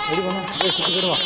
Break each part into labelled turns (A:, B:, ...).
A: Ready பண்ணும் சுற்றிக்கிடுவா.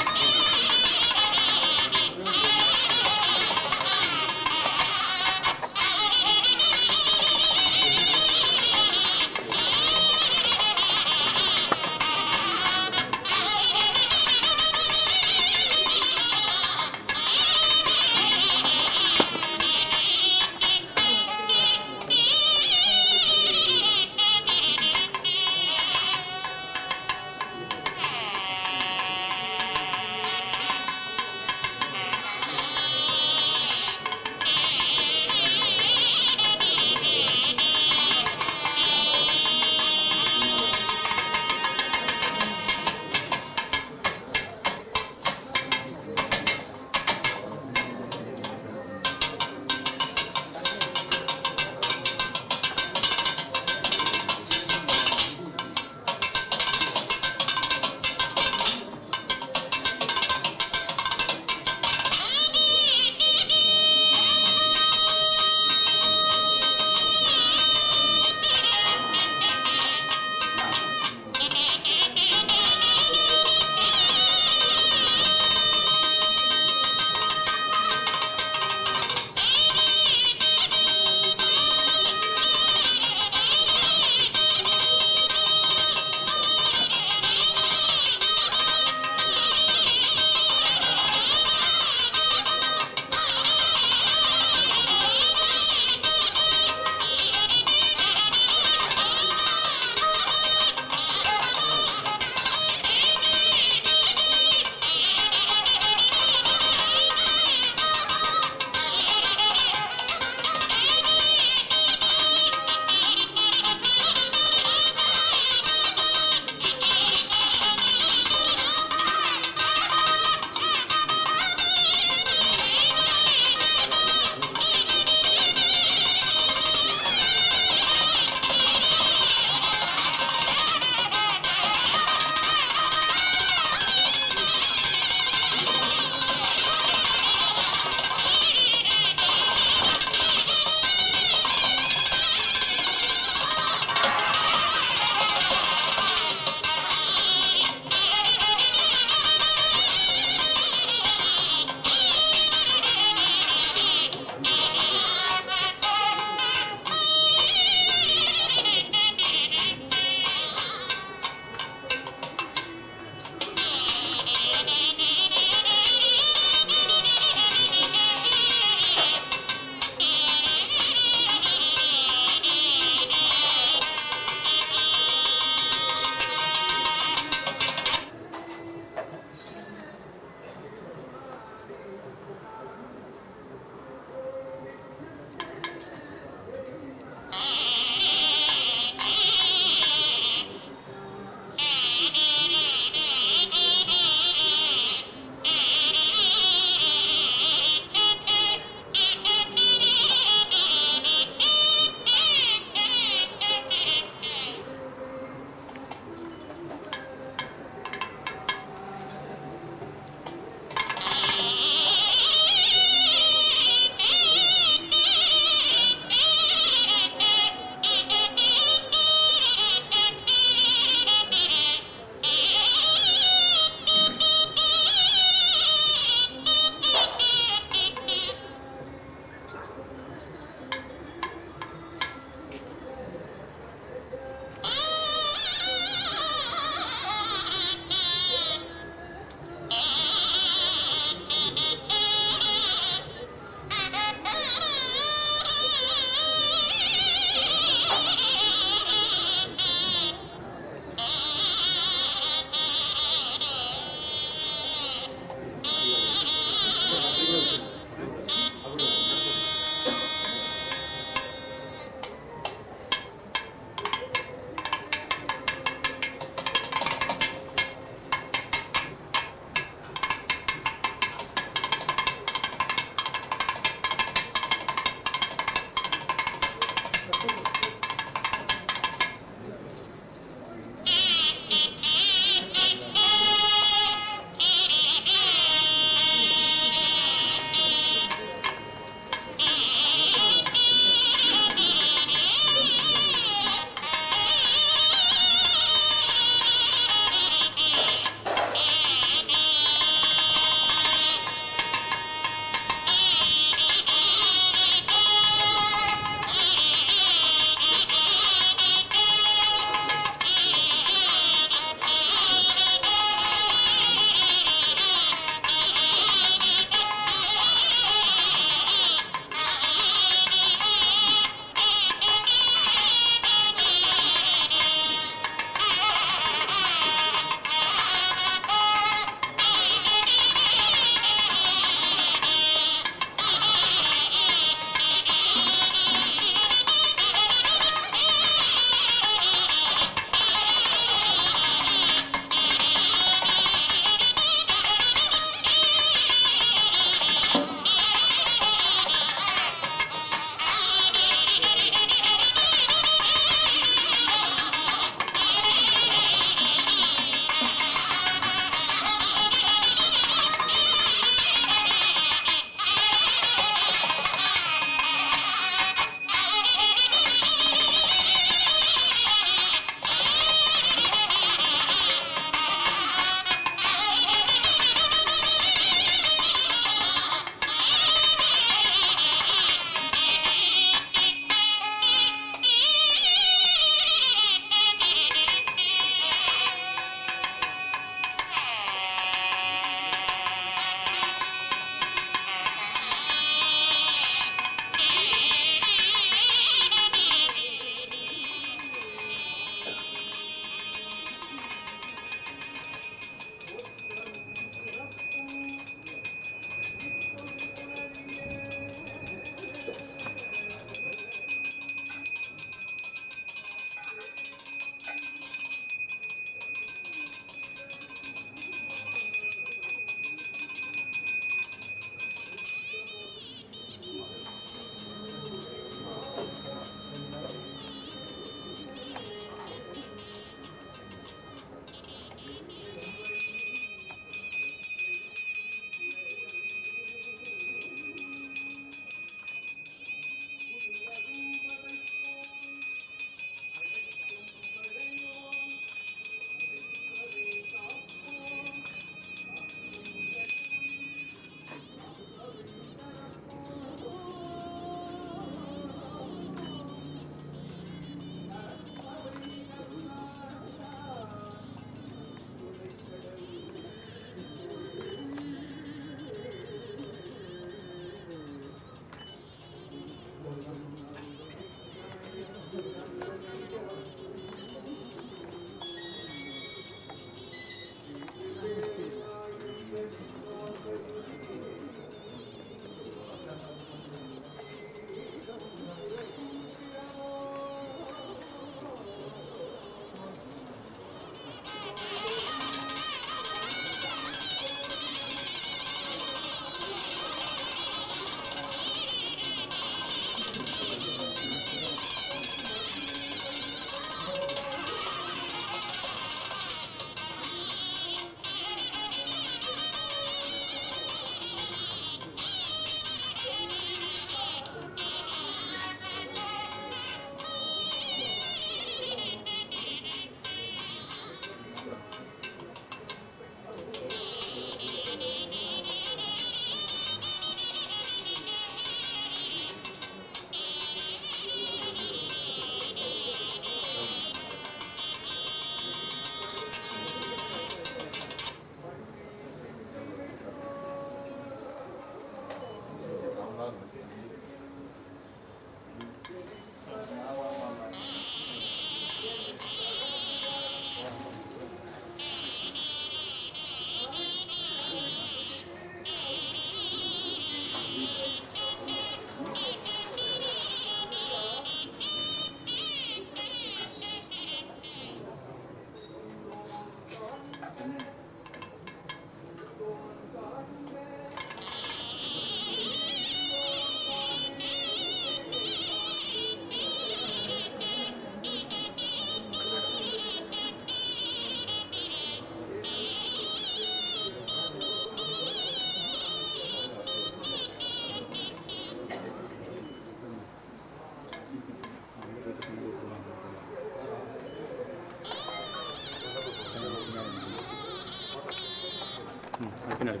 A: பின்னாடி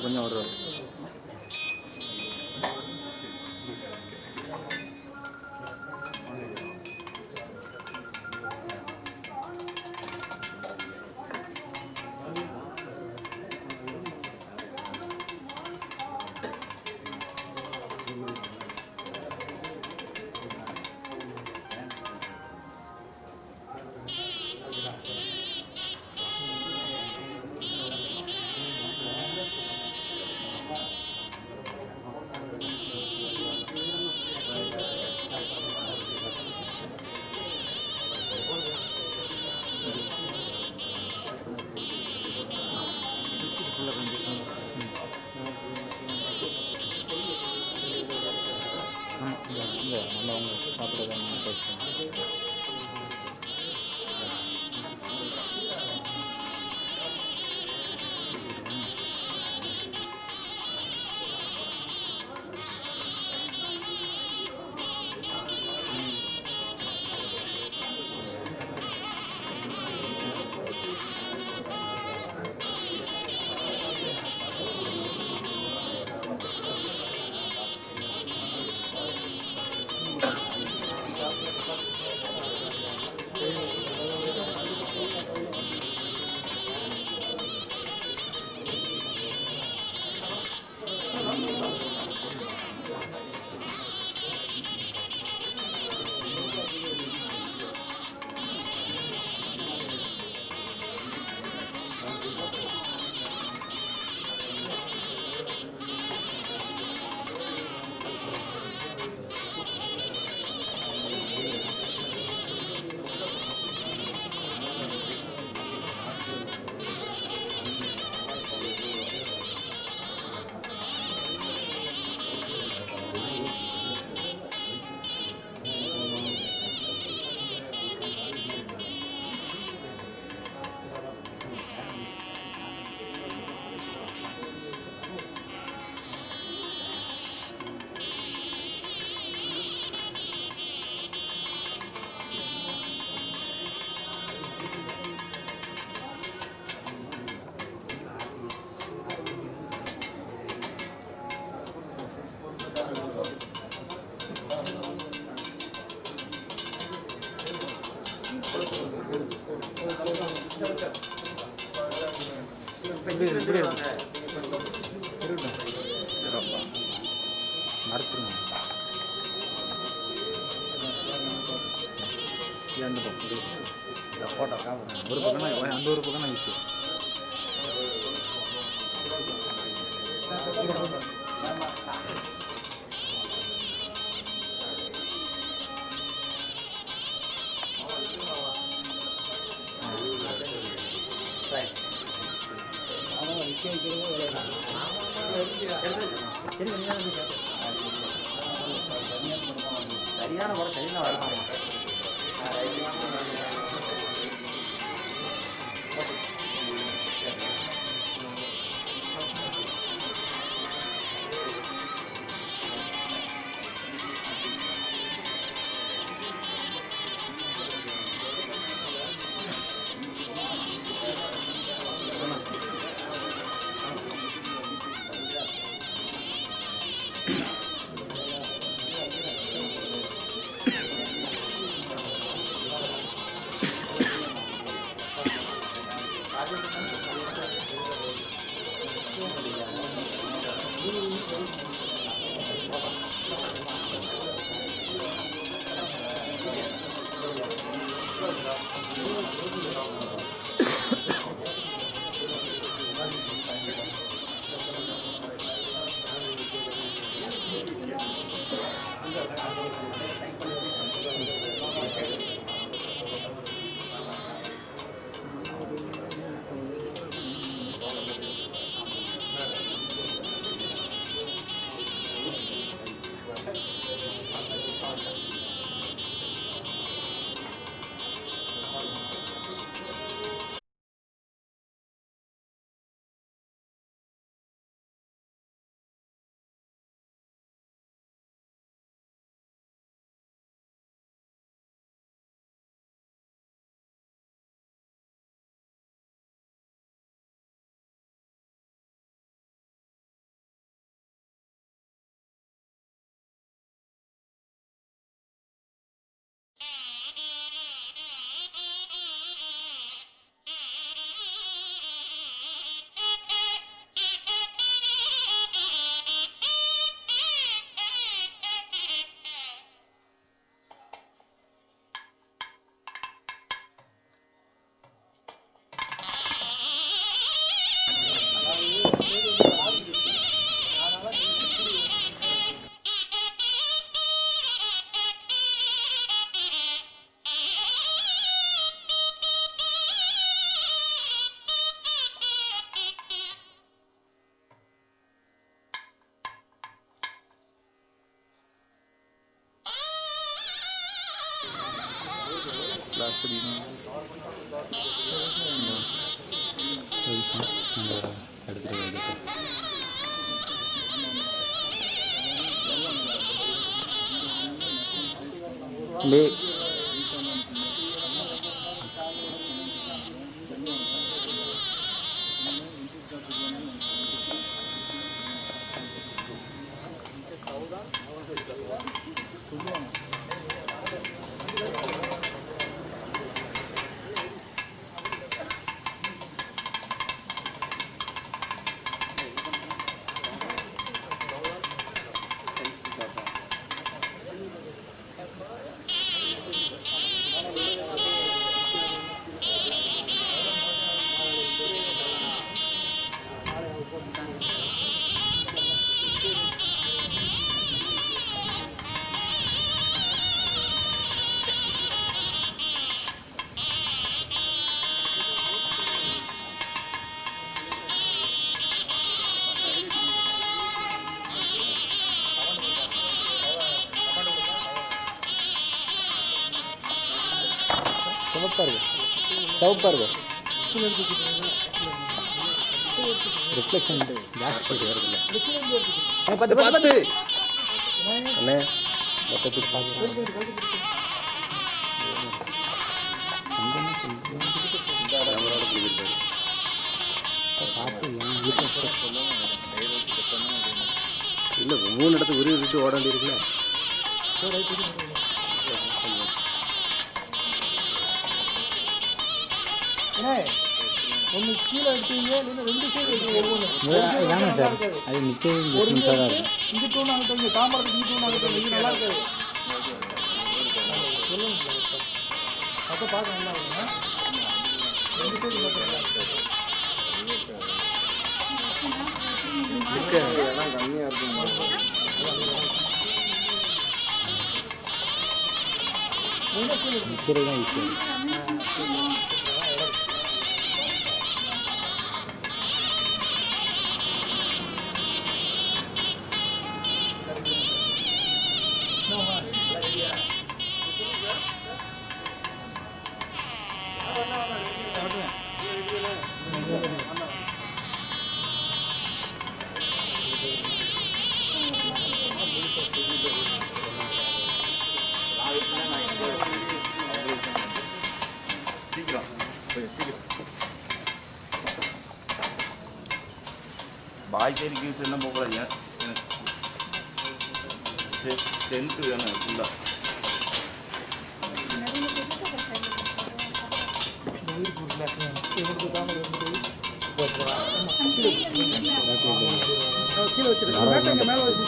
A: கொஞ்சம் ஒரு நல்லவங்க சாப்பிட்றத பேசுகிறேன். மறுத்துருங்க அந்த பக்கம் ஃபோட்டோ ஒரு பக்கம் அந்த ஒரு பக்கம் தான் விஷயம். சரியான படம் சரியான வரலாம்.
B: சவுப்பாக இருக்கும் ரிஃப்ளெக்ஷன் ஜாஸ்தி வருதுல்ல. 10 அண்ணே மொத்தத்துக்கு இல்லை 3 இடத்துக்கு விட்டு ஓட வேண்டி இருக்குல்ல.
C: ஒன்று கீழே எடுத்தீங்க இல்லை 2 சைடு
B: வேணாம் சார், அது நிற்கவே டிஸ்டன்ஸாக தான் இருக்கும்.
C: இங்கே தூண் ஆகட்டும், இங்கே தாம்பரத்துக்கு இங்கே தூண் ஆகட்டும், இது நல்லா இருக்காது. சொல்லுங்க அப்போ பார்க்க நல்லா இருக்குங்க. 2 சைடு பார்க்க நல்லா இருக்காது.
A: கம்மியாக இருக்கும்.
B: நிற்கிறது தான் ஈஸியாக.
A: பாய்ச்சேரிக்கு என்ன போகக்கூடாது. டென்த்து வேணும் ஃபுல்லாக.
C: கீழே வச்சுருக்கேன், மேலே வச்சு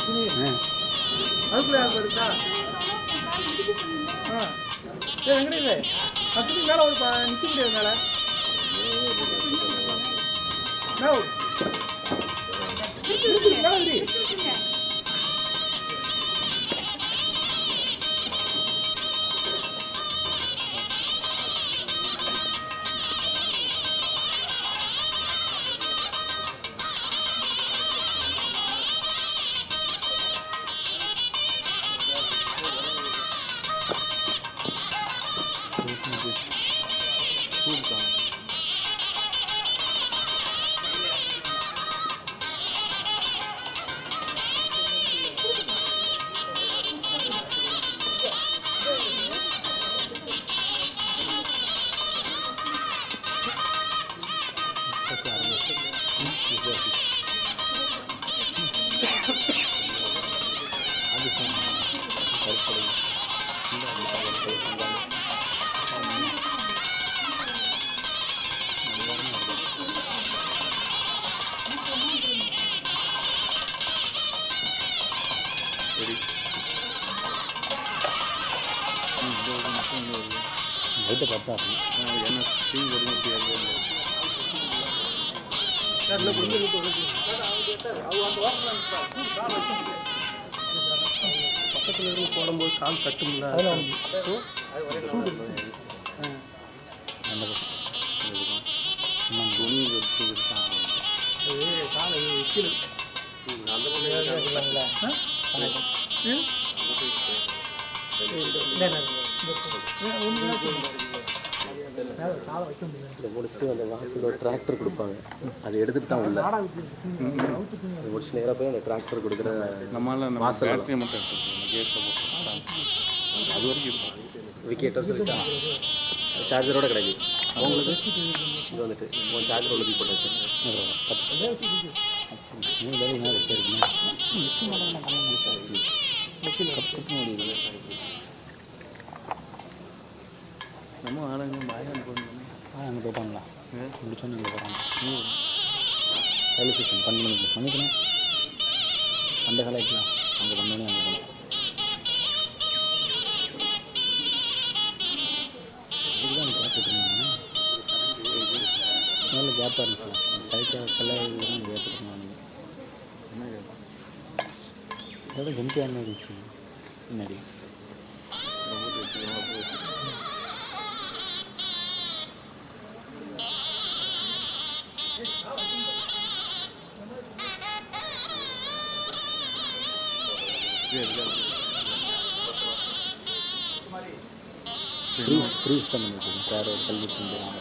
C: அதுக்குள்ளே இருக்கா? சரி வெங்கடேஷ், 10 மேலே ஒரு நிற்க முடியாது. மேலே
B: லைட்டை பார்த்தா
A: என்ன ஸ்க்ரீன் ஒரு முடியாது.
B: பக்கத்தில் இருந்து போடும்போது கால் கட்டும்ல. துணி முடிச்சுட்டு அந்த வாசல் ஒரு டிராக்டர் கொடுப்பாங்க, அதை எடுத்துகிட்டு தான் உள்ள முடிச்சு நேராக போய் அந்த டிராக்டர் கொடுக்குற நம்மளால வாசல் மட்டும் எடுத்து கேஸில் போட்டு
A: அது வரைக்கும் இருக்கும்.
B: விக்கி 8 வருஷம் இருக்கா? சார்ஜரோட கிடைக்கும் உங்களுக்கு. இது வந்துட்டு உங்கள் சார்ஜர் உள்ள போட்டு வச்சு
A: நம்ம ஆளுங்க பாயம் போகணும்.
C: அங்கே போயிட்டாங்களா? முடிச்சோன்னு அங்கே போகிறாங்க. ரயில்வே ஸ்டேஷன் 12 மணிக்கு பண்ணிக்கணும். அந்த காலைக்கலாம் அங்கே 12 மணி அங்கே போகணும். இதுதான் கேப் விட்டுருந்தாங்க. மேலே கேப்பாக இருந்துச்சு. சைக்கிள் கல்யாணம் கேப் விட்டுருந்தாங்க. இதோட ஜென்டியாக இருந்துச்சு பின்னாடி. ஃப்ரீஸ் தான் பண்ணிட்டு சார் கல்வி செஞ்சுருக்காங்க.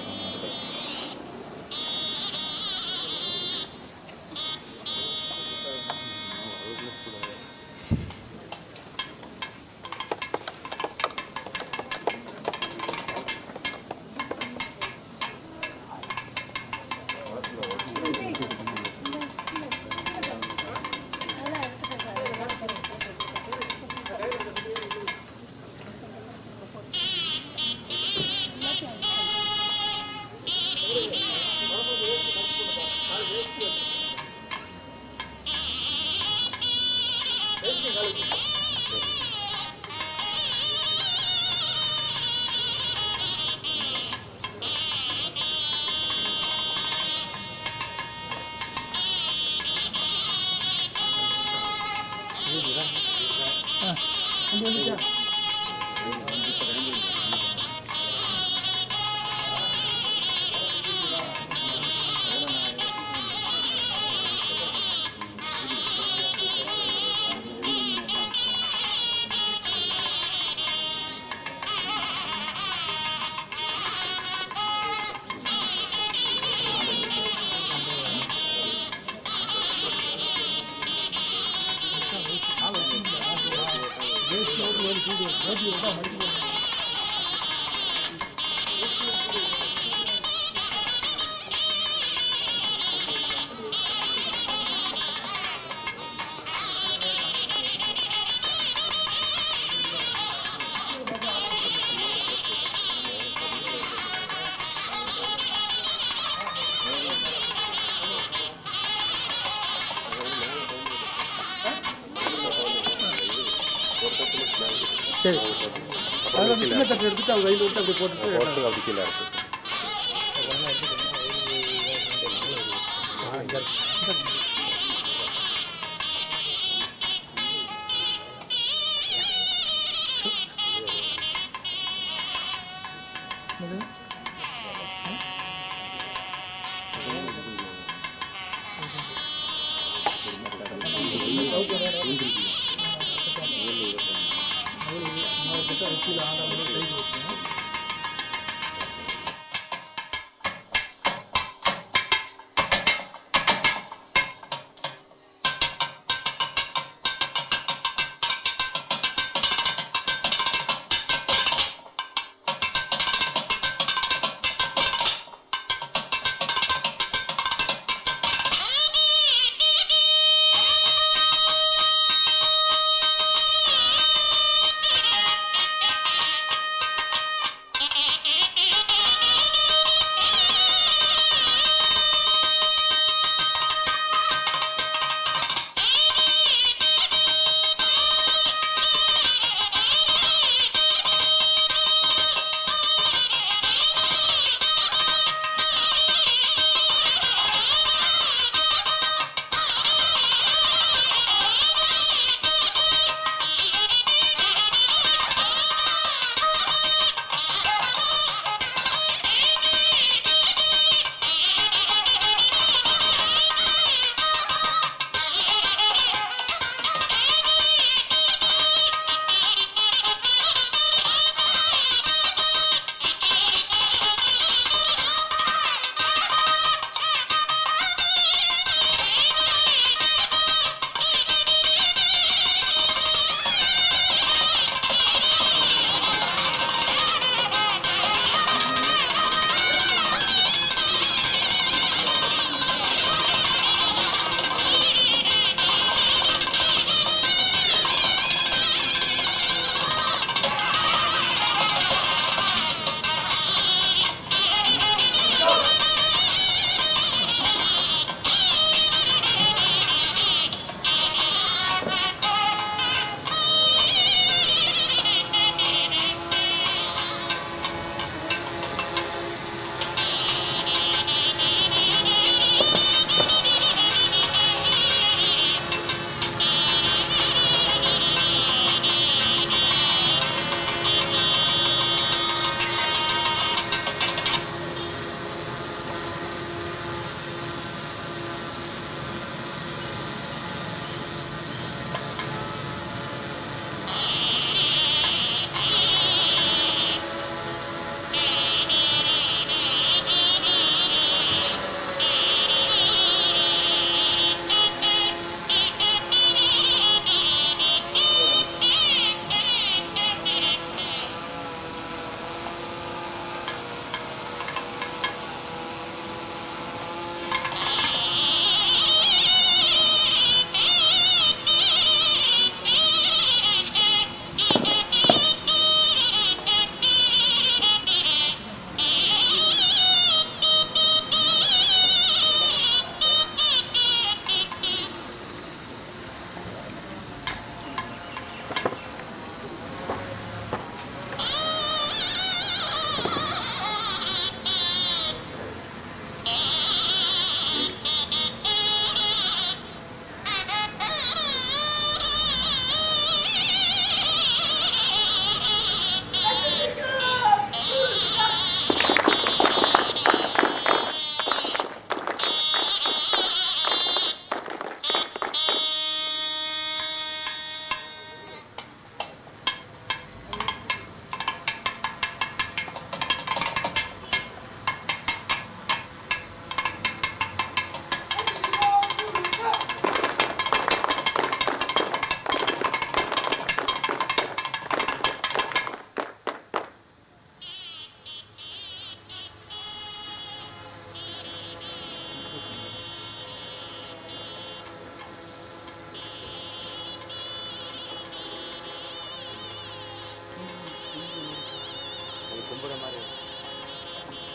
C: சரி, அதில் சின்ன தட்டு எடுத்துட்டு அவங்க கையில் விட்டு அப்படி போட்டுட்டு
B: அப்படி கீழே இருக்கு.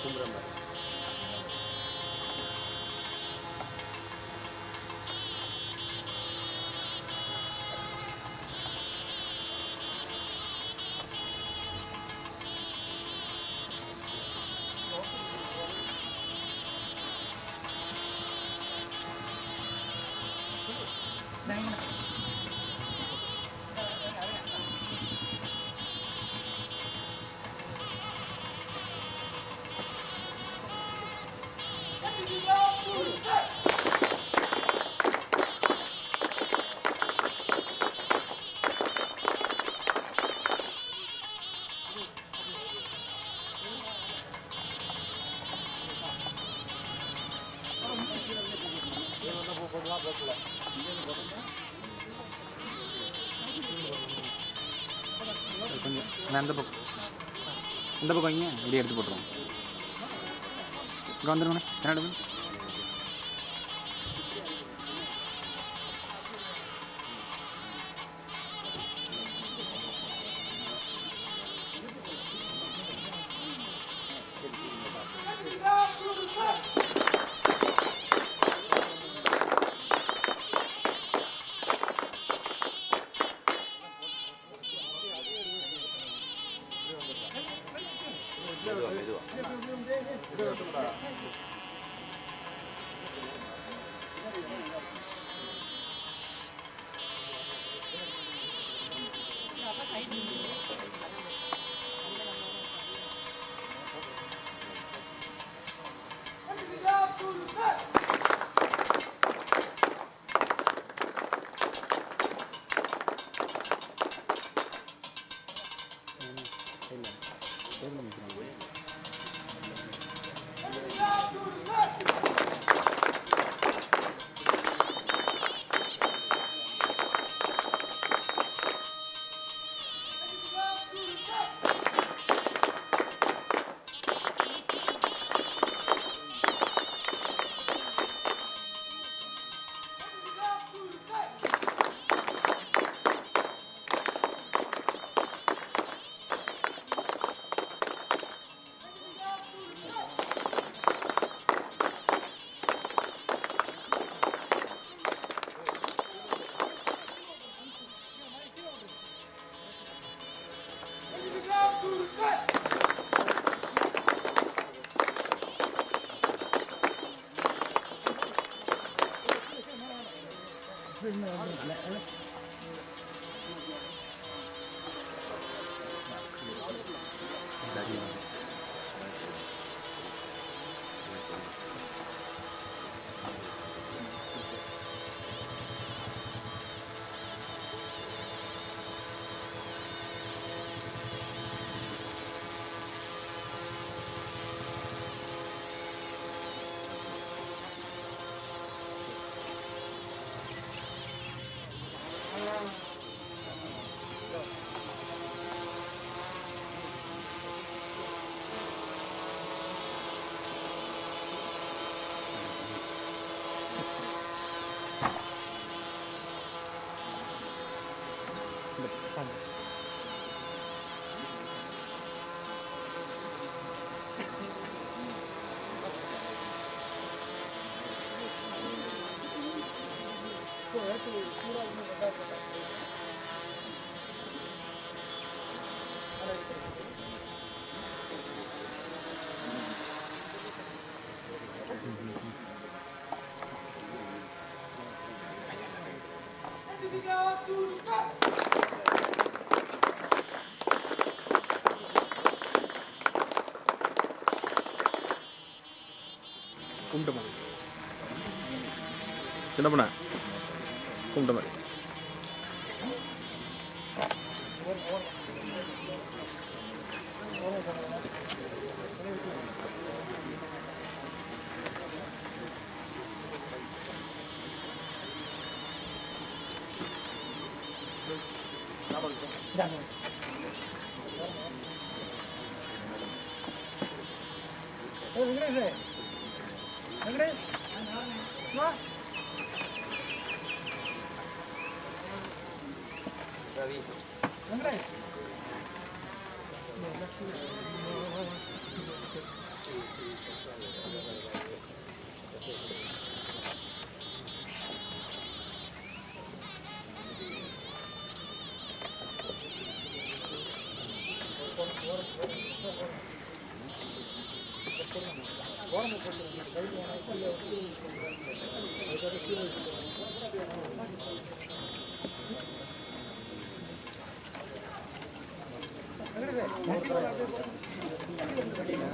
B: கும்பிட்ற
C: கொஞ்சம் அந்த பக்கம் இந்த பக்கம் வைங்க, இப்படியே எடுத்து போட்டுருவோம். இங்கே வந்துடுங்கண்ணே, என்னடா
B: கும்பிட்ட மாதிரி சின்ன பண்ண கும்பிட்ட மாதிரி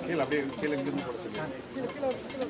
A: கீழே அப்படியே கீழே இங்கிருந்து போட சொல்லி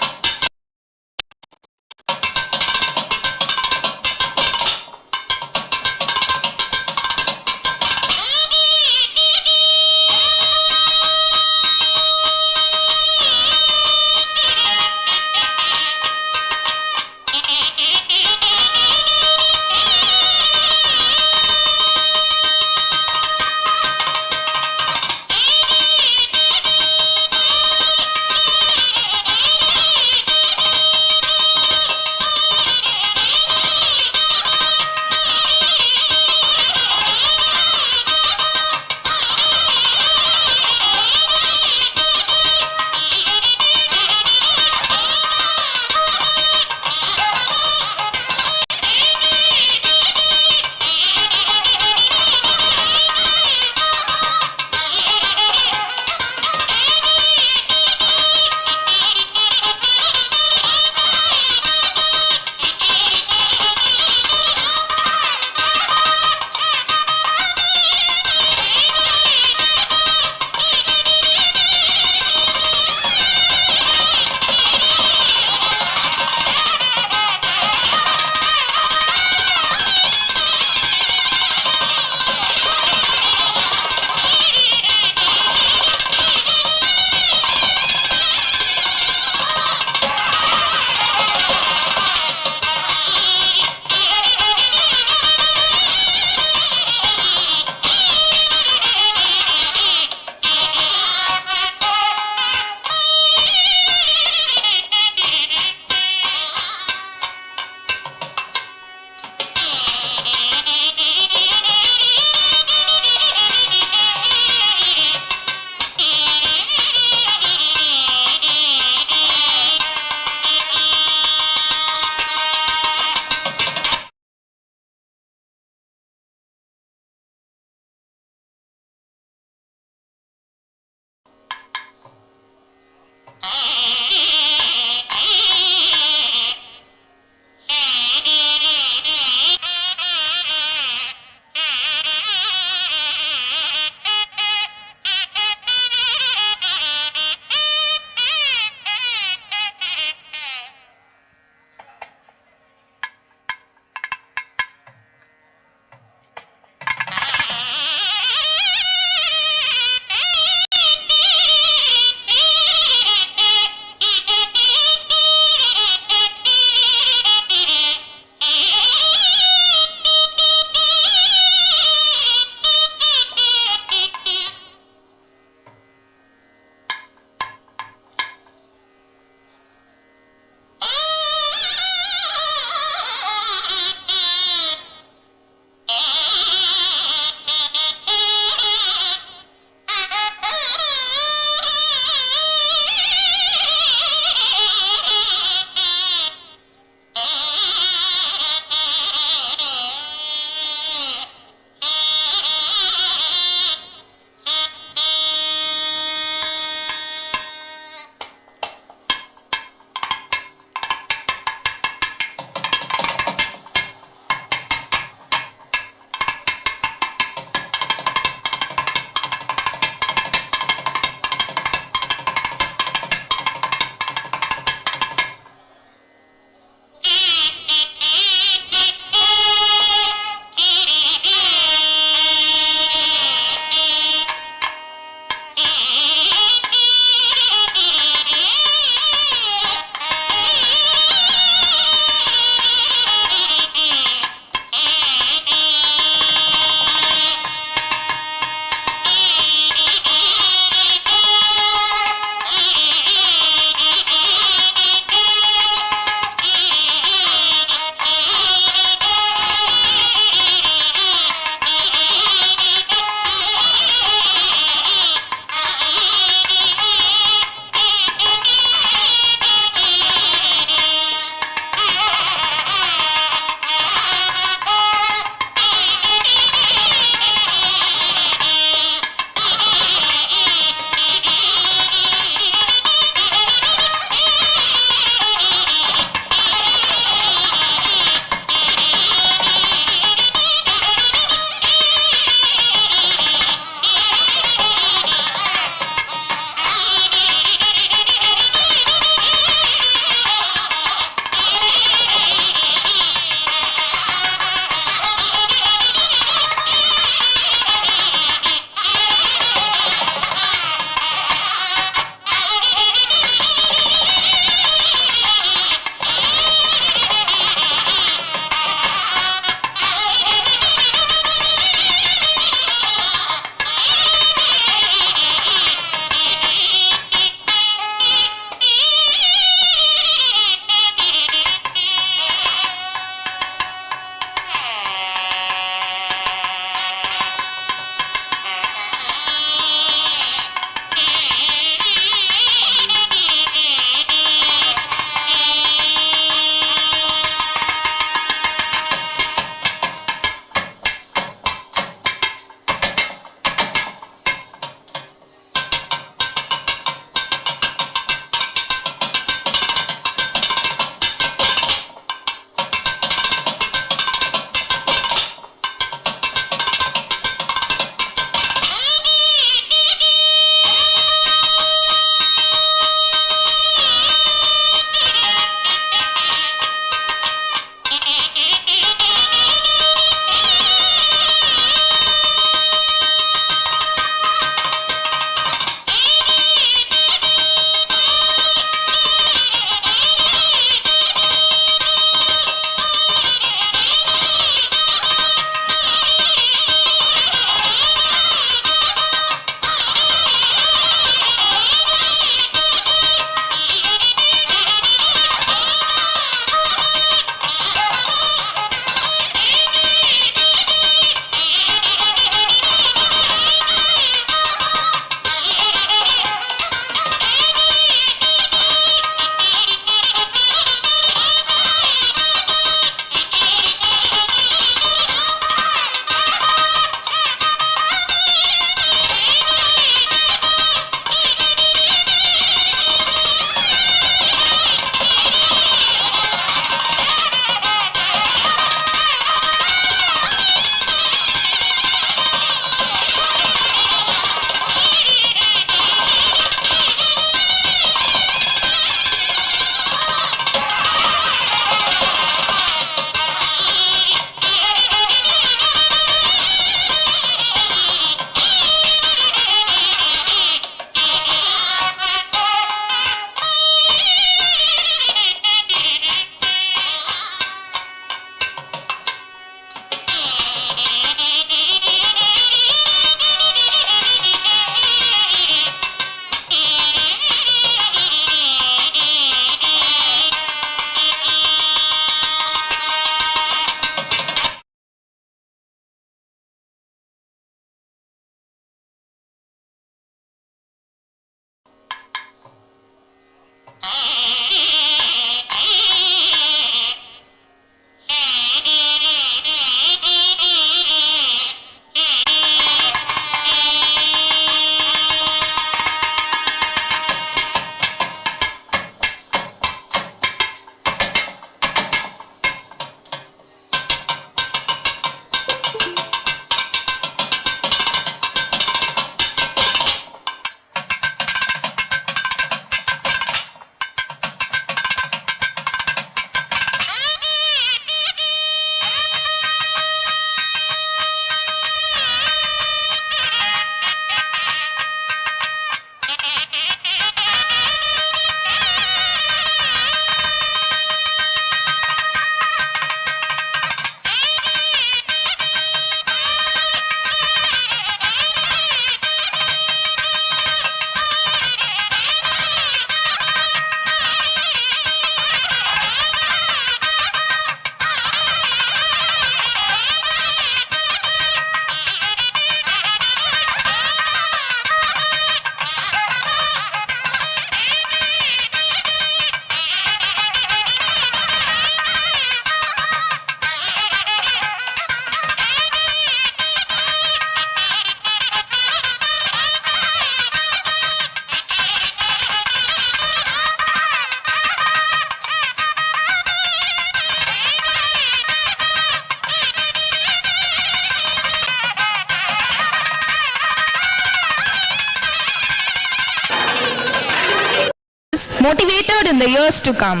D: motivated in the years to come.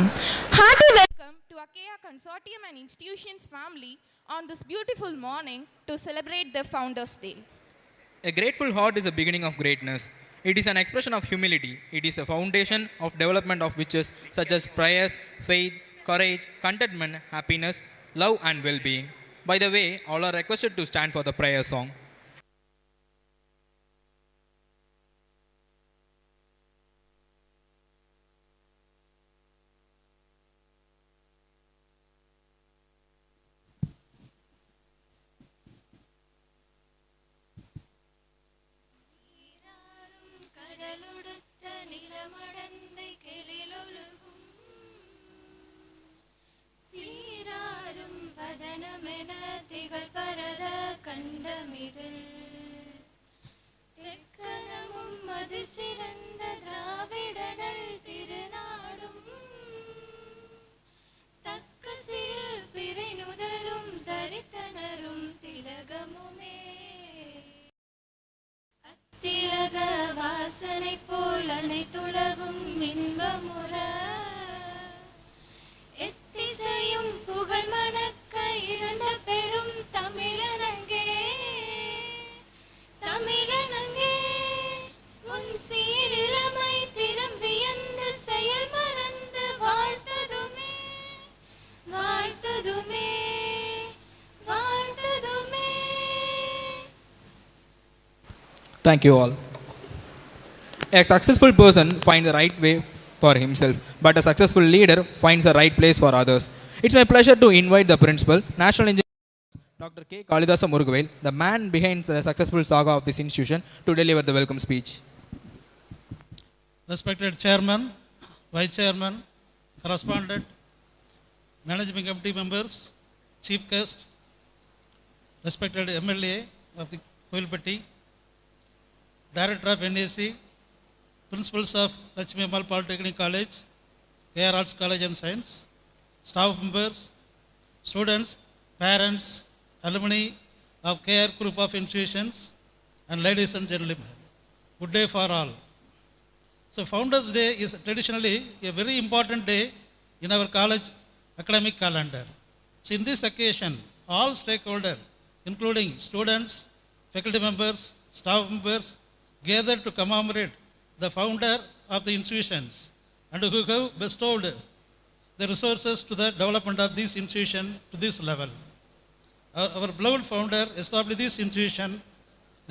D: Hearty welcome to Achaia Consortium and Institutions family on this beautiful morning to celebrate their Founders Day.
E: A grateful heart is a beginning of greatness. It is an expression of humility. It is a foundation of development of virtues such as prayers, faith, courage, contentment, happiness, love and well-being. By the way, all are requested to stand for the prayer song.
F: வாசனை போல் அனைத்துலகும் இன்பமுற எத்திசையும் புகழ் மணக்க இருந்த பெரும் தமிழனங்கே தமிழனங்கே உன் சீரிழமை திரும்பியந்து செயல் மறந்து வாழ்த்ததுமே வாழ்த்ததுமே வாழ்த்ததுமே.
E: Thank you all. A successful person finds the right way for himself, but a successful leader finds the right place for others. It's my pleasure to invite the Principal, National Engineer, Dr. K. Kalvithanthai, the man behind the successful saga of this institution, to deliver the welcome speech.
G: Respected Chairman, Vice Chairman, Correspondent, Managing Committee members, Chief Guest, respected MLA of the Koilpatti, Director of NAC, Principals of Ramasamy Polytechnic College, KR Arts College and Science, staff members, students, parents, alumni of KR Group of Institutions, and ladies and gentlemen, good day for all. So Founders Day is traditionally a very important day in our college academic calendar. So in this occasion, all stakeholders, including students, faculty members, staff members, gathered to commemorate the founder of the institutions and who have bestowed the resources to the development of this institution to this level. Our beloved founder established this institution,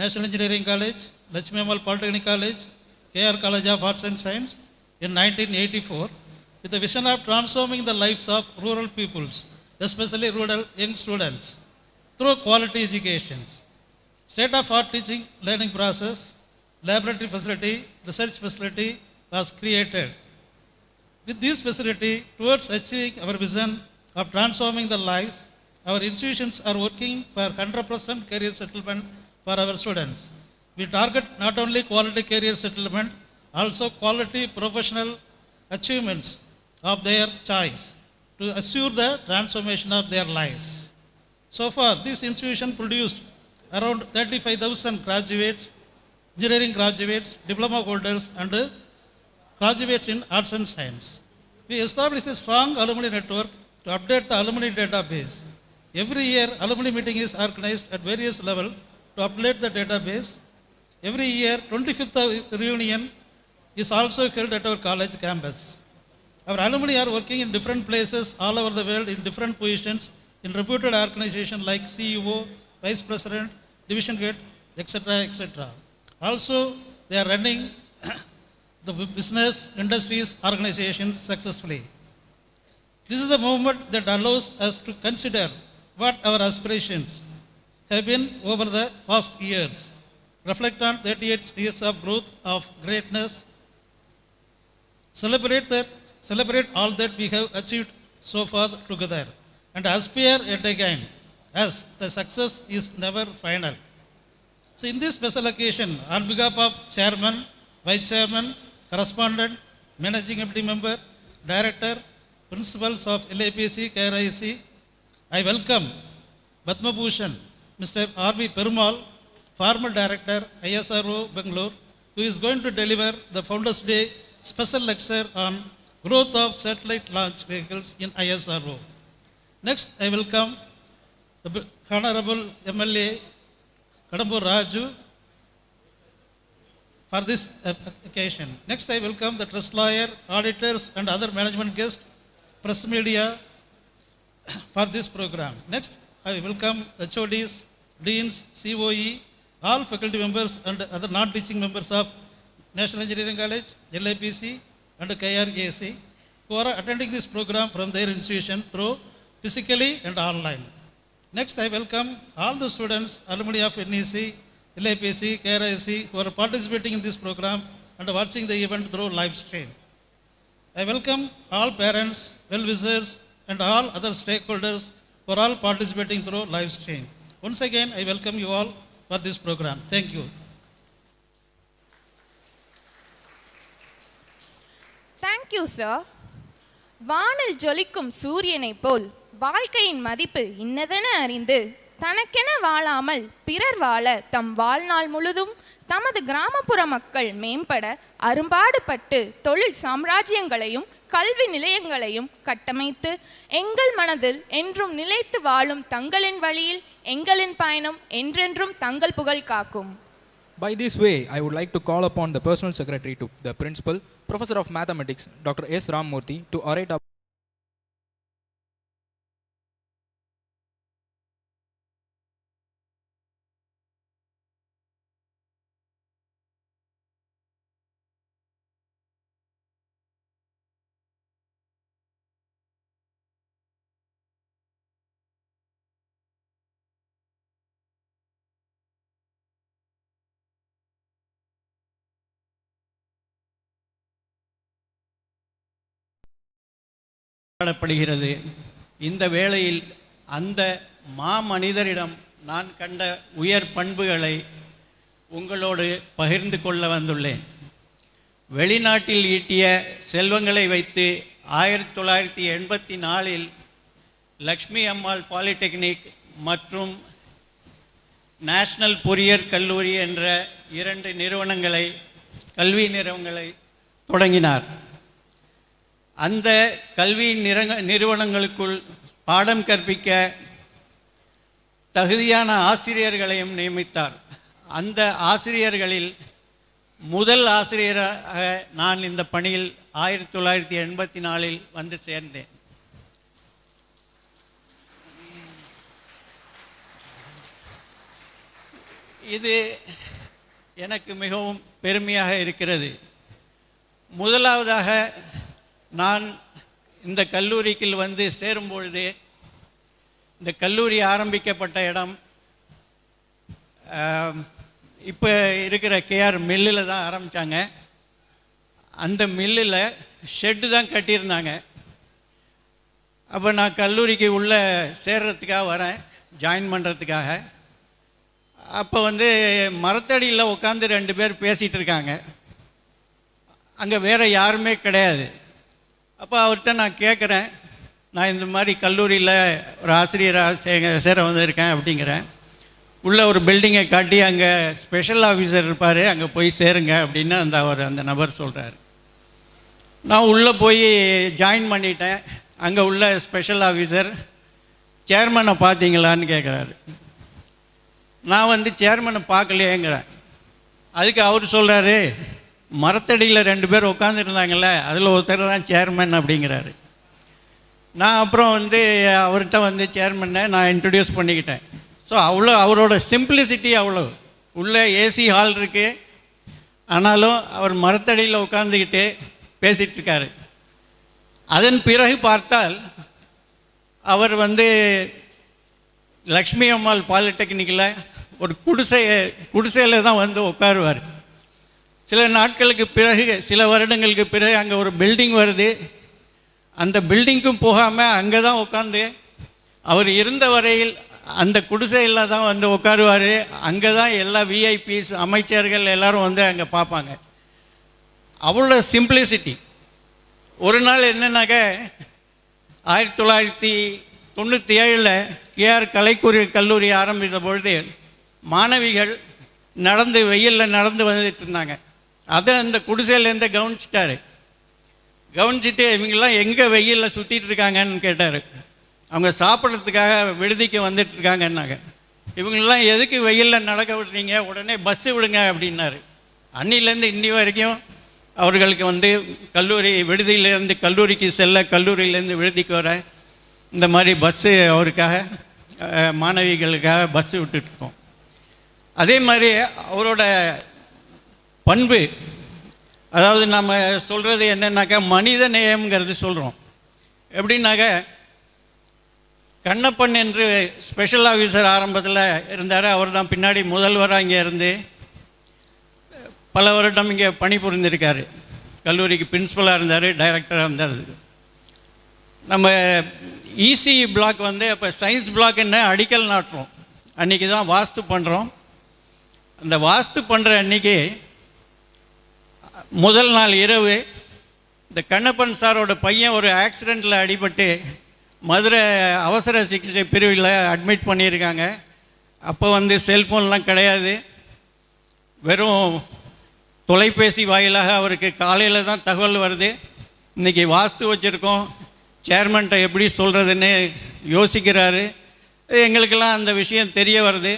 G: National Engineering College, Ramasamy Polytechnic College, KR College of Arts and Science in 1984 with the vision of transforming the lives of rural peoples, especially rural young students, through quality education. State-of-art teaching learning process, laboratory facility, research facility was created. With this facility, towards achieving our vision of transforming the lives, our institutions are working for 100% career settlement for our students. We target not only quality career settlement, also quality professional achievements of their choice to assure the transformation of their lives. So far, this institution produced around 35,000 graduates, engineering graduates, diploma holders, and graduates in arts and science. We established a strong alumni network to update the alumni database. Every year, alumni meeting is organized at various levels to update the database. Every year, 25th reunion is also held at our college campus. Our alumni are working in different places all over the world in different positions in reputed organizations like CEO, Vice President, Division Head, etc., etc. Also, they are running the business, industries, organizations successfully. This is the moment that allows us to consider what our aspirations have been over the past years, reflect on 38 years of growth of greatness, celebrate all that we have achieved so far together, and aspire yet again, as the success is never final. So in this special occasion, on behalf of Chairman, Vice Chairman, Correspondent, Managing Committee Member, Director, Principals of LAPC, KRIC, I welcome Padma Bhushan, Mr. R.V. Perumal, former Director, ISRO, Bangalore, who is going to deliver the Founders Day special lecture on growth of satellite launch vehicles in ISRO. Next, I welcome the Honorable MLA Kadambur Raju for this occasion. Next, I welcome the trust lawyer, auditors, and other management guests, press media for this program. Next, I welcome the HODs, deans, COE, all faculty members and other non-teaching members of National Engineering College, LIPC, and KRAC who are attending this program from their institution through physically and online. Next, I welcome all the students, alumni of NEC, LIPC, KRAC who are participating in this program and watching the event through live stream. I welcome all parents, well-wishers, and all other stakeholders who are all participating through live stream. Once again, I welcome you all for this program. Thank you.
D: Thank you, sir. வானில் ஜொலிக்கும் சூரியனைப் போல் வாழ்க்கையின் மதிப்பு இன்னதென அறிந்து தனக்கென வாழாமல் பிறர் வாழ தம் வாழ்நாள் முழுதும் தமது கிராமப்புற மக்கள் மேம்பட அரும்பாடுபட்டு தொழில் சாம்ராஜ்யங்களையும் கல்வி நிலையங்களையும் கட்டமைத்து எங்கள் மனதில் என்றும் நிலைத்து வாழும் தங்களின் வழியில் எங்களின் பயணம் என்றென்றும் தங்கள் புகழ் காக்கும்.
E: By this way, I would like to call upon the personal secretary to the principal, Professor of Mathematics, Dr. S. Ramamurthy, to orate up.
H: கொண்டாடப்படுகிறது. இந்த வேளையில் அந்த மாமனிதரிடம் நான் கண்ட உயர் பண்புகளை உங்களோடு பகிர்ந்து கொள்ள வந்துள்ளேன். வெளிநாட்டில் ஈட்டிய செல்வங்களை வைத்து 1984 லக்ஷ்மி அம்மாள் பாலிடெக்னிக் மற்றும் நேஷனல் பொறியியற் கல்லூரி என்ற 2 கல்வி நிறுவனங்களை தொடங்கினார். அந்த கல்வி நிறுவனங்களுக்குள் பாடம் கற்பிக்க தகுதியான ஆசிரியர்களையும் நியமித்தார். அந்த ஆசிரியர்களில் முதல் ஆசிரியராக நான் இந்த பணியில் 1984 வந்து சேர்ந்தேன். இது எனக்கு மிகவும் பெருமையாக இருக்கிறது. முதலாவதாக நான் இந்த கல்லூரிக்கு வந்து சேரும்பொழுது இந்த கல்லூரி ஆரம்பிக்கப்பட்ட இடம் இப்போ இருக்கிற கேஆர் மில்லில் தான் ஆரம்பித்தாங்க. அந்த மில்லில் ஷெட்டு தான் கட்டியிருந்தாங்க. அப்போ நான் கல்லூரிக்கு உள்ளே சேர்றதுக்காக வரேன், ஜாயின் பண்ணுறதுக்காக. அப்போ வந்து மரத்தடியில் உட்காந்து 2 பேர் பேசிகிட்டு இருக்காங்க. அங்கே வேறு யாருமே கிடையாது. அப்போ அவர்கிட்ட நான் கேட்குறேன், நான் இந்த மாதிரி கல்லூரியில் ஒரு ஆசிரியராக சேர வந்திருக்கேன் அப்படிங்கிறேன். உள்ளே ஒரு பில்டிங்கை காட்டி அங்கே ஸ்பெஷல் ஆஃபீஸர் இருப்பார், அங்கே போய் சேருங்க அப்படின்னு அந்த நபர் சொல்கிறார். நான் உள்ளே போய் ஜாயின் பண்ணிட்டேன். அங்கே உள்ள ஸ்பெஷல் ஆஃபீஸர் சேர்மனை பார்த்தீங்களான்னு கேட்குறாரு. நான் வந்து சேர்மனை பார்க்கலையேங்கிறேன். அதுக்கு அவர் சொல்கிறாரு, மரத்தடியில் 2 பேர் உட்காந்துருந்தாங்கல்ல, அதில் ஒருத்தர் தான் சேர்மன் அப்படிங்கிறாரு. நான் அப்புறம் வந்து அவர்கிட்ட வந்து சேர்மனை நான் இன்ட்ரடியூஸ் பண்ணிக்கிட்டேன். ஸோ அவரோட சிம்பிளிசிட்டி அவ்வளோ. உள்ளே ஏசி ஹால் இருக்குது, ஆனாலும் அவர் மரத்தடியில் உட்காந்துக்கிட்டு பேசிகிட்ருக்காரு. அதன் பிறகு பார்த்தால் அவர் வந்து லக்ஷ்மி அம்மாள் பாலிடெக்னிக்கில் ஒரு குடிசையில் தான் வந்து உட்காருவார். சில நாட்களுக்கு பிறகு, சில வருடங்களுக்கு பிறகு அங்கே ஒரு பில்டிங் வருது. அந்த பில்டிங்க்கும் போகாமல் அங்கே தான் உட்காந்து அவர் இருந்த வரையில் அந்த குடிசையில் தான் வந்து உட்காருவார். அங்கே தான் எல்லா விஐபிஸ், அமைச்சர்கள் எல்லோரும் வந்து அங்கே பார்ப்பாங்க. அவ்வளோ சிம்பிளிசிட்டி. ஒரு நாள் என்னன்னாக்க 1997 கேஆர் கல்லூரி ஆரம்பித்த பொழுது மாணவிகள் வெயிலில் நடந்து வந்துட்டு இருந்தாங்க. அதை அந்த குடிசையிலேருந்து கவனிச்சிட்டாரு. கவனிச்சுட்டு இவங்கெல்லாம் எங்கே வெயிலில் சுற்றிட்டு இருக்காங்கன்னு கேட்டார். அவங்க சாப்பிட்றதுக்காக விடுதிக்கு வந்துட்டு இருக்காங்கன்னாங்க. இவங்களெல்லாம் எதுக்கு வெயிலில் நடக்க விடுறீங்க, உடனே பஸ்ஸு விடுங்க அப்படின்னாரு. அன்னிலேருந்து இன்னி வரைக்கும் அவர்களுக்கு வந்து கல்லூரி விடுதியிலேருந்து கல்லூரிக்கு செல்ல, கல்லூரியிலேருந்து விடுதிக்கு வர இந்த மாதிரி பஸ்ஸு அவருக்காக மாணவிகளுக்காக பஸ்ஸு விட்டுட்ருக்கோம். அதே மாதிரி அவரோட பண்பு, அதாவது நம்ம சொல்கிறது என்னன்னாக்கா மனித நேயம்ங்கிறது சொல்கிறோம். எப்படின்னாக்க கண்ணப்பன் என்று ஸ்பெஷல் ஆஃபீஸர் ஆரம்பத்தில் இருந்தார். அவர் தான் பின்னாடி முதல்வராக இங்கே இருந்து பல வருடம் இங்கே பணிபுரிந்திருக்கார். கல்லூரிக்கு பிரின்ஸிபலாக இருந்தார், டைரக்டராக இருந்தார். நம்ம இசி பிளாக் வந்து அப்போ சயின்ஸ் பிளாக் என்ன அடிக்கல் நாட்டுறோம், அன்றைக்கி தான் வாஸ்து பண்ணுறோம். அந்த வாஸ்து பண்ணுற அன்றைக்கி முதல் நாள் இரவு இந்த கண்ணப்பன் சாரோட பையன் ஒரு ஆக்சிடெண்ட்டில் அடிபட்டு மதுரை அவசர சிகிச்சை பிரிவில் அட்மிட் பண்ணியிருக்காங்க. அப்போ வந்து செல்ஃபோன்லாம் கிடையாது, வெறும் தொலைபேசி வாயிலாக அவருக்கு காலையில் தான் தகவல் வருது. இன்றைக்கி வாஸ்து வச்சுருக்கோம், சேர்மன்கிட்ட எப்படி சொல்கிறதுன்னு யோசிக்கிறாரு. எங்களுக்கெல்லாம் அந்த விஷயம் தெரிய வருது.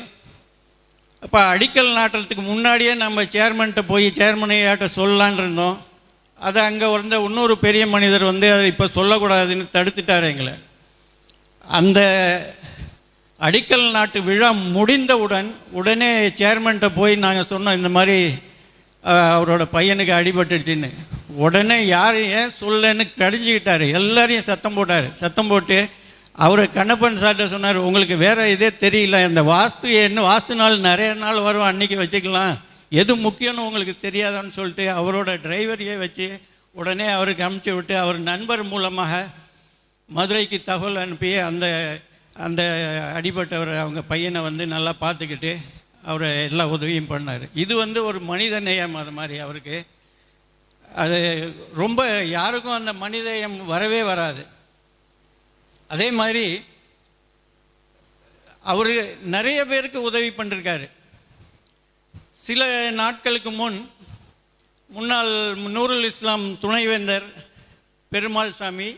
H: அப்போ அடிக்கல் நாட்டுறதுக்கு முன்னாடியே நம்ம சேர்மன்கிட்ட போய் சேர்மனையாட்ட சொல்லலான் இருந்தோம். அதை அங்கே வந்த இன்னொரு பெரிய மனிதர் வந்து அதை இப்போ சொல்லக்கூடாதுன்னு தடுத்துட்டார் எங்களை. அந்த அடிக்கல் நாட்டு விழா முடிந்தவுடன் உடனே சேர்மன்கிட்ட போய் நாங்கள் சொன்னோம், இந்த மாதிரி அவரோட பையனுக்கு அடிபட்டுடுச்சின்னு. உடனே யார் ஏன் சொல்லன்னு கடிஞ்சிக்கிட்டார், எல்லாரையும் சத்தம் போட்டார். சத்தம் போட்டு அவர் கண்ணப்பன் சார்கிட்ட சொன்னார், உங்களுக்கு வேறு இதே தெரியல, இந்த வாஸ்து என்ன வாஸ்து நாள் நிறைய நாள் வரும், அன்றைக்கி வச்சுக்கலாம், எது முக்கியம்னு உங்களுக்கு தெரியாதான்னு சொல்லிட்டு அவரோட டிரைவரையே வச்சு உடனே அவருக்கு அனுப்பிச்சி விட்டு அவர் நண்பர் மூலமாக மதுரைக்கு தகவல் அனுப்பி அந்த அந்த அடிபட்டவர் அவங்க பையனை வந்து நல்லா பார்த்துக்கிட்டு அவரை எல்லா உதவியும் பண்ணார். இது வந்து ஒரு மனித நேயம். அது மாதிரி அவருக்கு அது ரொம்ப யாருக்கும் அந்த மனிதநேயம் வரவே வராது. அதே மாதிரி அவர் நிறைய பேருக்கு உதவி பண்ணிருக்காரு. சில நாட்களுக்கு முன்னாள் நூருல் இஸ்லாம் துணைவேந்தர் பெருமாள் சாமி,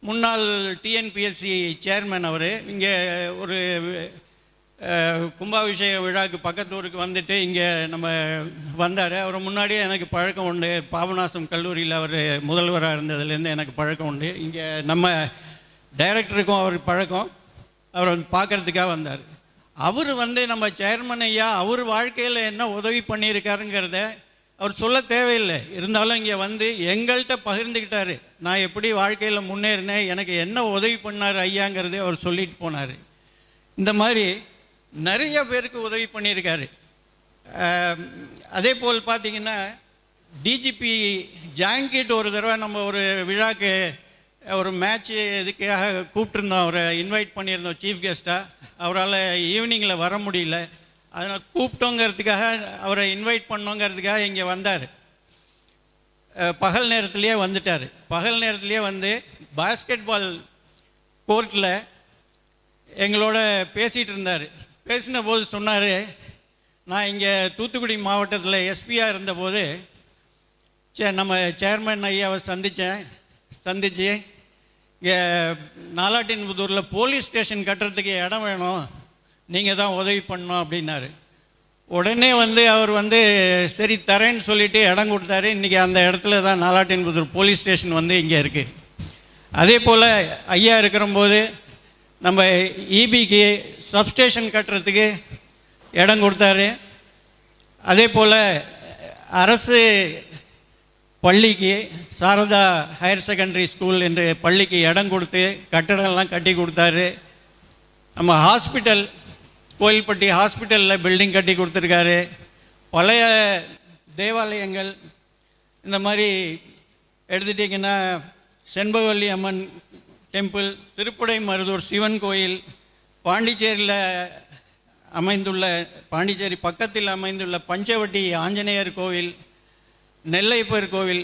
H: முன்னாள் டிஎன்பிஎஸ்சி சேர்மன், அவர் இங்கே ஒரு கும்பாபிஷேக விழாவுக்கு பக்கத்து ஊருக்கு வந்துட்டு இங்கே நம்ம வந்தார். அவர் முன்னாடியே எனக்கு பழக்கம் உண்டு, பாபநாசம் கல்லூரியில் அவர் முதல்வராக இருந்ததுலேருந்து எனக்கு பழக்கம் உண்டு. இங்கே நம்ம டைரக்டருக்கும் அவர் பழக்கம். அவர் வந்து பார்க்குறதுக்காக வந்தார். அவர் வந்து நம்ம சேர்மன் ஐயா அவர் வாழ்க்கையில் என்ன உதவி பண்ணியிருக்காருங்கிறத அவர் சொல்ல தேவையில்லை. இருந்தாலும் இங்கே வந்து எங்கள்கிட்ட பகிர்ந்துக்கிட்டார், நான் எப்படி வாழ்க்கையில் முன்னேறினேன், எனக்கு என்ன உதவி பண்ணார் ஐயாங்கிறதே அவர் சொல்லிட்டு போனார். இந்த மாதிரி நிறைய பேருக்கு உதவி பண்ணியிருக்காரு. அதே போல் பார்த்திங்கன்னா டிஜிபி ஜாங்கிட் ஒரு தடவை நம்ம ஒரு விழாக்கு ஒரு மேட்ச்சு இதுக்காக கூப்பிட்டுருந்தோம், அவரை இன்வைட் பண்ணியிருந்தோம் சீஃப் கெஸ்ட்டாக. அவரால் ஈவினிங்கில் வர முடியல, அதனால் கூப்பிட்டோங்கிறதுக்காக அவரை இன்வைட் பண்ணோங்கிறதுக்காக இங்கே வந்தார். பகல் நேரத்துலேயே வந்துட்டார். பகல் நேரத்துலேயே வந்து பாஸ்கெட் பால் கோர்ட்டில் எங்களோட பேசிகிட்டு இருந்தார். பேசின போது சொன்னார், நான் இங்கே தூத்துக்குடி மாவட்டத்தில் எஸ்பியாக இருந்தபோது நம்ம சேர்மன் ஐயாவை சந்தித்து இங்கே நாலாட்டின்புதூரில் போலீஸ் ஸ்டேஷன் கட்டுறதுக்கு இடம் வேணும், நீங்கள் தான் உதவி பண்ணணும் அப்படின்னாரு. உடனே வந்து அவர் வந்து சரி தரேன்னு சொல்லிவிட்டு இடம் கொடுத்தாரு. இன்றைக்கி அந்த இடத்துல தான் நாலாட்டின்புதூர் போலீஸ் ஸ்டேஷன் வந்து இங்கே இருக்குது. அதே போல் ஐயா இருக்கிறம்போது நம்ம இபிக்கு சப்ஸ்டேஷன் கட்டுறதுக்கு இடம் கொடுத்தாரு. அதே போல் அரசு பள்ளிக்கு சாரதா ஹையர் செகண்டரி ஸ்கூல் என்ற பள்ளிக்கு இடம் கொடுத்து கட்டடம்லாம் கட்டி கொடுத்தாரு. நம்ம ஹாஸ்பிட்டல் கோயில்பட்டி ஹாஸ்பிட்டலில் பில்டிங் கட்டி கொடுத்துருக்காரு. பழைய தேவாலயங்கள் இந்த மாதிரி எடுத்துட்டிங்கன்னா செண்பகவல்லி அம்மன் டெம்பிள், திருப்புடை மருதூர் சிவன் கோயில், பாண்டிச்சேரியில் அமைந்துள்ள பாண்டிச்சேரி பக்கத்தில் அமைந்துள்ள பஞ்சவட்டி ஆஞ்சநேயர் கோவில், நெல்லைப்பர் கோவில்,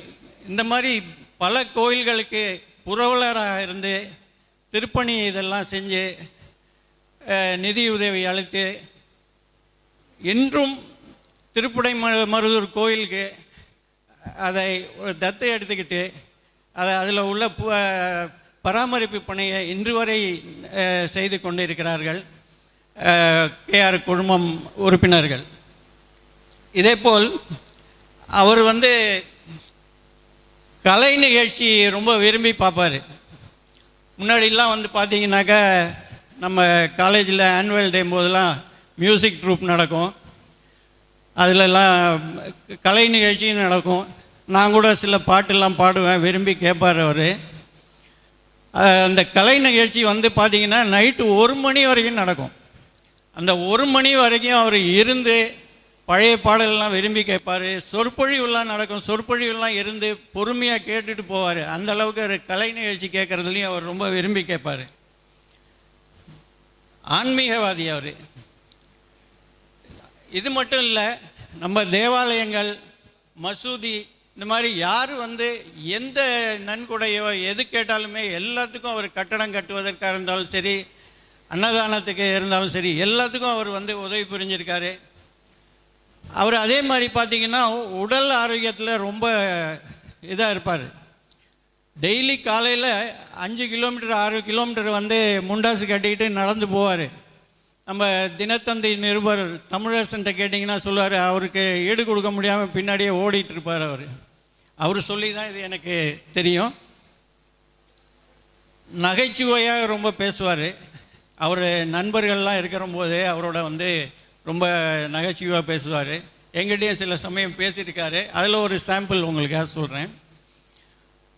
H: இந்த மாதிரி பல கோயில்களுக்கு புரவலராக இருந்து திருப்பணி இதெல்லாம் செஞ்சு நிதியுதவி அளித்து இன்றும் திருப்புடை மருதூர் கோயிலுக்கு அதை ஒரு தத்தை எடுத்துக்கிட்டு அதில் உள்ள பராமரிப்பு பணியை இன்று வரை செய்து கொண்டிருக்கிறார்கள் கேஆர் குழுமம் உறுப்பினர்கள். இதேபோல் அவர் கலை நிகழ்ச்சி ரொம்ப விரும்பி பார்ப்பார். முன்னாடிலாம் பார்த்தீங்கன்னாக்கா நம்ம காலேஜில் ஆனுவல் டே போதெல்லாம் மியூசிக் ட்ரூப் நடக்கும், அதிலெல்லாம் கலை நிகழ்ச்சியும் நடக்கும். நான் கூட சில பாட்டெல்லாம் பாடுவேன், விரும்பி கேட்பார் அவர். அந்த கலை நிகழ்ச்சி பார்த்தீங்கன்னா நைட்டு 1 மணி வரைக்கும் நடக்கும். அந்த 1 மணி வரைக்கும் அவர் இருந்து பழைய பாடலெல்லாம் விரும்பி கேட்பார். சொற்பொழிவுலாம் நடக்கும், சொற்பொழிவுலாம் இருந்து பொறுமையாக கேட்டுட்டு போவார். அந்த அளவுக்கு ஒரு கலை நிகழ்ச்சி கேட்குறதுலையும் அவர் ரொம்ப விரும்பி கேட்பார். ஆன்மீகவாதி அவர். இது மட்டும் இல்லை, நம்ம தேவாலயங்கள், மசூதி, இந்த மாதிரி யார் எந்த நன்கொடையோ எது கேட்டாலுமே எல்லாத்துக்கும் அவர் கட்டடம் கட்டுவதற்காக இருந்தாலும் சரி, அன்னதானத்துக்கு இருந்தாலும் சரி, எல்லாத்துக்கும் அவர் உதவி புரிஞ்சிருக்காரு. அவர் அதே மாதிரி பார்த்திங்கன்னா உடல் ஆரோக்கியத்தில் ரொம்ப இதாக இருப்பார். டெய்லி காலையில் 5 கிலோமீட்டர் 6 கிலோமீட்டர் முண்டாசு கட்டிக்கிட்டு நடந்து போவார். நம்ம தினத்தந்தி நிருபர் தமிழரசன்ட்ட கேட்டிங்கன்னா சொல்லுவார், அவருக்கு ஈடு கொடுக்க முடியாமல் பின்னாடியே ஓடிட்டு இருப்பார். அவர் சொல்லி தான் இது எனக்கு தெரியும். நகைச்சுவையாக ரொம்ப பேசுவார். அவர் நண்பர்கள்லாம் இருக்கிற போது அவரோட ரொம்ப நகைச்சுவையாக பேசுவார். எங்கிட்டையும் சில சமயம் பேசியிருக்காரு. அதில் ஒரு சாம்பிள் உங்களுக்காக சொல்கிறேன்.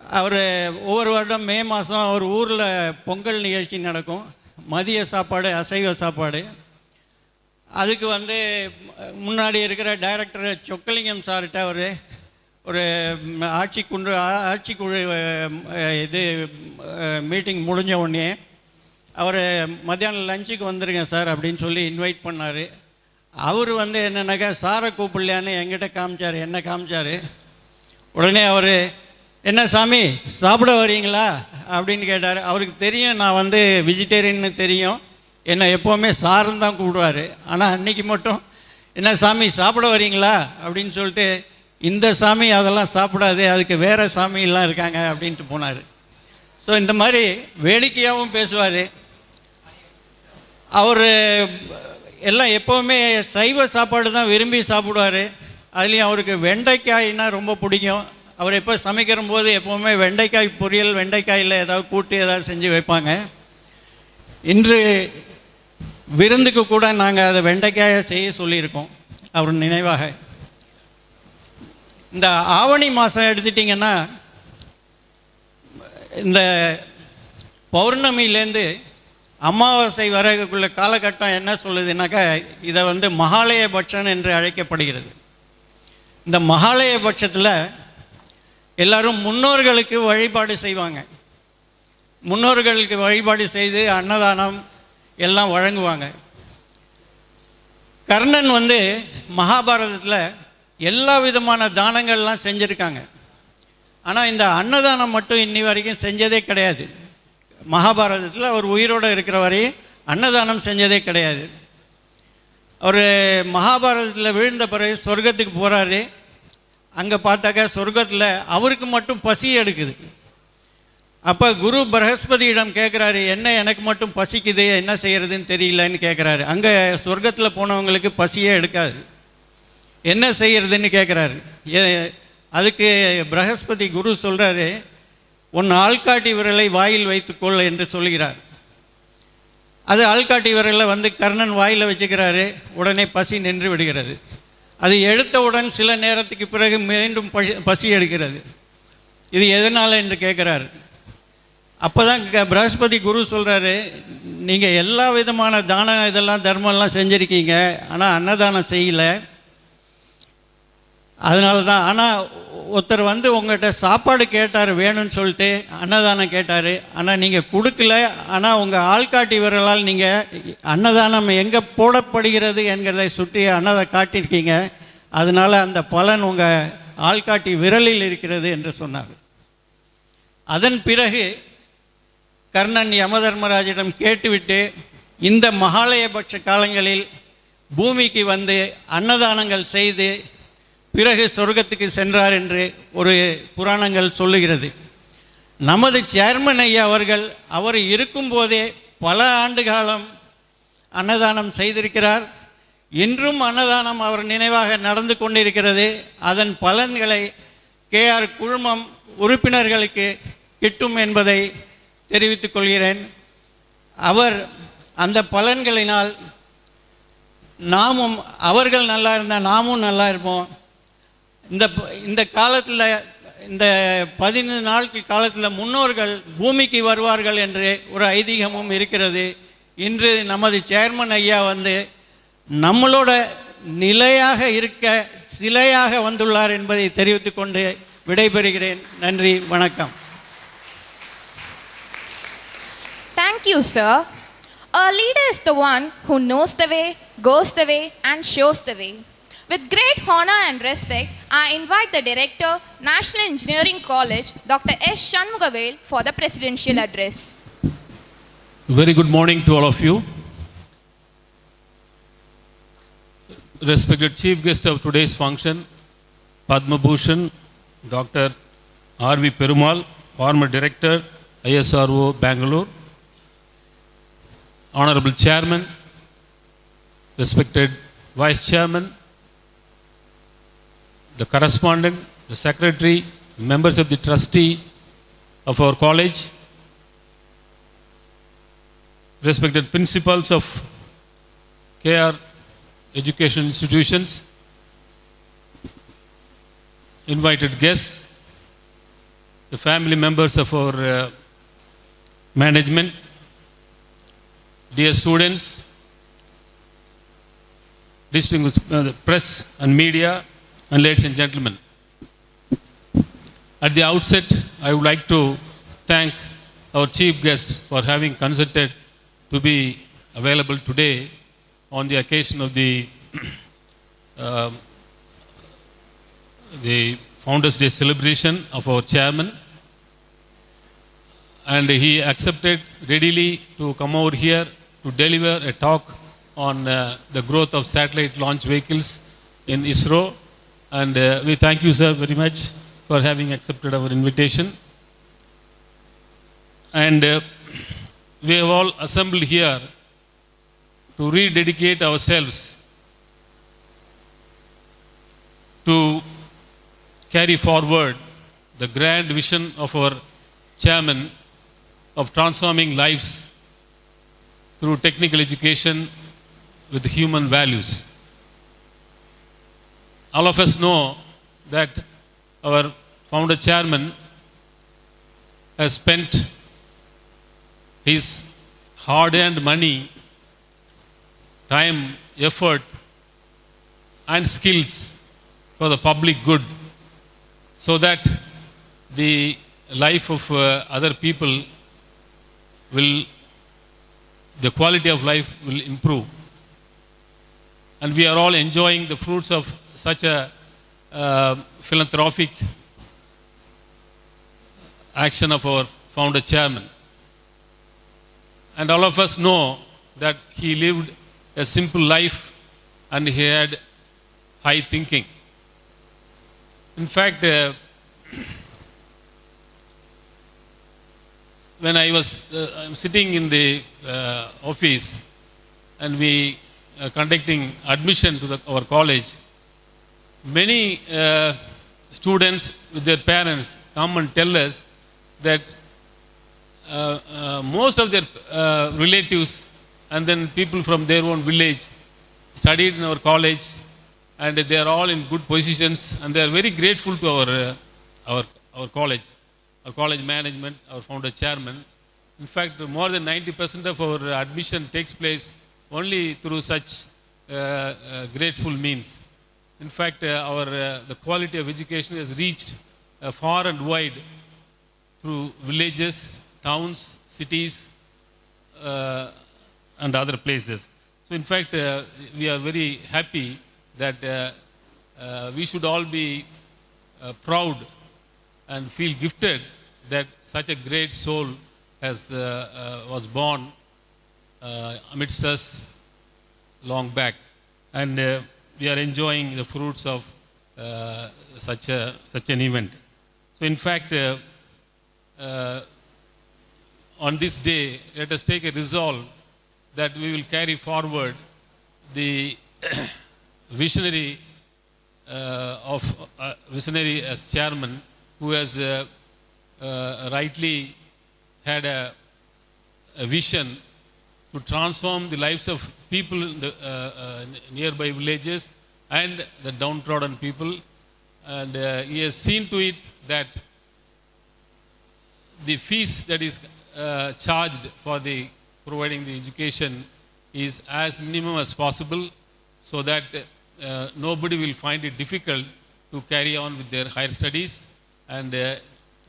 H: அவர் ஒவ்வொரு வருடம் மே மாதம் அவர் ஊரில் பொங்கல் நிகழ்ச்சி நடக்கும். மதிய சாப்பாடு அசைவ சாப்பாடு. அதுக்கு முன்னாடி இருக்கிற டைரக்டர் சொக்கலிங்கம் சார்கிட்ட அவர் ஒரு ஆட்சிக்குழு இது மீட்டிங் முடிஞ்ச உடனே அவர் மத்தியானம் லஞ்சுக்கு வந்துருங்க சார் அப்படின்னு சொல்லி இன்வைட் பண்ணார். அவர் என்னன்னாக்கா சாரை கூப்பிடலையான்னு என்கிட்ட காமிச்சார், என்ன காமிச்சார். உடனே அவர், என்ன சாமி சாப்பிட வரீங்களா அப்படின்னு கேட்டார். அவருக்கு தெரியும் நான் வெஜிடேரியன்னு தெரியும், என்னை எப்போவுமே சாருன்னு தான் கூப்பிடுவார். ஆனால் அன்றைக்கி மட்டும் என்ன சாமி சாப்பிட வரீங்களா அப்படின்னு சொல்லிட்டு, இந்த சாமி அதெல்லாம் சாப்பிடாது, அதுக்கு வேறு சாமியெல்லாம் இருக்காங்க அப்படின்ட்டு போனார். ஸோ இந்த மாதிரி வேடிக்கையாகவும் பேசுவார். அவர் எல்லாம் எப்போவுமே சைவ சாப்பாடு தான் விரும்பி சாப்பிடுவார். அதுலேயும் அவருக்கு வெண்டைக்காய்னா ரொம்ப பிடிக்கும். அவர் எப்போ சமைக்கிற போது எப்போவுமே வெண்டைக்காய் பொரியல், வெண்டைக்காயில் ஏதாவது கூட்டு ஏதாவது செஞ்சு வைப்பாங்க. இன்று விருந்துக்கு கூட நாங்கள் அதை வெண்டைக்காயை செய்ய சொல்லியிருக்கோம் அவர் நினைவாக. இந்த ஆவணி மாதம் எடுத்துட்டிங்கன்னா, இந்த பௌர்ணமியிலேருந்து அமாவாசை வரக்குள்ள காலகட்டம் என்ன சொல்லுதுனாக்கா, இதை மகாலய பட்சம் என்று அழைக்கப்படுகிறது. இந்த மகாலய பட்சத்தில் எல்லாரும் முன்னோர்களுக்கு வழிபாடு செய்வாங்க. முன்னோர்களுக்கு வழிபாடு செய்து அன்னதானம் எல்லாம் வழங்குவாங்க. கர்ணன் மகாபாரதத்தில் எல்லா விதமான தானங்கள்லாம் செஞ்சுருக்காங்க. ஆனால் இந்த அன்னதானம் மட்டும் இன்னி வரைக்கும் செஞ்சதே கிடையாது. மகாபாரதத்தில் அவர் உயிரோடு இருக்கிற வரையும் அன்னதானம் செஞ்சதே கிடையாது. அவர் மகாபாரதத்தில் விழுந்த பிறகு சொர்க்கத்துக்கு போகிறாரு. அங்கே பார்த்தாக்கா சொர்க்கத்தில் அவருக்கு மட்டும் பசி எடுக்குது. அப்போ குரு பிரகஸ்பதியிடம் கேட்குறாரு, என்ன எனக்கு மட்டும் பசிக்குது, என்ன செய்கிறதுன்னு தெரியலன்னு கேட்குறாரு. அங்கே சொர்க்கத்தில் போனவங்களுக்கு பசியே எடுக்காது, என்ன செய்கிறதுன்னு கேட்குறாரு. அதுக்கு பிரகஸ்பதி குரு சொல்கிறாரு, உன் ஆள்காட்டி விரலை வாயில் வைத்துக்கொள் என்று சொல்கிறார். அது ஆள்காட்டி விரலை கர்ணன் வாயில் வச்சுக்கிறாரு. உடனே பசி நின்று விடுகிறது. அது எடுத்தவுடன் சில நேரத்துக்கு பிறகு மீண்டும் பசி எடுக்கிறது. இது எதனால் என்று கேட்குறாரு. அப்போ தான் பிரகஸ்பதி குரு சொல்கிறாரு, நீங்கள் எல்லா விதமான தானம் இதெல்லாம் தர்மம்லாம் செஞ்சுருக்கீங்க, ஆனால் அன்னதானம் செய்யலை. அதனால தான். ஆனால் ஒருத்தர் உங்கள்கிட்ட சாப்பாடு கேட்டார், வேணும்னு சொல்லிட்டு அன்னதானம் கேட்டார், ஆனால் நீங்கள் கொடுக்கல. ஆனால் உங்கள் ஆள்காட்டி விரலால் நீங்கள் அன்னதானம் எங்கே போடப்படுகிறது என்கிறதை சுற்றி காட்டியிருக்கீங்க. அதனால் அந்த பலன் உங்கள் ஆள்காட்டி விரலில் இருக்கிறது என்று சொன்னார். அதன் பிறகு கர்ணன் யமதர்மராஜிடம் கேட்டுவிட்டு இந்த மகாலயபட்ச காலங்களில் பூமிக்கு அன்னதானங்கள் செய்து பிறகு சொர்க்கத்துக்கு சென்றார் என்று ஒரு புராணங்கள் சொல்லுகிறது. நமது சேர்மன் ஐயா அவர்கள் அவர் இருக்கும்போதே பல ஆண்டு காலம் அன்னதானம் செய்திருக்கிறார். இன்றும் அன்னதானம் அவர் நினைவாக நடந்து கொண்டிருக்கிறது. அதன் பலன்களை கேஆர் குழுமம் உறுப்பினர்களுக்கு கிட்டும் என்பதை தெரிவித்துக் கொள்கிறேன். அவர் அந்த பலன்களினால் நாமும், அவர்கள் நல்லா இருந்தால் நாமும் நல்லா இருப்போம். இந்த காலத்தில், இந்த 15 நாட்கள் காலத்தில் முன்னோர்கள் பூமிக்கு வருவார்கள் என்று ஒரு ஐதீகமும் இருக்கிறது. இன்று நமது சேர்மன் ஐயா வந்து நம்மளோட நிலையாக இருக்க சிலையாக வந்துள்ளார் என்பதை தெரிவித்துக் கொண்டு விடைபெறுகிறேன். நன்றி, வணக்கம்.
D: Thank you, sir. A leader is the one who knows the way, goes the way, and shows the way. With great honor and respect, I invite the Director, National Engineering College, Dr. S. Shanmugavel, for the presidential address.
I: Very good morning to all of you. Respected chief guest of today's function, Padma Bhushan, Dr. R.V. Perumal, former director, ISRO, Bangalore. Honorable Chairman, respected Vice Chairman, the correspondent, the secretary, members of the trustee of our college, respected principals of KR education institutions, invited guests, the family members of our management, dear students, distinguished press and media, and ladies and gentlemen. At the outset, I would like to thank our chief guest for having consented to be available today on the occasion of the Founders' Day celebration of our chairman. And he accepted readily to come over here to deliver a talk on the growth of satellite launch vehicles in ISRO. And we thank you, sir, very much for having accepted our invitation. And we have all assembled here to rededicate ourselves to carry forward the grand vision of our chairman of transforming lives through technical education with human values. All of us know that our founder chairman has spent his hard-earned money, time, effort, and skills for the public good, so that the life of other people the quality of life will improve. And we are all enjoying the fruits of such a philanthropic action of our founder chairman. And all of us know that he lived a simple life and he had high thinking. In fact, when I was sitting in the office and we conducting admission to our college, many students with their parents come and tell us that most of their relatives and then people from their own village studied in our college, and they are all in good positions, and they are very grateful to our college, our college management, our founder chairman. In fact, more than 90% of our admission takes place only through such grateful means. In fact, the quality of education has reached far and wide through villages, towns, cities, and other places. So in fact, we are very happy that we should all be proud and feel gifted that such a great soul was born amidst us long back. And we are enjoying the fruits of such an event. So in fact, uh, on this day, let us take a resolve that we will carry forward the visionary visionary as chairman, who has rightly had a vision to transform the lives of people in the nearby villages and the downtrodden people. And he has seen to it that the fees that is charged for the providing the education is as minimum as possible, so that nobody will find it difficult to carry on with their higher studies. And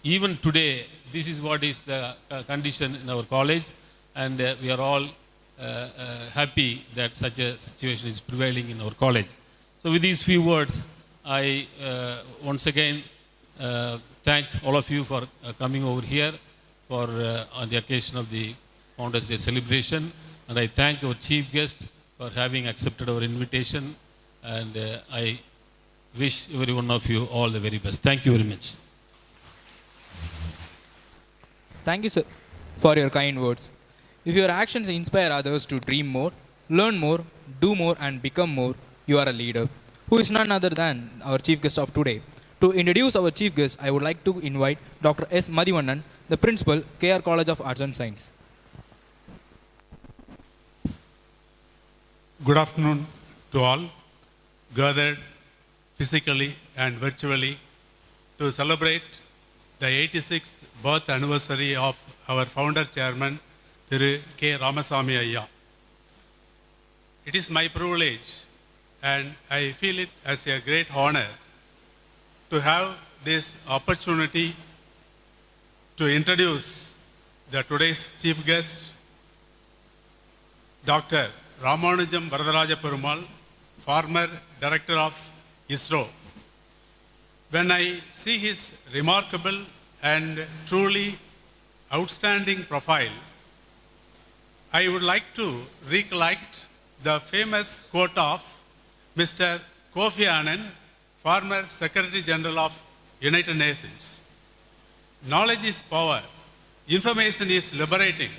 I: even today, this is what is the condition in our college, and we are all happy that such a situation is prevailing in our college. So with these few words, I once again thank all of you for coming over here for on the occasion of the Founders Day celebration, and I thank our chief guest for having accepted our invitation, and I wish every one of you all the very best. Thank you very much.
E: Thank you, sir, for your kind words. If your actions inspire others to dream more, learn more, do more, and become more, you are a leader, who is none other than our chief guest of today. To introduce our chief guest, I would like to invite Dr. S. Madhivannan, the principal, KR College of Arts and Science.
J: Good afternoon to all, gathered physically and virtually to celebrate the 86th birth anniversary of our founder chairman, Thiru K. Ramasamy Ayya. It is my privilege, and I feel it as a great honor to have this opportunity to introduce the today's chief guest, Dr. Ramanujam Varadaraja Perumal, former director of ISRO. When I see his remarkable and truly outstanding profile, I would like to recollect the famous quote of Mr. Kofi Annan, former Secretary General of United Nations. Knowledge is power, information is liberating,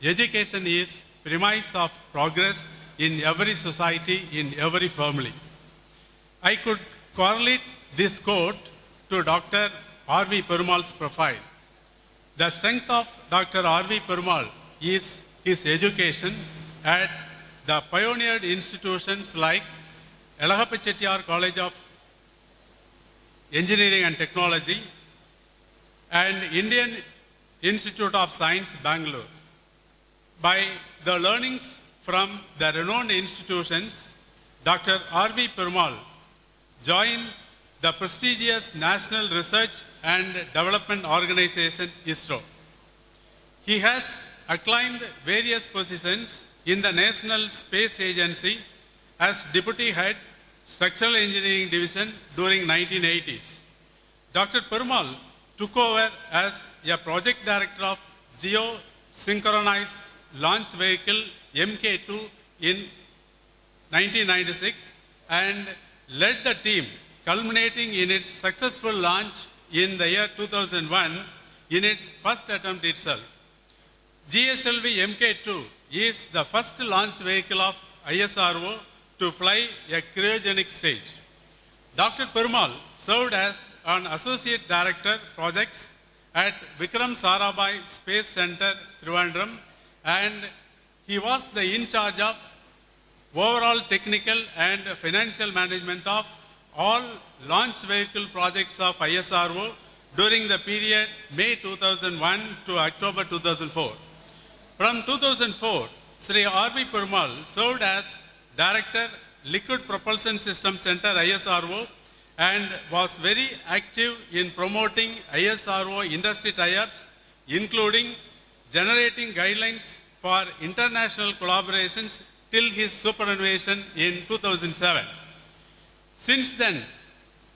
J: education is premise of progress in every society, in every family. I could correlate this quote to Dr. R.V. Perumal's profile. The strength of Dr. R.V. Perumal is his education at the pioneered institutions like Elagappa Chettiar College of Engineering and Technology and Indian Institute of Science, Bangalore. By the learnings from the renowned institutions, Dr. R.V. Perumal joined the prestigious National Research and Development Organization, ISRO. He has acclaimed various positions in the National Space Agency as Deputy Head, Structural Engineering Division during 1980s. Dr. Perumal took over as a Project Director of Geosynchronized Launch Vehicle MK2 in 1996 and led the team culminating in its successful launch in the year 2001 in its first attempt itself. GSLV MK2 is the first launch vehicle of ISRO to fly a cryogenic stage. Dr. Perumal served as an Associate Director Projects at Vikram Sarabhai Space Center, Trivandrum, and he was the in charge of overall technical and financial management of all launch vehicle projects of ISRO during the period May 2001 to October 2004. From 2004, Sri R.V. Perumal served as Director, Liquid Propulsion System Center, ISRO, and was very active in promoting ISRO industry tie-ups, including generating guidelines for international collaborations till his superannuation in 2007. Since then,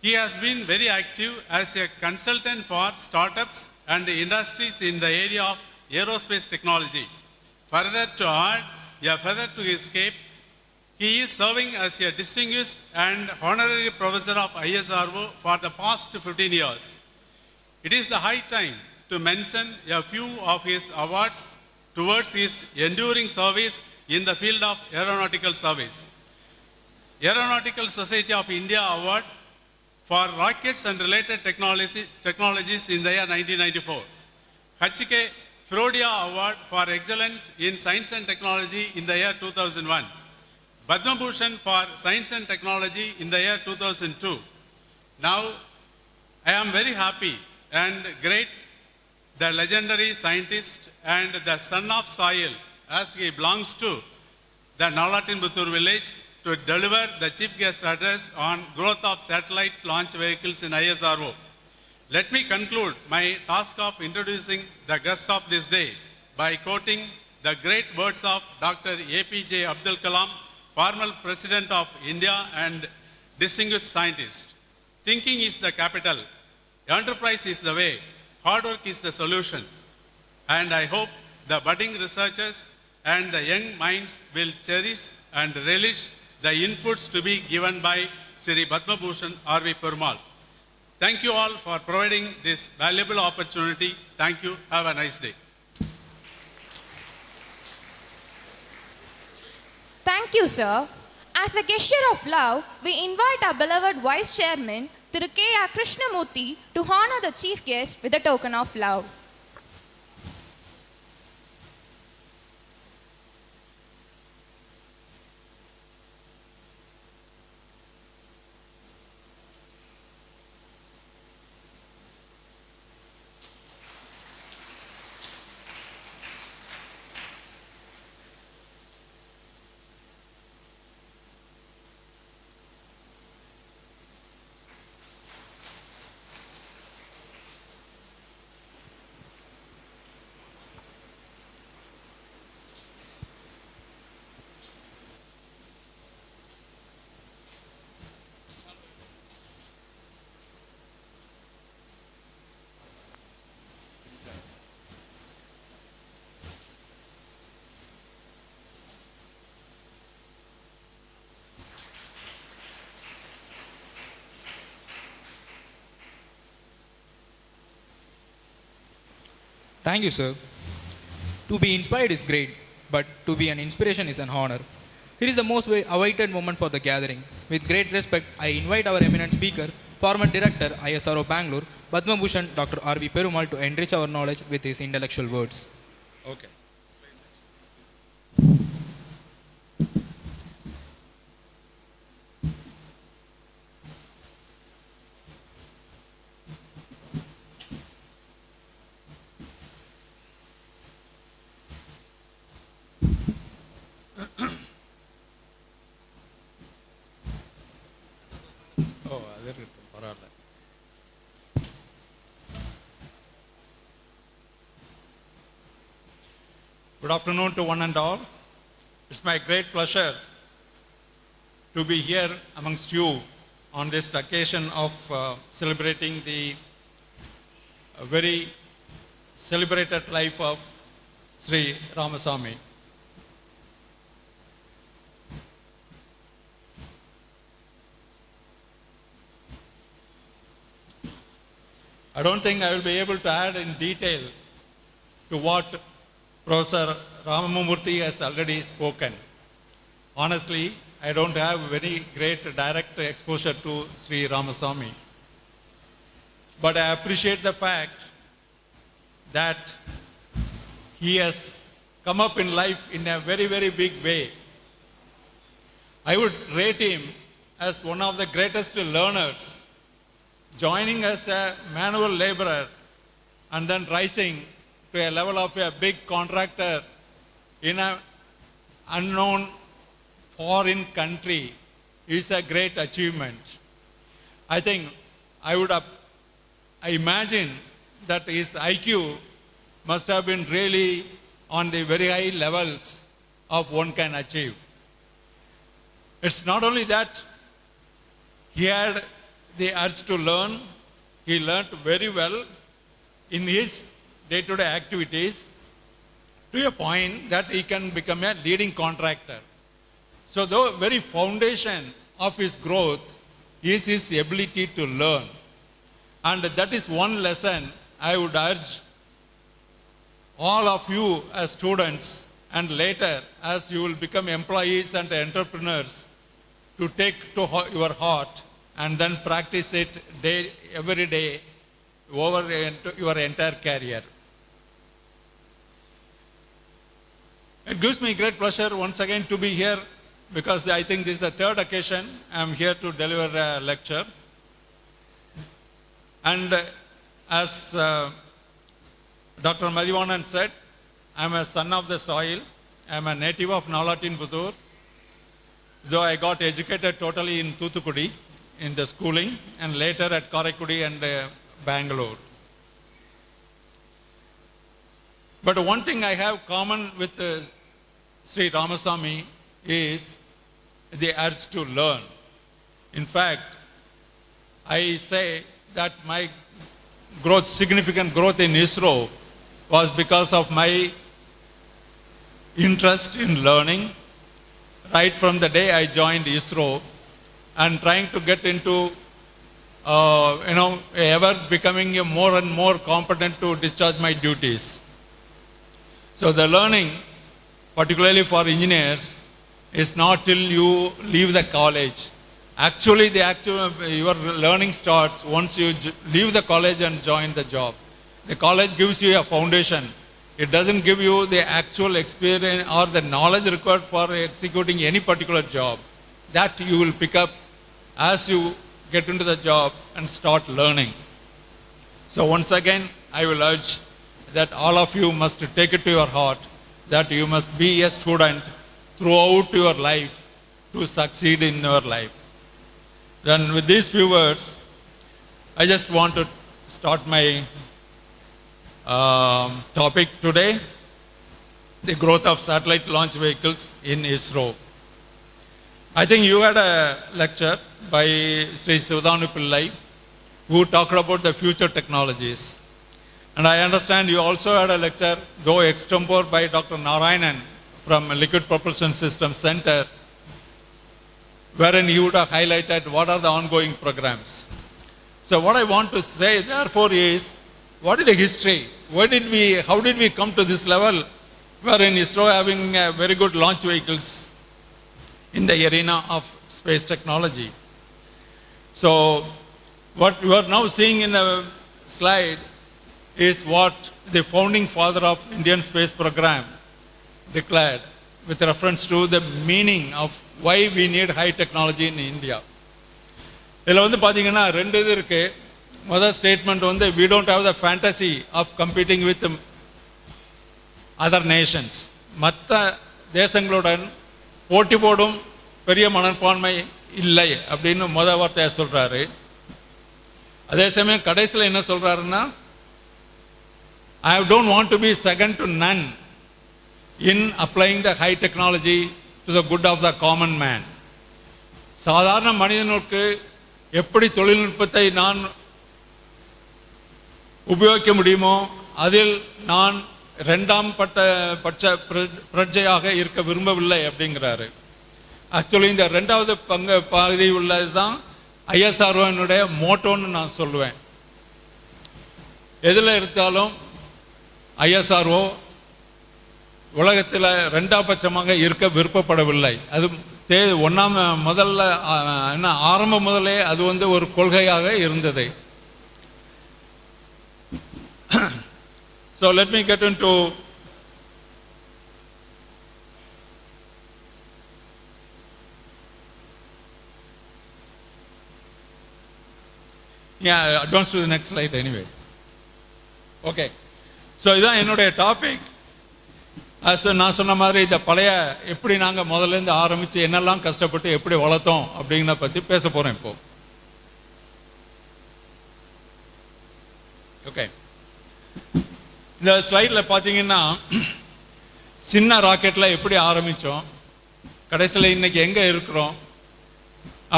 J: he has been very active as a consultant for startups and industries in the area of aerospace technology. Further to add a feather to his cap, he is serving as a distinguished and honorary professor of ISRO for the past 15 years. It is the high time to mention a few of his awards towards his enduring service in the field of aeronautical service. Aeronautical Society of India Award for rockets and related technologies in the year 1994. H.K. Frodia Award for Excellence in Science and Technology in the year 2001. Padma Bhushan for Science and Technology in the year 2002. Now, I am very happy and great the legendary scientist and the son of soil, as he belongs to the Nalatinbuttur village, to deliver the chief guest address on growth of satellite launch vehicles in ISRO. Let me conclude my task of introducing the guest of this day by quoting the great words of Dr. APJ Abdul Kalam, former President of India and distinguished scientist. Thinking is the capital, enterprise is the way, hard work is the solution. And I hope the budding researchers and the young minds will cherish and relish the inputs to be given by Sri Padma Bhushan R.V. Perumal. Thank you all for providing this valuable opportunity. Thank you. Have a nice day.
D: Thank you, sir. As a gesture of love, we invite our beloved Vice Chairman, Thiru K.R. Krishnamurthy, to honor the chief guest with a token of love.
E: Thank you, sir. To be inspired is great, but to be an inspiration is an honor. Here is the most awaited moment for the gathering. With great respect, I invite our eminent speaker, former director, ISRO Bangalore, Padma Bhushan Dr. R.V. Perumal, to enrich our knowledge with his intellectual words.
J: Okay.
K: Good afternoon to one and all. It's my great pleasure to be here amongst you on this occasion of celebrating the very celebrated life of Sri Ramasamy. I don't think I will be able to add in detail to what Professor Ramamurthy has already spoken. Honestly, I don't have very great direct exposure to Sri Ramasamy. But I appreciate the fact that he has come up in life in a very, very big way. I would rate him as one of the greatest learners, joining as a manual laborer and then rising to a level of a big contractor in an unknown foreign country is a great achievement. I think I imagine that his IQ must have been really on the very high levels of one can achieve. It's not only that he had the urge to learn, he learned very well in his day-to-day activities to a point that he can become a leading contractor. So the very foundation of his growth is his ability to learn. And that is one lesson I would urge all of you as students and later as you will become employees and entrepreneurs to take to your heart and then practice it every day over your entire career. It gives me great pleasure once again to be here because I think this is the third occasion I am here to deliver a lecture. And as Dr. Madhivanan said, I am a son of the soil. I am a native of Nalatinputtur, though I got educated totally in Thoothukudi in the schooling and later at Karaikudi and Bangalore. But one thing I have common with Sri Ramasamy is the urge to learn. In fact, I say that my significant growth in ISRO was because of my interest in learning right from the day I joined ISRO and trying to get into ever becoming more and more competent to discharge my duties. So the learning, particularly for engineers, is not till you leave the college. Actually, your learning starts once you leave the college and join the job. The college gives you a foundation. It doesn't give you the actual experience or the knowledge required for executing any particular job. That you will pick up as you get into the job and start learning. So once again, I will urge that all of you must take it to your heart that you must be a student throughout your life to succeed in your life. Then with these few words, I just want to start my topic today, the growth of satellite launch vehicles in ISRO. I think you had a lecture by Sri Sivadanu Pillai who talked about the future technologies. And I understand you also had a lecture, though extempore, by Dr. Narayanan from Liquid Propulsion Systems Center, wherein you would have highlighted what are the ongoing programs. So what I want to say, therefore, is what is the history? How did we come to this level wherein ISRO having very good launch vehicles in the arena of space technology? So what you are now seeing in the slide is what the founding father of Indian space program declared with reference to the meaning of why we need high technology in India. இதில் வந்து பார்த்தீங்கன்னா ரெண்டு இது இருக்கு. முதல் statement வந்து we don't have the fantasy of competing with other nations. மற்ற தேசங்களுடன் போட்டி போடும் பெரிய மனப்பான்மை இல்லை அப்படின்னு முதல் வார்த்தையை சொல்றாரு. அதே சமயம் கடைசியில் என்ன சொல்றாருன்னா, I don't want to be second to none in applying the high technology to the good of the common man. சாதாரண மனிதனுக்கு எப்படி தொழில்நுட்பத்தை நான் உபயோகிக்க முடியுமோ அதில் நான் இரண்டாம் பட்ச பிரஜையாக இருக்க விரும்பவில்லை அப்படிங்கிறாரு. ஆக்சுவலி இந்த ரெண்டாவது பகுதி உள்ளது தான் ஐஎஸ்ஆர்ஓனுடைய மோட்டோன்னு நான் சொல்லுவேன். எதில் எடுத்தாலும் ஐஎஸ்ஆர்ஓ உலகத்தில் ரெண்டாம் பட்சமாக இருக்க விருப்பப்படவில்லை. அது முதல்ல என்ன ஆரம்ப முதலே அது வந்து ஒரு கொள்கையாக இருந்தது. So let me get into advance to the next slide anyway. Okay. So இதான் என்னுடைய டாபிக். நான் சொன்ன மாதிரி இந்த பழைய எப்படி நாங்கள் முதல்லேருந்து ஆரம்பித்து என்னெல்லாம் கஷ்டப்பட்டு எப்படி வளர்த்தோம் அப்படிங்கிற பற்றி பேச போகிறோம் இப்போ. ஓகே, இந்த ஸ்லைடில் பார்த்தீங்கன்னா சின்ன ராக்கெட்டில் எப்படி ஆரம்பித்தோம், கடைசியில் இன்னைக்கு எங்கே இருக்கிறோம்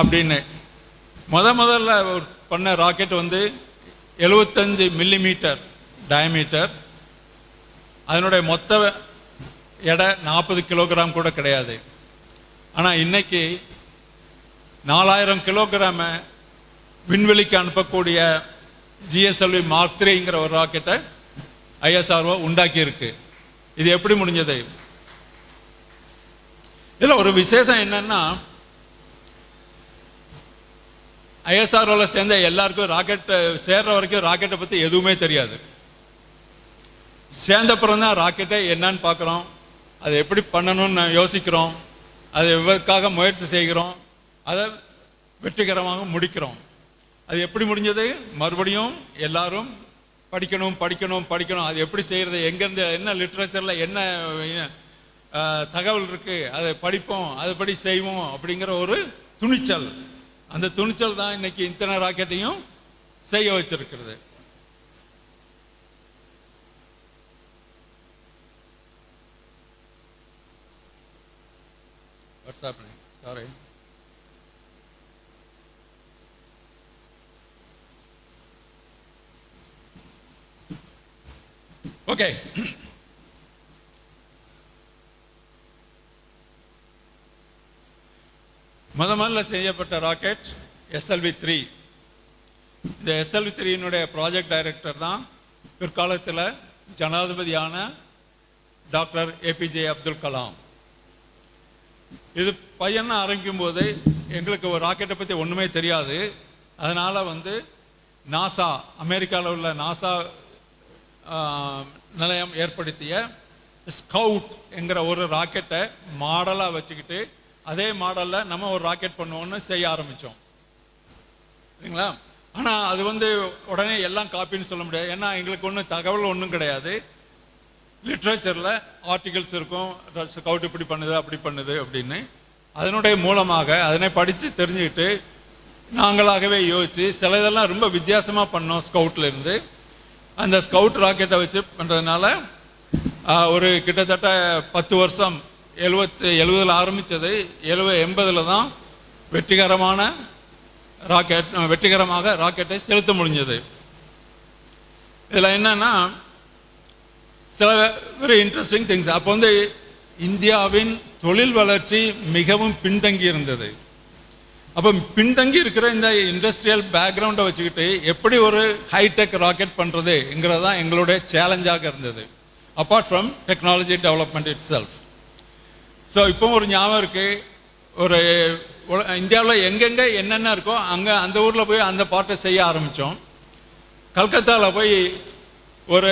K: அப்படின்னு. முதல்ல பண்ண ராக்கெட் வந்து 75 மில்லிமீட்டர் டயமீட்டர். அதனுடைய மொத்த எடை 40 கிலோகிராம் கூட கிடையாது. ஆனால் இன்னைக்கு 4000 கிலோகிராம விண்வெளிக்கு அனுப்பக்கூடிய GSLV Mark 3ங்கிற ஒரு ராக்கெட்டை ஐஎஸ்ஆர்ஓ உண்டாக்கியிருக்கு. இது எப்படி முடிஞ்சது? இதில் ஒரு விசேஷம் என்னன்னா, ஐஎஸ்ஆர்ஓவில் சேர்ந்த எல்லாருக்கும் ராக்கெட் சேர்ற வரைக்கும் ராக்கெட்டை பற்றி எதுவுமே தெரியாது. சேர்ந்தப்புறம் தான் ராக்கெட்டை என்னன்னு பார்க்குறோம், அதை எப்படி பண்ணணும்னு யோசிக்கிறோம், அதை எவ்வளோக்காக முயற்சி செய்கிறோம், அதை வெற்றிகரமாக முடிக்கிறோம். அது எப்படி முடிஞ்சது? மறுபடியும் எல்லாரும் படிக்கணும் படிக்கணும் படிக்கணும். அது எப்படி செய்கிறது, எங்கேருந்து என்ன லிட்ரேச்சரில் என்ன தகவல் இருக்குது, அதை படிப்போம், அதுபடி செய்வோம் அப்படிங்கிற ஒரு துணிச்சல். அந்த துணிச்சல் தான் இன்னைக்கு இத்தனை ராக்கெட்டையும் செய்ய வச்சிருக்கிறது. What's happening? Sorry. Okay. முதல்ல செய்யப்பட்ட ராக்கெட் SLV-3. இந்த SLV-3 ப்ராஜெக்ட் டைரக்டர் தான் பிற்காலத்தில் ஜனாதிபதியான டாக்டர் APJ அப்துல் கலாம். இது பையனை ஆரம்பிக்கும் போது எங்களுக்கு ஒரு ராக்கெட்டை பற்றி ஒன்றுமே தெரியாது. அதனால் நாசா, அமெரிக்காவில் உள்ள நாசா நிலையம் ஏற்படுத்திய ஸ்கவுட் என்கிற ஒரு ராக்கெட்டை மாடலாக வச்சுக்கிட்டு அதே மாடலில் நம்ம ஒரு ராக்கெட் பண்ணுவோன்னு செய்ய ஆரம்பித்தோம், சரிங்களா? ஆனால் அது உடனே எல்லாம் காப்பின்னு சொல்ல முடியாது. ஏன்னா எங்களுக்கு ஒன்றும் தகவல் ஒன்றும் கிடையாது. லிட்ரேச்சரில் ஆர்டிகல்ஸ் இருக்கும், ஸ்கவுட் இப்படி பண்ணுது அப்படி பண்ணுது அப்படின்னு. அதனுடைய மூலமாக அதனை படித்து தெரிஞ்சுக்கிட்டு நாங்களாகவே யோசித்து சில இதெல்லாம் ரொம்ப வித்தியாசமாக பண்ணோம். ஸ்கவுட்லேருந்து அந்த ஸ்கவுட் ராக்கெட்டை வச்சு பண்ணுறதுனால ஒரு கிட்டத்தட்ட 10 வருஷம், 70 ஆரம்பித்தது, 80 தான் வெற்றிகரமாக ராக்கெட்டை செலுத்த முடிஞ்சது. இதில் என்னன்னா சில வெரி இன்ட்ரெஸ்டிங் திங்ஸ். அப்போ இந்தியாவின் தொழில் வளர்ச்சி மிகவும் பின்தங்கி இருந்தது. அப்போ பின்தங்கி இருக்கிற இந்த இண்டஸ்ட்ரியல் பேக்ரவுண்டை வச்சுக்கிட்டு எப்படி ஒரு ஹைடெக் ராக்கெட் பண்ணுறதுங்கிறது தான் எங்களுடைய சேலஞ்சாக இருந்தது, apart from technology development it self. So இப்போ ஒரு ஞாபகம் இருக்குது, ஒரு இந்தியாவில் எங்கெங்கே என்னென்ன இருக்கோ அங்கே அந்த ஊரில் போய் அந்த பார்ட்டை செய்ய ஆரம்பித்தோம். கல்கத்தாவில் போய் ஒரு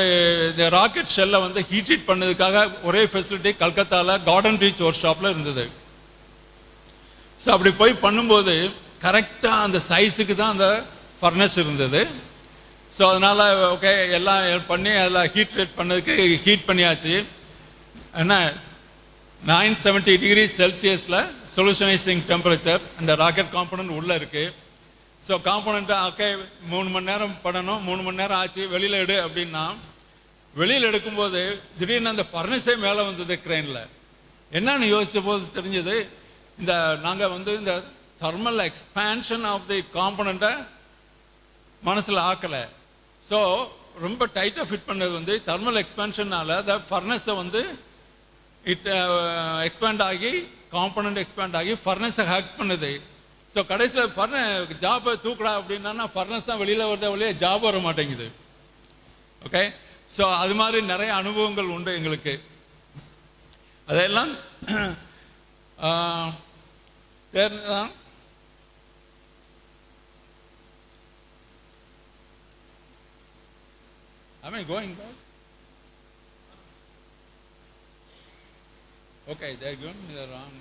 K: இந்த ராக்கெட் ஷெல்லை ஹீட் பண்ணதுக்காக ஒரே ஃபெசிலிட்டி கல்கத்தாவில் கார்டன் ரீச் ஒர்க் ஷாப்பில் இருந்தது. ஸோ அப்படி போய் பண்ணும்போது கரெக்டாக அந்த சைஸுக்கு தான் அந்த ஃபர்னஸ் இருந்தது. ஸோ அதனால் ஓகே எல்லாம் பண்ணி அதில் ஹீட் பண்ணதுக்கு ஹீட் பண்ணியாச்சு. என்ன 970 டிகிரி செல்சியஸில் சொல்யூஷனைசிங் டெம்பரேச்சர் அந்த ராக்கெட் காம்பனன்ட் உள்ளே இருக்குது. ஸோ காம்பனண்ட்டை ஓகே 3 மணி நேரம் பண்ணணும், 3 மணி நேரம் ஆச்சு, வெளியில் எடு அப்படின்னா வெளியில் எடுக்கும்போது திடீர்னு அந்த ஃபர்னஸே மேலே வந்தது க்ரெயினில். என்னன்னு யோசித்த போது தெரிஞ்சது, இந்த நாங்கள் இந்த தர்மல் எக்ஸ்பேன்ஷன் ஆஃப் தி காம்பனண்ட்டை மனசில் ஆக்கலை. ஸோ ரொம்ப டைட்டாக ஃபிட் பண்ணது தர்மல் எக்ஸ்பேன்ஷனால் அந்த ஃபர்னஸை எக்ஸ்பேண்ட் ஆகி காம்பனண்ட் எக்ஸ்பேண்ட் ஆகி ஃபர்னஸை ஹேக் பண்ணுது. ஸோ கடைசியில் ஜாபை தூக்கடா அப்படின்னா ஃபர்னஸ் தான் வெளியில் வருத வழியே ஜாப் வர மாட்டேங்குது. ஓகே, ஸோ அது மாதிரி நிறைய அனுபவங்கள் உண்டு எங்களுக்கு. அதெல்லாம் Am I going back? Okay, they're going the wrong.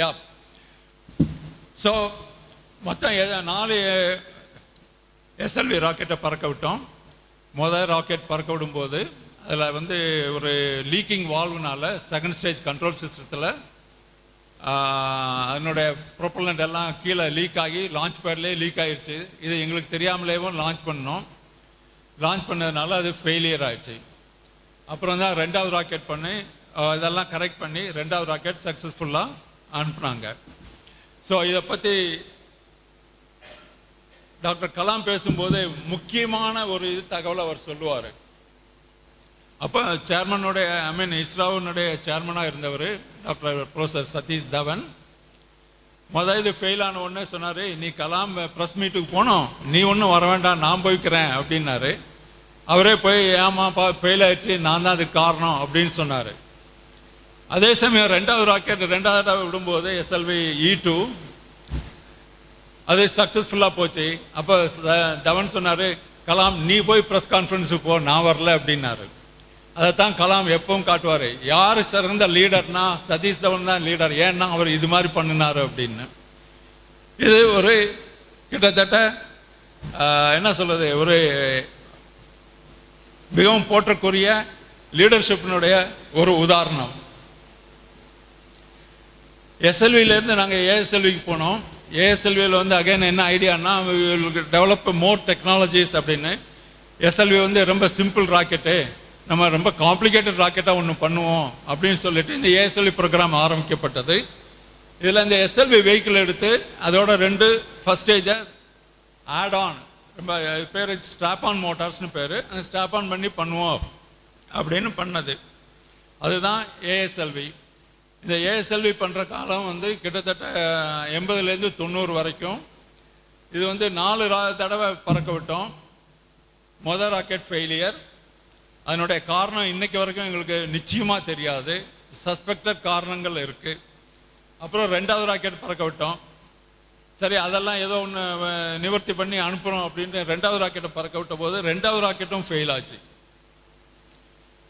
K: Yeah. So மொத்தம் 4 SLV ராக்கெட்டை பறக்க விட்டோம். முதல் ராக்கெட் பறக்க விடும்போது அதில் ஒரு லீக்கிங் வால்வ்னால செகண்ட் ஸ்டேஜ் கண்ட்ரோல் சிஸ்டத்தில் அதனுடைய ப்ரொப்பலண்ட் எல்லாம் கீழே லீக் ஆகி லான்ச் பேட்லேயே லீக் ஆகிடுச்சு. இது எங்களுக்கு தெரியாமலேயும் லான்ச் பண்ணோம். லான்ச் பண்ணதுனால அது ஃபெயிலியர் ஆகிடுச்சு. அப்புறம் தான் 2வது ராக்கெட் பண்ணி இதெல்லாம் கரெக்ட் பண்ணி 2வது ராக்கெட் சக்ஸஸ்ஃபுல்லாக அனுப்புனாங்க. ஸோ இதை பற்றி டாக்டர் கலாம் பேசும்போது முக்கியமான ஒரு தகவலை அவர் சொல்லுவார். அப்போ சேர்மனுடைய இஸ்ரோனுடைய சேர்மனாக இருந்தவர் டாக்டர் ப்ரொஃபஸர் சதீஷ் தவன் இது ஃபெயில் ஆன உடனே சொன்னார், நீ கலாம் ப்ரெஸ் மீட்டுக்கு போனோம், நீ ஒன்றும் வர வேண்டாம், நான் போய்க்கிறேன் அப்படின்னாரு. அவரே போய் ஏமாப்பா ஃபெயில் ஆயிடுச்சு, நான் தான் அதுக்கு காரணம் அப்படின்னு சொன்னார். அதே சமயம் ரெண்டாவது தடவை விடும்போது SLV E2 அது சக்ஸஸ்ஃபுல்லாக போச்சு. அப்போ தவன் சொன்னார், கலாம் நீ போய் ப்ரெஸ் கான்ஃபரன்ஸுக்கு போ, நான் வரல அப்படின்னாரு. அதைத்தான் கலாம் எப்பவும் காட்டுவார். யார் சிறந்த லீடர்னா சதீஷ் தவன் தான் லீடர், ஏன்னா அவர் இது மாதிரி பண்ணினார் அப்படின்னு. இது ஒரு கிட்டத்தட்ட என்ன சொல்றது, ஒரு மிகவும் போற்றக்கூடிய லீடர்ஷிப்பினுடைய ஒரு உதாரணம். SLVலேருந்து நாங்கள் ASLVக்கு போனோம். ASLVயில் வந்து அகைன் என்ன ஐடியானா, டெவலப் மோர் டெக்னாலஜிஸ் அப்படின்னு. SLV வந்து ரொம்ப சிம்பிள் ராக்கெட்டு, நம்ம ரொம்ப காம்ப்ளிகேட்டட் ராக்கெட்டாக ஒன்று பண்ணுவோம் அப்படின்னு சொல்லிட்டு இந்த ASLV ப்ரோக்ராம் ஆரம்பிக்கப்பட்டது. இதில் இந்த SLV வெஹிக்கிள் எடுத்து அதோட 2 ஃபர்ஸ்ட் ஸ்டேஜை ஆட் ஆன், ரொம்ப பேர் ஸ்ட்ராப் ஆன் மோட்டார்ஸ்னு பேர், அந்த ஸ்ட்ராப் ஆன் பண்ணி பண்ணுவோம் அப்படின்னு பண்ணது. அதுதான் ASLV. இந்த ASLV பண்ணுற காலம் வந்து கிட்டத்தட்ட 80லேருந்து 90 வரைக்கும். இது வந்து 4 தடவை பறக்க விட்டோம். மொதல் ராக்கெட் ஃபெயிலியர். அதனுடைய காரணம் இன்னைக்கு வரைக்கும் எங்களுக்கு நிச்சயமாக தெரியாது, சஸ்பெக்டட் காரணங்கள் இருக்குது. அப்புறம் 2வது ராக்கெட் பறக்க விட்டோம். சரி, அதெல்லாம் ஏதோ ஒன்று நிவர்த்தி பண்ணி அனுப்புகிறோம் அப்படின்ட்டு 2வது ராக்கெட்டை பறக்க விட்ட போது 2வது ராக்கெட்டும் ஃபெயில் ஆச்சு.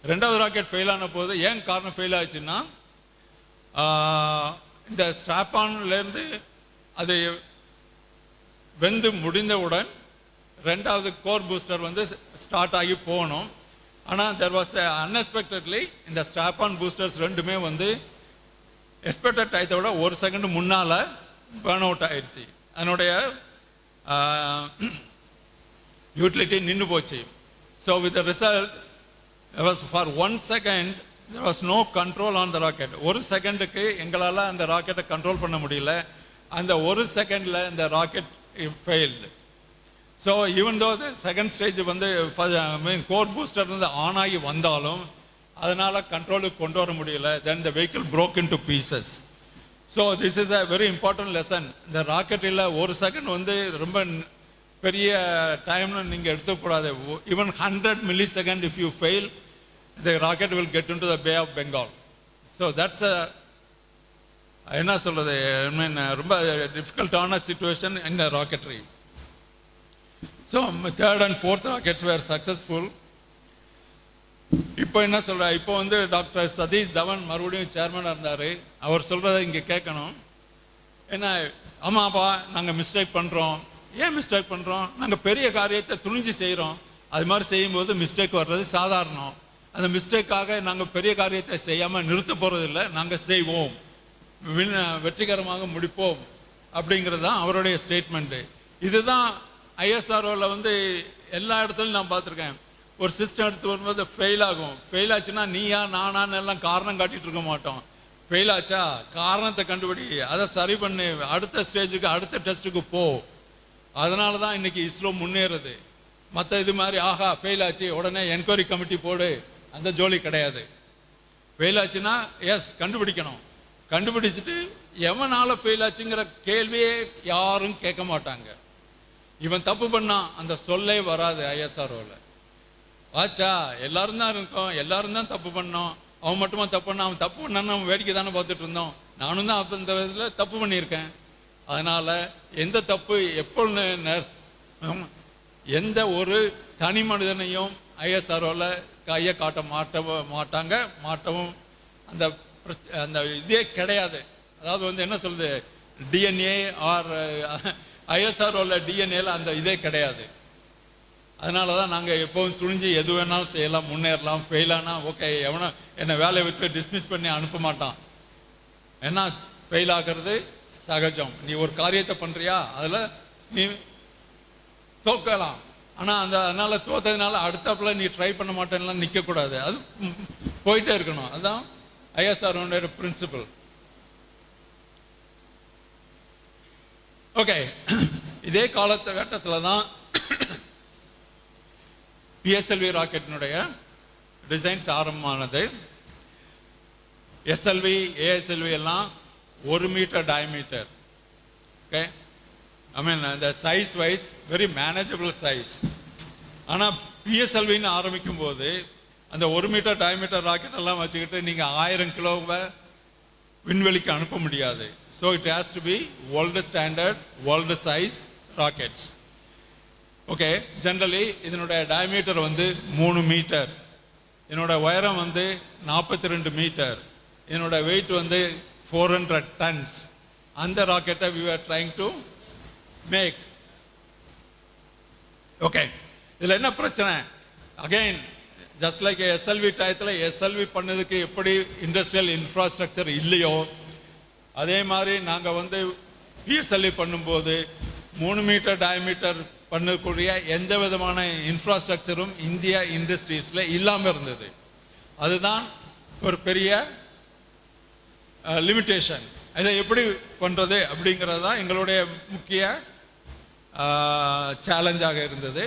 K: 2வது ராக்கெட் ஃபெயில் ஆன போது ஏன் காரணம் ஃபெயில் ஆச்சுன்னா, இந்த ஸ்ட்ராப்பான்லேருந்து அது வெந்து முடிந்தவுடன் 2வது கோர் பூஸ்டர் வந்து ஸ்டார்ட் ஆகி போகணும். ஆனால் தெர் வாஸ் அன்எக்ஸ்பெக்டட்லி இந்த ஸ்ட்ராப்பான் பூஸ்டர்ஸ் 2மே வந்து எக்ஸ்பெக்டட் டயத்தை விட 1 செகண்ட் முன்னால் பர்ன் அவுட் ஆயிடுச்சு. அதனுடைய யூட்டிலிட்டி நின்று போச்சு. So with the result for 1 second there was no control on the rocket. 1 செகண்டுக்கு எங்களால் அந்த ராக்கெட்டை கண்ட்ரோல் பண்ண முடியல. அந்த 1 செகண்டில் இந்த rocket failed. So even though the second stage வந்து கோர் பூஸ்டர் வந்து ஆன் ஆகி வந்தாலும் அதனால் கண்ட்ரோலுக்கு கொண்டு வர முடியல. Then the vehicle broke into pieces. So this is a very important lesson. இந்த ராக்கெட்டில் 1 செகண்ட் வந்து ரொம்ப பெரிய டைம்னு நீங்கள் எடுத்துக்கூடாது. Even 100 millisecond if you fail, the rocket will get into the Bay of Bengal. So that's a என்ன சொல்றது, I mean ரொம்ப டிஃபிகல்ட்டான situation in the rocketry. So 3rd and 4th rockets were successful. இப்போ என்ன சொல்ற, இப்போ வந்து டாக்டர் சதீஷ் தவன் மறுபடியும் சேர்மனாக இருந்தார். அவர் சொல்கிறத இங்கே கேட்கணும். ஏன்னா ஆமாப்பா நாங்கள் மிஸ்டேக் பண்ணுறோம். ஏன் மிஸ்டேக் பண்ணுறோம்? நாங்கள் பெரிய காரியத்தை துணிஞ்சு செய்கிறோம். அது மாதிரி செய்யும்போது மிஸ்டேக் வர்றது சாதாரணம். அந்த மிஸ்டேக்காக நாங்கள் பெரிய காரியத்தை செய்யாமல் நிறுத்த போகிறதில்லை, நாங்கள் செய்வோம், வெற்றிகரமாக முடிப்போம் அப்படிங்கிறது தான் அவருடைய ஸ்டேட்மெண்ட்டு. இதுதான் ISROவில் வந்து எல்லா இடத்துலையும் நான் பார்த்துருக்கேன். ஒரு சிஸ்டம் எடுத்து வரும்போது ஃபெயில் ஆகும். ஃபெயில் ஆச்சுன்னா நீயா நானான்னு எல்லாம் காரணம் காட்டிகிட்டு இருக்க மாட்டோம். ஃபெயில் ஆச்சா காரணத்தை கண்டுபிடி, அதை சரி பண்ணு, அடுத்த ஸ்டேஜுக்கு அடுத்த டெஸ்ட்டுக்கு போ. அதனால தான் இன்றைக்கி இஸ்ரோ முன்னேறுது. மற்ற இது மாதிரி ஆஹா ஃபெயில் ஆச்சு உடனே என்கொயரி கமிட்டி போடு, அந்த ஜோலி கிடையாது. ஃபெயில் ஆச்சுன்னா எஸ் கண்டுபிடிக்கணும். கண்டுபிடிச்சிட்டு எவனால் ஃபெயில் ஆச்சுங்கிற கேள்வியே யாரும் கேட்க மாட்டாங்க. இவன் தப்பு பண்ணான் அந்த சொல்லே வராது ISROவில். ஆச்சா எல்லாரும் தான் இருக்கோம், எல்லாரும் தான் தப்பு பண்ணோம், அவன் மட்டுமா தப்பு பண்ணான், அவன் தப்பு பண்ணான்னு நம்ம வேடிக்கை தானே பார்த்துட்டு இருந்தோம். நானும் தான் அப்போ இந்த இதில் தப்பு பண்ணியிருக்கேன். அதனால் எந்த தப்பு எப்போ எந்த ஒரு தனி மனிதனையும் ISROவில் கையை காட்ட மாட்டவும் அந்த அந்த இதே கிடையாது. அதாவது வந்து என்ன சொல்லுது, DNA ஆர் ISROவில் DNAல அந்த இதே கிடையாது. அதனால தான் நாங்கள் எப்போவும் துணிஞ்சு எது வேணாலும் செய்யலாம், முன்னேறலாம். ஃபெயிலானா ஓகே, எவனோ என்னை வேலையை விட்டு டிஸ்மிஸ் பண்ணி அனுப்ப மாட்டான். ஏன்னா ஃபெயில் ஆகிறது சகஜம். நீ ஒரு காரியத்தை பண்ணுறியா அதில் நீ தோக்கலாம். ஆனால் அதனால் தோற்றதுனால அடுத்தாப்புல நீ ட்ரை பண்ண மாட்டேன்னா நிற்கக்கூடாது, அது போயிட்டே இருக்கணும். அதுதான் ISROடைய பிரின்சிபல். ஓகே, இதே காலகட்டத்தில் தான் PSLV ராக்கெட்டினுடைய டிசைன்ஸ் ஆரம்பமானது. SLV ASLV எல்லாம் 1 meter diameter. Okay, I mean the size wise very manageable size. ஆனால் பிஎஸ்எல்வின்னு ஆரம்பிக்கும் போது அந்த 1 மீட்டர் டயமீட்டர் ராக்கெட் எல்லாம் வச்சுக்கிட்டு நீங்கள் 1000 கிலோவை விண்வெளிக்கு அனுப்ப முடியாது. So it has to be world standard world size rockets. Okay, generally இதனுடைய டயமீட்டர் வந்து 3 மீட்டர், என்னோட உயரம் வந்து 42 மீட்டர், என்னோட வெயிட் வந்து 400 tons. அந்த ராக்கெட்டை we were trying to make. Okay, இதில் என்ன பிரச்சனை? அகைன் ஜஸ்ட் லைக் எஸ்எல்வி டயத்தில் எஸ்எல்வி பண்ணதுக்கு எப்படி இண்டஸ்ட்ரியல் இன்ஃப்ராஸ்ட்ரக்சர் இல்லையோ அதே மாதிரி நாங்கள் வந்து பிஎஸ்எல்வி பண்ணும்போது 3 மீட்டர் டயமீட்டர் பண்ணக்கூடிய எந்த விதமான இன்ஃப்ராஸ்ட்ரக்சரும் இந்தியா இண்டஸ்ட்ரீஸில் இல்லாமல் இருந்தது. அதுதான் ஒரு பெரிய லிமிட்டேஷன். இதை எப்படி பண்ணுறது அப்படிங்கிறது தான் எங்களுடைய முக்கிய சேலஞ்சாக இருந்தது.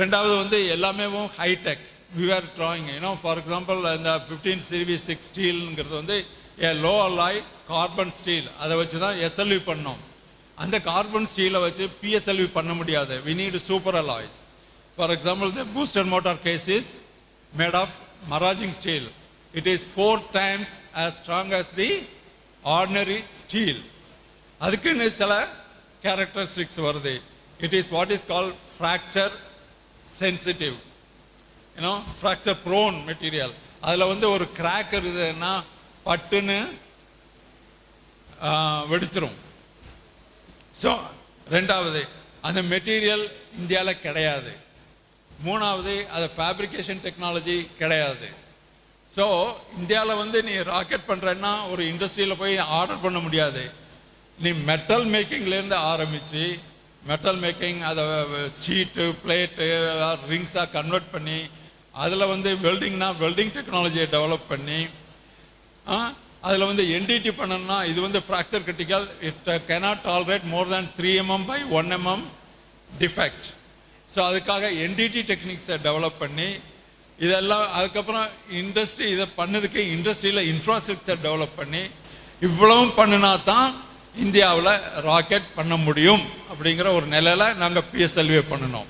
K: ரெண்டாவது வந்து எல்லாமே hi tech. We are trying for example இந்த 15 series 6 ஸ்டீல்ங்கிறது வந்து லோ அலாய் கார்பன் ஸ்டீல், அதை வச்சு தான் எஸ்எல்வி பண்ணோம். அந்த கார்பன் ஸ்டீலை வச்சு பிஎஸ்எல்வி பண்ண முடியாது. We need super alloys. For example the booster motor case is made of maraging steel. It is 4 times as strong as the ordinary steel. அதுக்குன்னு சில கேரக்டரிஸ்டிக்ஸ் வருது. It is what is called fracture sensitive, fracture prone material. அதில் வந்து ஒரு crack இருக்குதுன்னா பட்டுன்னு வெடிச்சிரும். So ரெண்டாவது அந்த மெட்டீரியல் இந்தியாவில் கிடையாது. மூணாவது அது ஃபேப்ரிகேஷன் டெக்னாலஜி கிடையாது. ஸோ இந்தியாவில் வந்து நீ ராக்கெட் பண்ணுறன்னா ஒரு இண்டஸ்ட்ரியில் போய் ஆர்டர் பண்ண முடியாது. நீ மெட்டல் மேக்கிங்லேருந்து ஆரம்பித்து மெட்டல் மேக்கிங் அதை ஷீட்டு பிளேட்டு ரிங்ஸாக கன்வெர்ட் பண்ணி அதில் வந்து வெல்டிங்னா வெல்டிங் டெக்னாலஜியை டெவலப் பண்ணி அதில் வந்து என்டிடி பண்ணணும்னா இது வந்து fracture critical. It cannot tolerate more than 3 mm by 1 mm defect. So அதுக்காக என்டிடி டெக்னிக்ஸை டெவலப் பண்ணி இதெல்லாம் அதுக்கப்புறம் இண்டஸ்ட்ரி இதை பண்ணதுக்கு இண்டஸ்ட்ரியில் இன்ஃப்ராஸ்ட்ரக்சர் டெவலப் பண்ணி இவ்வளவும் பண்ணினா தான் இந்தியாவில் ராக்கெட் பண்ண முடியும் அப்படிங்கிற ஒரு நிலையில் நாங்கள் பிஎஸ்எல்வி பண்ணினோம்.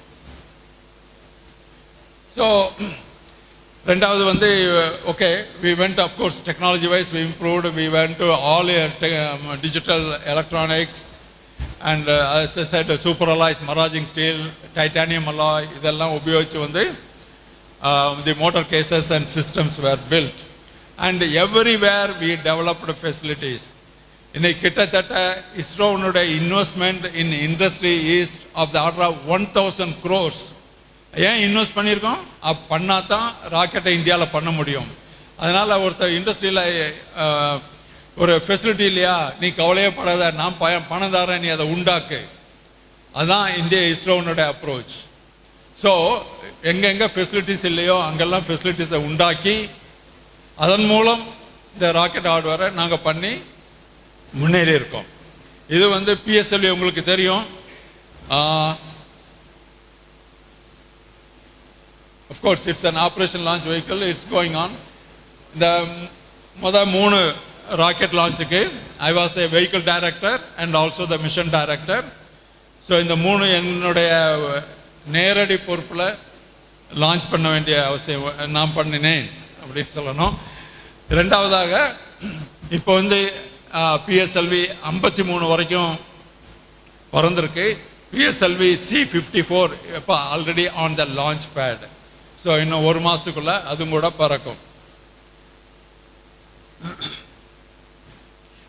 K: ஸோ ரெண்டாவது வந்து okay we went of course technology wise we improved. We went to all digital electronics and super alloys maraging steel titanium alloy இதெல்லாம் உபயோகித்து வந்து the motor cases and systems were built and everywhere we developed facilities. இன்னைக்கு கிட்டத்தட்ட இஸ்ரோனுடைய investment in industry is of the order of 1000 crores. ஏன் invest பண்ணியிருக்கோம்? பண்ணால் தான் ராக்கெட்டை இந்தியாவில் பண்ண முடியும். அதனால் ஒருத்தர் இண்டஸ்ட்ரியில் ஒரு ஃபெசிலிட்டி இல்லையா, நீ கவலையே படாத, நான் பணம் தரேன், நீ அதை உண்டாக்கு. அதுதான் இந்திய இஸ்ரோனுடைய அப்ரோச். ஸோ எங்கெங்கே ஃபெசிலிட்டிஸ் இல்லையோ அங்கெல்லாம் ஃபெசிலிட்டிஸை உண்டாக்கி அதன் மூலம் இந்த ராக்கெட் ஹார்ட்வேரை நாங்கள் பண்ணி முன்னேறி இருக்கோம். இது வந்து பிஎஸ்எல்வி உங்களுக்கு தெரியும். Of course, it's an operation launch vehicle. It's going on. The மொதல் 3 rocket லான்ச்சுக்கு I was the vehicle director and also the mission director. So இந்த 3 என்னுடைய நேரடி பொறுப்பில் லான்ச் பண்ண வேண்டிய அவசியம் நான் பண்ணினேன் அப்படின்னு சொல்லணும். ரெண்டாவதாக இப்போ வந்து பிஎஸ்எல்வி 53 வரைக்கும் பறந்துருக்கு. பிஎஸ்எல்வி C-54 இப்போ already on the launch bad. So இன்னும் 1 மாதத்துக்குள்ள அதுவும் கூட பறக்கும்.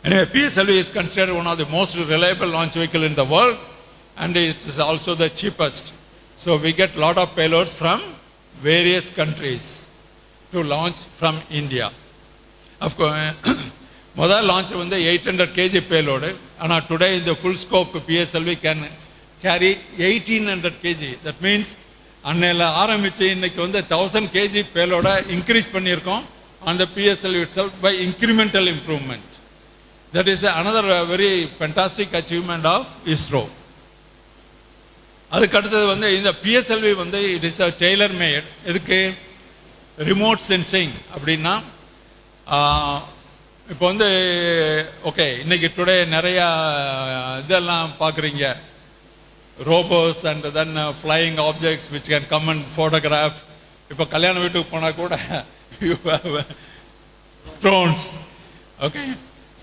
K: Anyway, PSLV is considered one of the most reliable launch vehicle in the world and it is also the cheapest. So we get a lot of payloads from various countries to launch from India. Of course, முதல் launch வந்து 800 kg payload. ஆனால் today in the full scope PSLV can carry 1800 kg. That means அன்னையில் ஆரம்பித்து இன்னைக்கு வந்து 1000 kg பேலோட increase பண்ணியிருக்கோம் on the PSLV itself by incremental improvement. That is another very fantastic achievement of ISRO. அதுக்கு அடுத்தது வந்து இந்த PSLV வந்து இட் இஸ் டெய்லர் மேட். எதுக்கு? Remote sensing. அப்படின்னா இப்போ வந்து ஓகே இன்னைக்கு டுடே நிறையா இதெல்லாம் பார்க்குறீங்க, robots and then flying objects which can come and photograph. இப்போ கல்யாண வீட்டுக்கு போனால் கூட you have drones. Okay,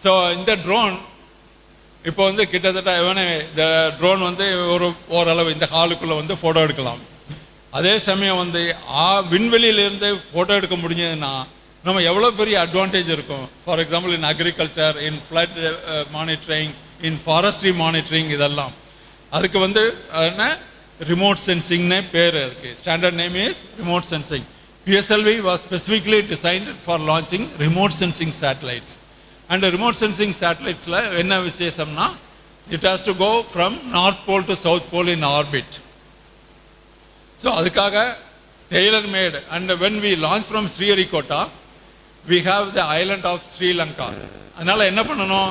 K: so இந்த ட்ரோன் இப்போ வந்து கிட்டத்தட்ட இந்த ட்ரோன் வந்து ஓரளவு இந்த ஹாலுக்குள்ளே வந்து ஃபோட்டோ எடுக்கலாம். அதே சமயம் வந்து விண்வெளியிலேருந்து ஃபோட்டோ எடுக்க முடிஞ்சதுன்னா நம்ம எவ்வளோ பெரிய அட்வான்டேஜ் இருக்கும். For example in agriculture, in flood monitoring, in forestry monitoring, இதெல்லாம் அதுக்கு வந்து என்ன ரிமோட் சென்சிங்னு பேர். அதுக்கு standard name is remote sensing. PSLV was specifically designed for launching remote sensing satellites. And remote sensing satellites-ல என்ன விசேஷம்னா it has to go from north pole to south pole in orbit. So அதுக்காக tailor made. And when we launch from Sriharikota, we have the island of Sri Lanka. அதனால் என்ன பண்ணணும்,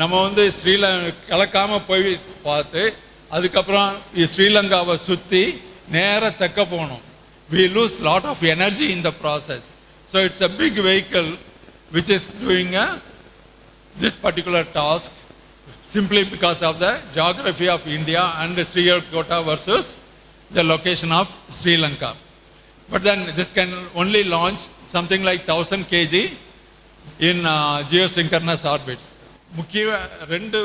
K: நம்ம வந்து கலக்காமல் போய் பார்த்து அதுக்கப்புறம் ஸ்ரீலங்காவை சுற்றி நேராக தெற்க போகணும். We lose lot of energy in the process. So it's a big vehicle which is doing this particular task simply because of the geography of India and Sriharikota versus the location of Sri Lanka. But then this can only launch something like 1000 kg in geosynchronous orbits. முக்கிய ரெண்டு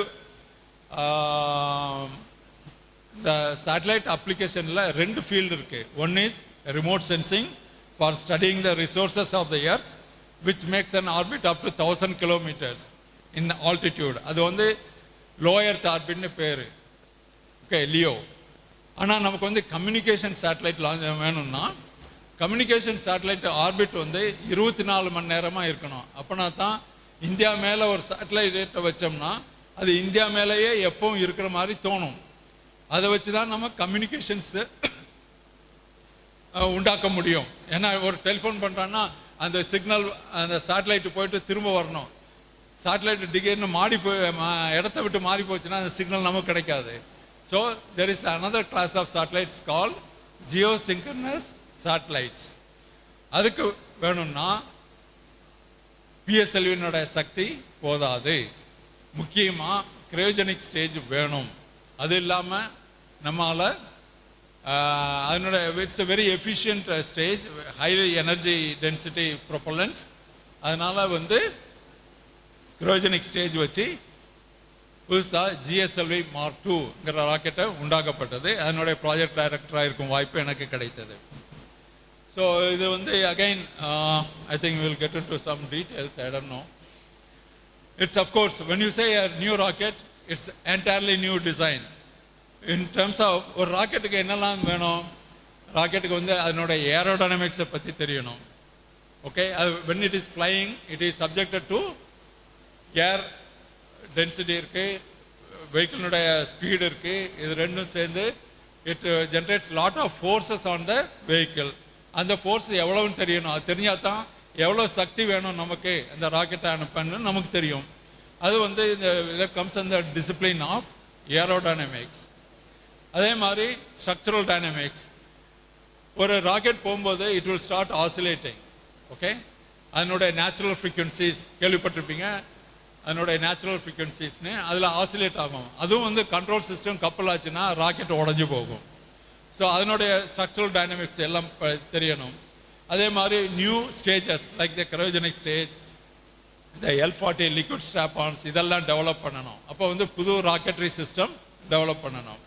K: the satellite applicationல ரெண்டு field இருக்கு. One is remote sensing for studying the resources of the earth, which makes an orbit up to 1000 kilometers in altitude. அது வந்து low earth orbit னு பேரு. Okay, Leo. ஆனால் நமக்கு வந்து கம்யூனிகேஷன் சேட்டலைட் லான்ச் வேணும்னா கம்யூனிகேஷன் சேட்டலைட் ஆர்பிட் வந்து 24 மணி நேரமாக இருக்கணும். அப்போனா தான் இந்தியா மேலே ஒரு சேட்டலைட்டை வச்சோம்னா அது இந்தியா மேலேயே எப்பவும் இருக்கிற மாதிரி தோணும். அதை வச்சு தான் நம்ம கம்யூனிகேஷன்ஸு உண்டாக்க முடியும். ஏன்னா ஒரு டெலிஃபோன் பண்ணுறான்னா அந்த சிக்னல் அந்த சேட்டலைட்டு போயிட்டு திரும்ப வரணும். சேட்டலைட்டு திடீர்னு மாறி போய் இடத்த விட்டு மாறி போச்சுன்னா அந்த சிக்னல் நமக்கு கிடைக்காது. So there is another class of satellites call geosynchronous satellites. அதுக்கு வேணும்னா பிஎஸ்எல்வியினுடைய சக்தி போதாது, முக்கியமாக கிரையோஜெனிக் ஸ்டேஜ் வேணும். அது இல்லாமல் நம்மளால் அதனோட it's a very efficient stage, high energy density propellants. அதனால் வந்து கிரையோஜெனிக் ஸ்டேஜ் வச்சு புதுசாக GSLV Mark 2ங்கிற ராக்கெட்டை உண்டாக்கப்பட்டது. அதனுடைய ப்ராஜெக்ட் டைரக்டராக இருக்கும் வாய்ப்பு எனக்கு கிடைத்தது. ஸோ இது வந்து again I think will get into some details. I don't know. It's of course when you say a new rocket, it's entirely new design. In terms of ஒரு ராக்கெட்டுக்கு என்னெல்லாம் வேணும், ராக்கெட்டுக்கு வந்து அதனோட ஏரோடைனமிக்ஸை பற்றி தெரியணும். Okay, when it is flying it is subjected to air density இருக்குது, வெஹிக்கிளினுடைய speed இருக்குது. இது ரெண்டும் சேர்ந்து it generates lot of forces on the vehicle. அந்த ஃபோர்ஸ் எவ்வளோன்னு தெரியணும். அது தெரிஞ்சால் தான் எவ்வளோ சக்தி வேணும் நமக்கு அந்த ராக்கெட்டை அனுப்பன்னு நமக்கு தெரியும். அது வந்து இந்த கம்ஸ் அந்த டிசிப்ளின் ஆஃப் ஏரோடைனமிக்ஸ். அதே மாதிரி ஸ்ட்ரக்சரல் டைனமிக்ஸ். ஒரு ராக்கெட் போகும்போது it will start oscillating. Okay, அதனுடைய நேச்சுரல் ஃப்ரீக்வன்சிஸ் கேள்விப்பட்டிருப்பீங்க. அதனுடைய நேச்சுரல் ஃப்ரீக்வன்சிஸ்னு அதில் ஆசிலேட் ஆகும். அதுவும் வந்து கண்ட்ரோல் சிஸ்டம் கப்பல் ஆச்சுன்னா ராக்கெட் உடஞ்சி போகும். ஸோ அதனுடைய ஸ்ட்ரக்சரல் டைனமிக்ஸ் எல்லாம் தெரியணும். அதே மாதிரி new stages like the cryogenic stage, இந்த L40 லிக்விட் ஸ்ட்ராப்-ஆன்ஸ் இதெல்லாம் டெவலப் பண்ணணும். அப்போ வந்து புது ராக்கெட்ரி சிஸ்டம் டெவலப் பண்ணணும்.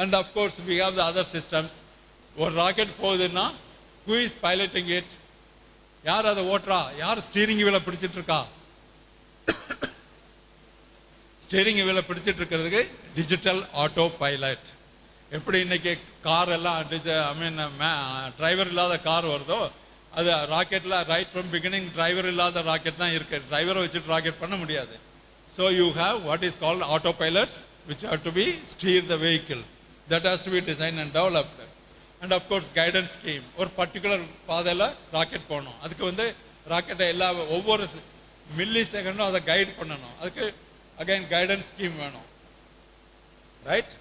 K: And of course we have the other systems. ஒரு ராக்கெட் போகுதுன்னா ஹூ இஸ் பைலட்டிங் இட், யார் அதை ஓட்டுறா, யார் ஸ்டீரிங் வீலை பிடிச்சிட்டு இருக்கா. ஸ்டீரிங் வீலை பிடிச்சிட்டு இருக்கிறதுக்கு டிஜிட்டல் ஆட்டோ பைலட். எப்படி இன்னைக்கு கார் எல்லாம் டிரைவர் இல்லாத கார் வருதோ, அது ராக்கெட்டில் ரைட் ஃப்ரம் பிகினிங் டிரைவர் இல்லாத ராக்கெட் தான் இருக்கு. டிரைவரை வச்சுட்டு ராக்கெட் பண்ண முடியாது. So you have what is called auto pilots which have to be steer the vehicle. That has to be design and developed. And of course guidance scheme. ஒரு particular பாதையில் rocket போகணும். அதுக்கு வந்து ராக்கெட்டை ஒவ்வொரு மில்லி செகண்டும் அதை கைட் பண்ணணும். அதுக்கு அகைன் கைடன்ஸ் ஸ்கீம் வேணும். Right.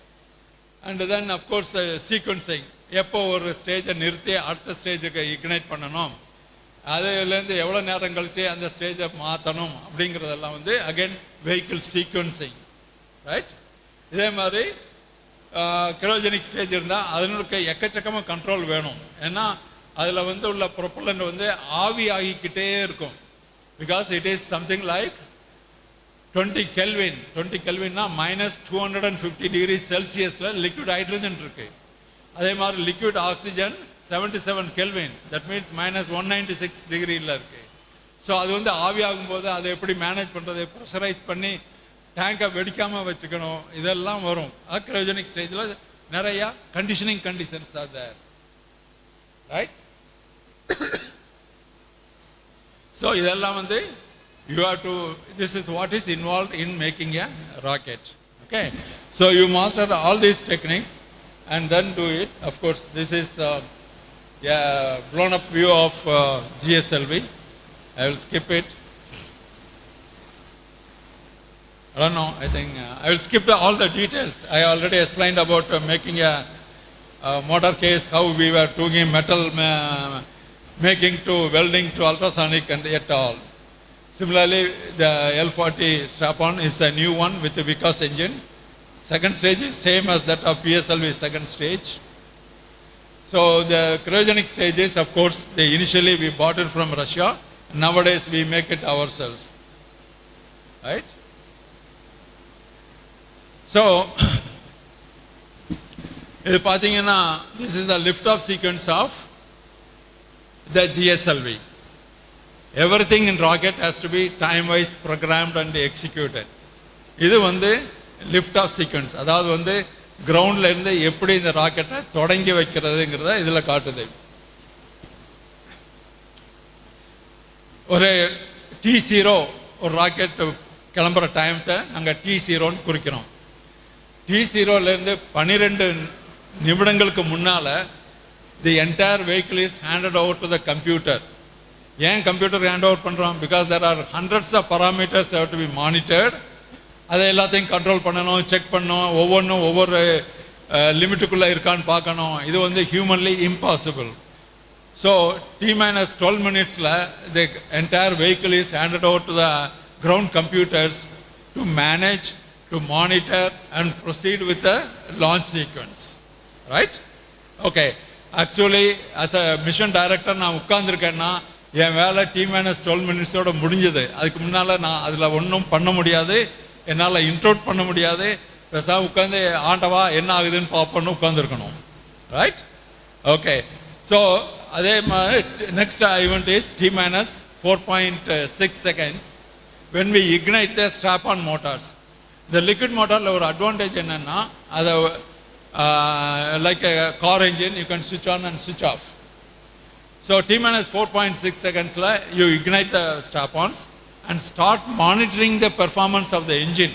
K: And then of course sequencing. எப்போ ஒரு ஸ்டேஜை நிறுத்தி அடுத்த ஸ்டேஜுக்கு இக்னைட் பண்ணணும், அதுலேருந்து எவ்வளோ நேரம் கழித்து அந்த ஸ்டேஜை மாற்றணும் அப்படிங்கிறதெல்லாம் வந்து அகைன் வெஹிக்கிள் சீக்வன்சிங். ரைட். இதே மாதிரி கிரையோஜெனிக் ஸ்டேஜ் இருந்தால் அதனுக்கு எக்கச்சக்கமாக கண்ட்ரோல் வேணும். ஏன்னா அதில் வந்து உள்ள ப்ரொப்பலண்ட் வந்து ஆவி ஆகிக்கிட்டே இருக்கும். Because it is something like 20 Kelvin. 20 Kelvinனா -250 degree செல்சியஸில் லிக்விட் ஹைட்ரஜன் இருக்கு. அதே மாதிரி liquid oxygen 77 Kelvin, that means -196 டிகிரியில் இருக்கு. ஸோ அது வந்து ஆவி ஆகும்போது அதை எப்படி மேனேஜ் பண்ணுறது, ப்ரெஷரைஸ் பண்ணி டேங்கை வெடிக்காமல் வச்சுக்கணும், இதெல்லாம் வரும். கிரையோஜெனிக் ஸ்டேஜில் நிறையா conditioning conditions are there, right? So இதெல்லாம் வந்து you have to, this is what is involved in making a rocket. Okay, so you master all these techniques and then do it. Of course, this is a blown up view of GSLV. I will skip it. I don't know, I think I will skip all the details. I already explained about making a motor case, how we were doing metal making to welding to ultrasonic and yet all. Similarly, the L40 strap-on is a new one with the Vickers engine. Second stage is same as that of PSLV second stage. So the cryogenic stages, of course, initially we bought it from Russia. Nowadays we make it ourselves, right? So this is the lift-off sequence of the GSLV. Everything in rocket has to be time-wise programmed and executed. இது வந்து lift-off sequence. அதாவது வந்து கிரவுண்டில் இருந்து எப்படி இந்த ராக்கெட்டை தொடங்கி வைக்கிறதுங்கிறத இதில் காட்டுது. ஒரு T0 ஒரு ராக்கெட் கிளம்புற டைத்தை நாங்கள் T0ன்னு குறிக்கிறோம். T0லேருந்து 12 நிமிடங்களுக்கு முன்னால் the entire vehicle is handed over to the computer. ஏன் கம்ப்யூட்டர் ஹேண்ட் ஓவர் பண்ணுறோம்? Because there are hundreds of parameters have to be monitored. அதை எல்லாத்தையும் கண்ட்ரோல் பண்ணணும், செக் பண்ணணும், ஒவ்வொன்றும் ஒவ்வொரு லிமிட்டுக்குள்ளே இருக்கான்னு பார்க்கணும். இது வந்து humanly impossible. So T-12 minutes the entire vehicle is handed over to the ground computers to manage, to monitor and proceed with the launch sequence, right? Okay, actually as a mission director நான் உட்கார்ந்துருக்கேன்னா என் வேலை T-12 minutes முடிஞ்சது. அதுக்கு முன்னால் நான் அதில் ஒன்றும் பண்ண முடியாது, என்னால் இன்ட்ரோட் பண்ண முடியாது. பெருசாக உட்காந்து ஆண்டவா என்ன ஆகுதுன்னு பார்ப்போன்னு உட்காந்துருக்கணும், ரைட்? ஓகே, ஸோ அதே மாதிரி next event is T-4.6 seconds when we ignite the strap-on motors. இந்த லிக்விட் மோட்டாரில் ஒரு அட்வான்டேஜ் என்னென்னா, அதை like a car engine you can switch on and switch off. So T-4.6 seconds you ignite the strap-ons and start monitoring the performance of the engine.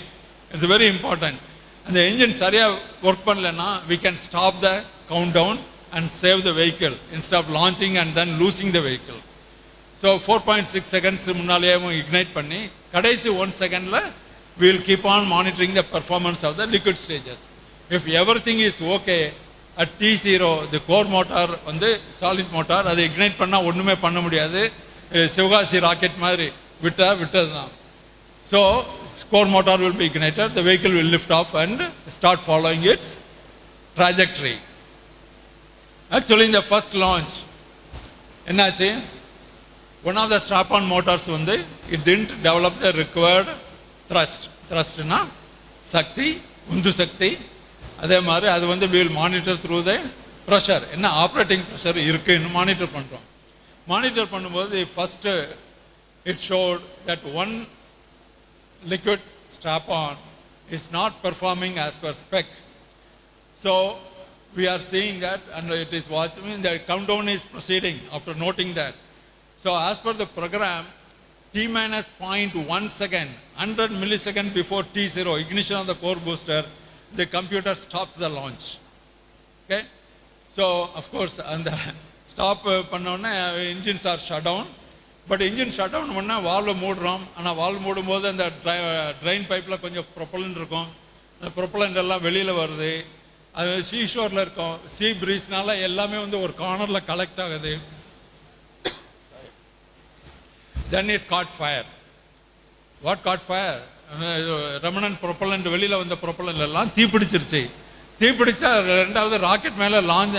K: It's very important. And the engine சரியாக work பண்ணலன்னா we can stop the countdown and save the vehicle instead of launching and then losing the vehicle. So 4.6 seconds முன்னாலேயே ignite பண்ணி கடைசி 1 second we will keep on monitoring the performance of the liquid stages. If everything is okay at T0, the core motor வந்து solid motor, அதை ignite பண்ணால் ஒன்றுமே பண்ண முடியாது. Sivakasi rocket மாதிரி விட்டது தான். So core motor will be ignited, the vehicle will lift off and start following its trajectory. Actually in the first launch என்னாச்சு, one of the strap-on motors வந்து it didn't develop the required thrustனா சக்தி, உந்து சக்தி. அதே மாதிரி அது வந்து we will monitor through the pressure, என்ன operating pressure இருக்குன்னு monitor பண்ணுறோம். மானிட்டர் பண்ணும்போது first it showed that one liquid strap-on is not performing as per spec. So we are seeing that and it is watching, the countdown is proceeding after noting that. So as per the program, T-0.1 second, 100 milliseconds before T0, ignition of the core booster, the computer stops the launch. Okay, so of course and the stop பண்ணோன்னே engines are shut down. But engine shut down பண்ணால் வால்வை மூடுறோம். ஆனால் valve மூடும்போது அந்த drain பைப்பில் கொஞ்சம் propellant இருக்கும். அந்த propellant எல்லாம் வெளியில் வருது. அது சீஷோரில் இருக்கும். சீ ப்ரீஸ்னால எல்லாமே வந்து ஒரு கார்னரில் கலெக்ட் ஆகுது. Then it caught fire. What caught fire? Remnant propellant வெளியில் வந்த ப்ரொப்பலண்ட் எல்லாம் தீப்பிடிச்சிருச்சு. தீப்பிடிச்சா ரெண்டாவது ராக்கெட் மேலே லான்ச்